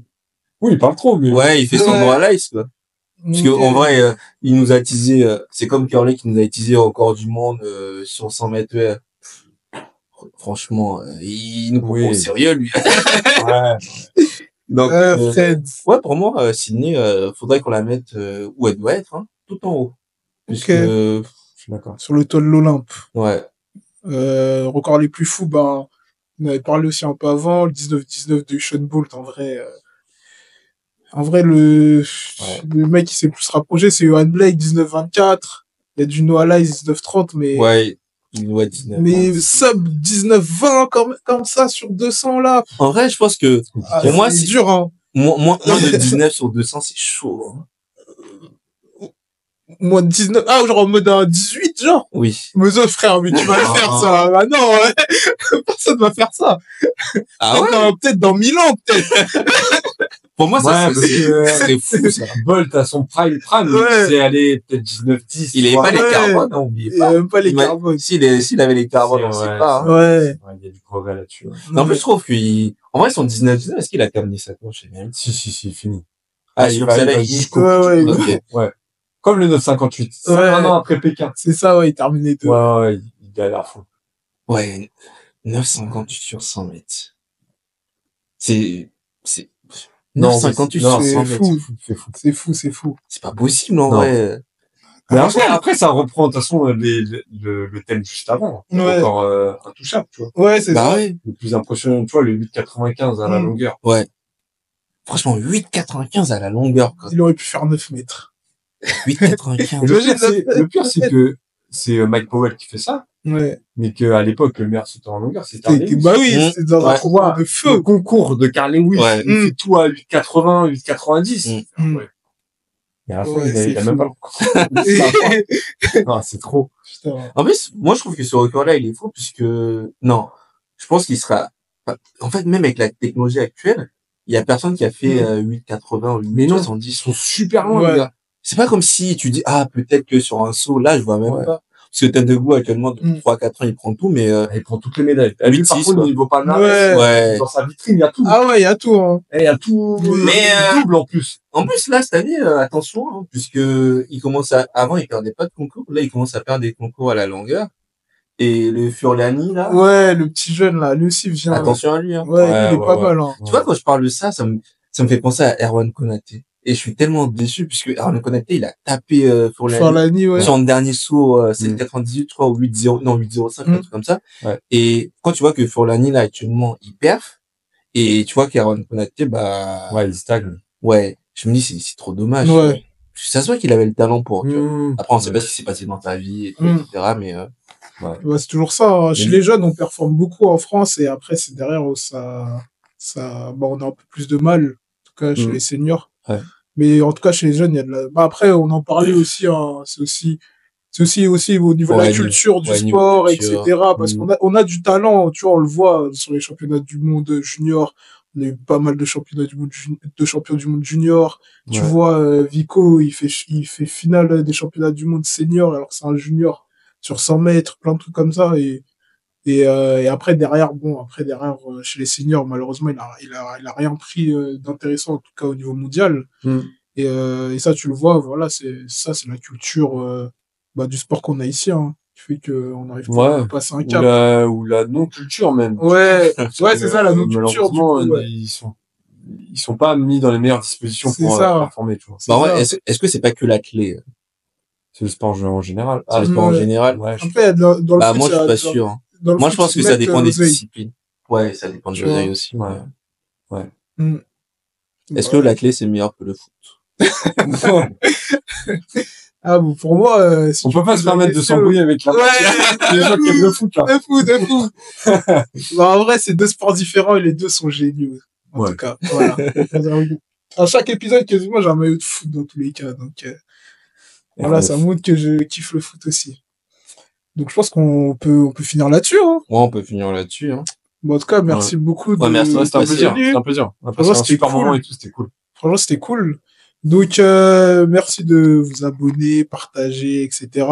Oui, il parle trop, mais... ouais, il fait son Ouais. droit à l'ice, quoi. Parce que, Ok. en vrai, il nous a teasé, c'est comme Curly qui nous a teasé au record du monde, sur 100 mètres. Ouais. Franchement, il nous prend Oui. pas au sérieux, lui. Ouais. Donc, Fred. ouais, pour moi, Sydney, faudrait qu'on la mette où elle doit être, hein, tout en haut. Puisque, Je suis d'accord. Sur le toit de l'Olympe. ouais, Record les plus fous, ben, on avait parlé aussi un peu avant, le 19-19 de Usain Bolt, en vrai, le mec qui s'est plus rapproché, c'est Johan Blake, 19-24. Il y a du Noah Lyles, 19-30, mais, ouais, il doit 19. mais sub 19-20, comme ça, sur 200, là. En vrai, je pense que, Ah, pour moi, c'est si, dur, hein. moins de 19 sur 200, c'est chaud, hein. Moins de 19, ah, genre en mode un 18, genre. Oui. Mais ça, frère, mais tu vas le faire, ça. Ah non, ouais. Personne va faire ça. Ah ouais? Peut-être dans 1000 ans, peut-être. Pour moi, ça, Ouais, parce que- c'est fou, ça. Bolt à son prime, Ouais. c'est allé peut-être 19-10. Il avait tu pas les vois. Ouais. carbones, hein, oubliez Il y a pas. même pas les Il m'a- carbones. S'il avait les carbones, C'est on sait vrai, pas, hein. Ouais. Ouais, il y a du progrès là-dessus. Ouais. Mais en plus, je trouve en vrai, son 19-19, est-ce qu'il a terminé sa course, je sais même. Si, fini. Ah, il il va va jusqu'au Ouais, ouais. Ok. Ouais. Comme le 958. Ouais. Un an après Pékin. C'est ça, ouais, il termine les deux. Ouais, il galère à fond. Ouais, 9,58 sur 100 mètres. C'est Non, 9,58 non, sur c'est 100 fou. mètres. C'est fou. C'est fou, c'est fou. C'est pas possible, en Non. vrai. Mais après, ça reprend, de toute façon, le thème juste avant. Ouais. Encore, intouchable, tu vois. Ouais, c'est Bah ça. ouais. Le plus impressionnant, tu vois, le 8,95 à la longueur. Ouais. Franchement, 8,95 à la longueur, quoi. Il aurait pu faire 9 mètres. 8,95. Et Imagine le pire, c'est que c'est Mike Powell qui fait ça, Ouais. mais qu'à l'époque, le meilleur sauteur en longueur, c'était Carl Lewis. Bah oui, Mmh. c'est dans un Ouais. concours de Le feu. concours de Carl Lewis, Ouais. il fait tout à 8,80, 8,90. Mmh. Ouais. Et à la fin, Ouais, il a c'est même fou. pas Non, c'est trop. Putain. En plus, moi, je trouve que ce record-là, il est faux puisque, non, je pense qu'il sera, en fait, même avec la technologie actuelle, il y a personne qui a fait 8,80 ou Mais non. 8,70. Ils sont super loin, Ouais. les gars. c'est pas comme si tu dis, ah, peut-être que sur un saut, là, je vois même Ouais. pas. Parce que Tendegou, actuellement, depuis 3-4 ans, il prend tout, mais, Il prend toutes les médailles. Lui, par 8-6, contre, quoi. au niveau palmarès, Ouais. dans sa vitrine, il y a tout. Ah ouais, il y a tout, hein. Et il y a tout, Mais, double en plus. En plus, là, cette année, attention, hein, puisque avant, il perdait pas de concours. Là, il commence à perdre des concours à la longueur. Et le Furlani, là, Ouais, le petit jeune, là, lui aussi vient. attention à lui, hein. Ouais, lui, il est Ouais, pas ouais. mal, hein. Tu vois, quand je parle de ça, ça me fait penser à Erwan Konaté. Et je suis tellement déçu, puisque Erwan Konaté, il a tapé, Furlani. Forlani, ouais. Son dernier saut, c'est le Mm. 98, je crois, ou 8-0, non, 8-05, un truc comme ça. Ouais. Et quand tu vois que Furlani, là, actuellement, il perf, et tu vois qu'Erwan Konaté, bah, Ouais, il stagne. ouais, je me dis, c'est trop dommage. Ouais. Ça se voit qu'il avait le talent pour, tu vois. Mmh. Après, on sait Ouais. pas ce qui s'est passé dans ta vie, et tout, Mm. etc., mais, Ouais. Ouais, c'est toujours ça, hein. Chez Mais- les jeunes, on performe beaucoup en France et après, c'est derrière où on a un peu plus de mal, en tout cas chez Mm. les seniors. Ouais. Mais en tout cas, chez les jeunes, il y a de la, bah après, on en parlait aussi, hein. C'est aussi au niveau de la Ouais, culture du ouais, niveau sport, culture. etc. Parce qu'on a du talent, tu vois, on le voit sur les championnats du monde junior. On a eu pas mal de championnats du monde, de champions du monde junior. Tu Ouais. vois, Vico, il fait finale des championnats du monde senior alors que c'est un junior sur 100 mètres, plein de trucs comme ça. Et après, derrière, chez les seniors, malheureusement, il a rien pris d'intéressant, en tout cas au niveau mondial. Mm. Et ça, tu le vois, voilà, c'est la culture du sport qu'on a ici, hein, qui fait qu'on n'arrive pas à Ouais. passer un Ou cap. ou la non-culture même. Ouais, ouais, c'est ça, la non-culture, du Malheureusement, coup, ouais. ils sont pas mis dans les meilleures dispositions C'est pour ça. performer, tu vois. C'est Bah, ouais, ça. est-ce que c'est pas que la clé? C'est le sport en général. C'est le sport en ouais. général? Ouais, Après, dans le Bah, foot, moi, je il y suis a- pas sûr, hein. dans le Moi, foot, je pense ils que ça mettent dépend des l'oseille. disciplines. Ouais, ça dépend de Tu l'oseille vois. aussi. Ouais. mais- Mm. Est-ce que Ouais. la clé, c'est meilleur que le foot? Ah bon, pour moi, si On tu peut pas poses se la permettre de question- s'embrouiller avec la Ouais, les gens qui aiment le foot, là. de fou. Bah, en vrai, c'est deux sports différents et les deux sont géniaux. En Ouais. tout cas, voilà. À chaque épisode, quasiment, j'ai un maillot de foot dans tous les cas. Donc, voilà, ça montre que je kiffe le foot aussi. Donc, je pense qu'on peut finir là-dessus, hein. Ouais, on peut finir là-dessus, hein. Bon, en tout cas, merci beaucoup Ouais, merci, Ouais, c'était un Merci. plaisir. venue. C'était un plaisir. On a Franchement, passé un c'était super cool. moment et tout, c'était cool. Franchement, c'était cool. Donc, merci de vous abonner, partager, etc.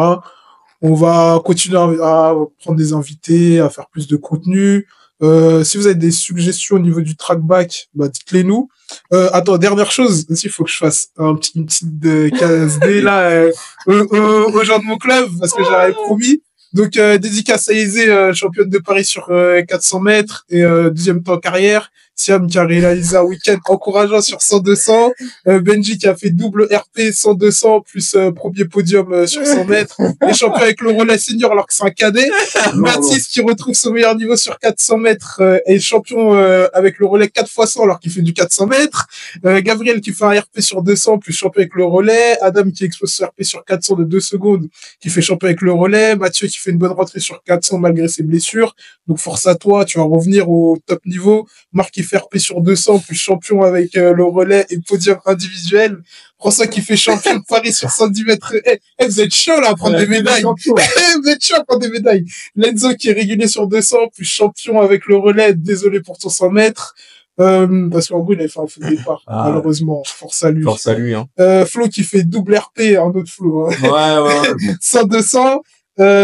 On va continuer à prendre des invités, à faire plus de contenu. Si vous avez des suggestions au niveau du trackback, bah, dites-les nous. Attends, dernière chose, aussi, il faut que je fasse une petite KSD, là, aux gens de mon club, parce que j'avais promis. Donc, dédicace à Aizé, championne de Paris sur 400 mètres et deuxième temps carrière. Siam qui a réalisé un week-end encourageant sur 100-200. Benji qui a fait double RP 100-200 plus premier podium sur 100 mètres. Et champion avec le relais senior alors que c'est un cadet. Mathis qui retrouve son meilleur niveau sur 400 mètres et champion avec le relais 4x100 alors qu'il fait du 400 mètres. Gabriel qui fait un RP sur 200 plus champion avec le relais. Adam qui explose son RP sur 400 de 2 secondes qui fait champion avec le relais. Mathieu qui fait une bonne rentrée sur 400 malgré ses blessures. Donc force à toi, tu vas revenir au top niveau. Marc qui fait RP sur 200 plus champion avec le relais et podium individuel. François qui fait champion de Paris sur 110 mètres. Vous êtes chaud là à prendre des médailles. Vous êtes chaud à prendre des médailles. Lenzo qui est régulier sur 200 plus champion avec le relais. Désolé pour ton 100 mètres. Parce qu'en gros, il avait fait un faux départ. Ah. Malheureusement, force à lui. Force à lui, hein. Flo qui fait double RP, un autre Flo. Hein. Ouais. 100-200.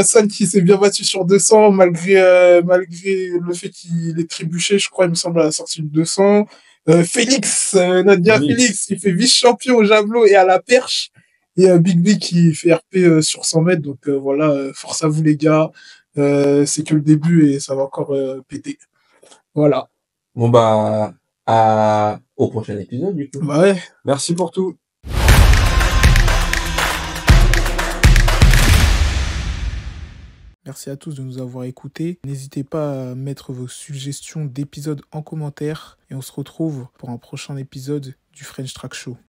Sam qui s'est bien battu sur 200 malgré le fait qu'il est trébuché, je crois, il me semble, à la sortie de 200. Félix, Nadia Félix, il fait vice-champion au javelot et à la perche. Et Big B qui fait RP sur 100 mètres. Donc voilà, force à vous les gars. C'est que le début et ça va encore péter. Voilà. Bon, bah, au prochain épisode, du coup. Bah ouais. Merci pour tout. Merci à tous de nous avoir écoutés. N'hésitez pas à mettre vos suggestions d'épisodes en commentaire et on se retrouve pour un prochain épisode du French Track Show.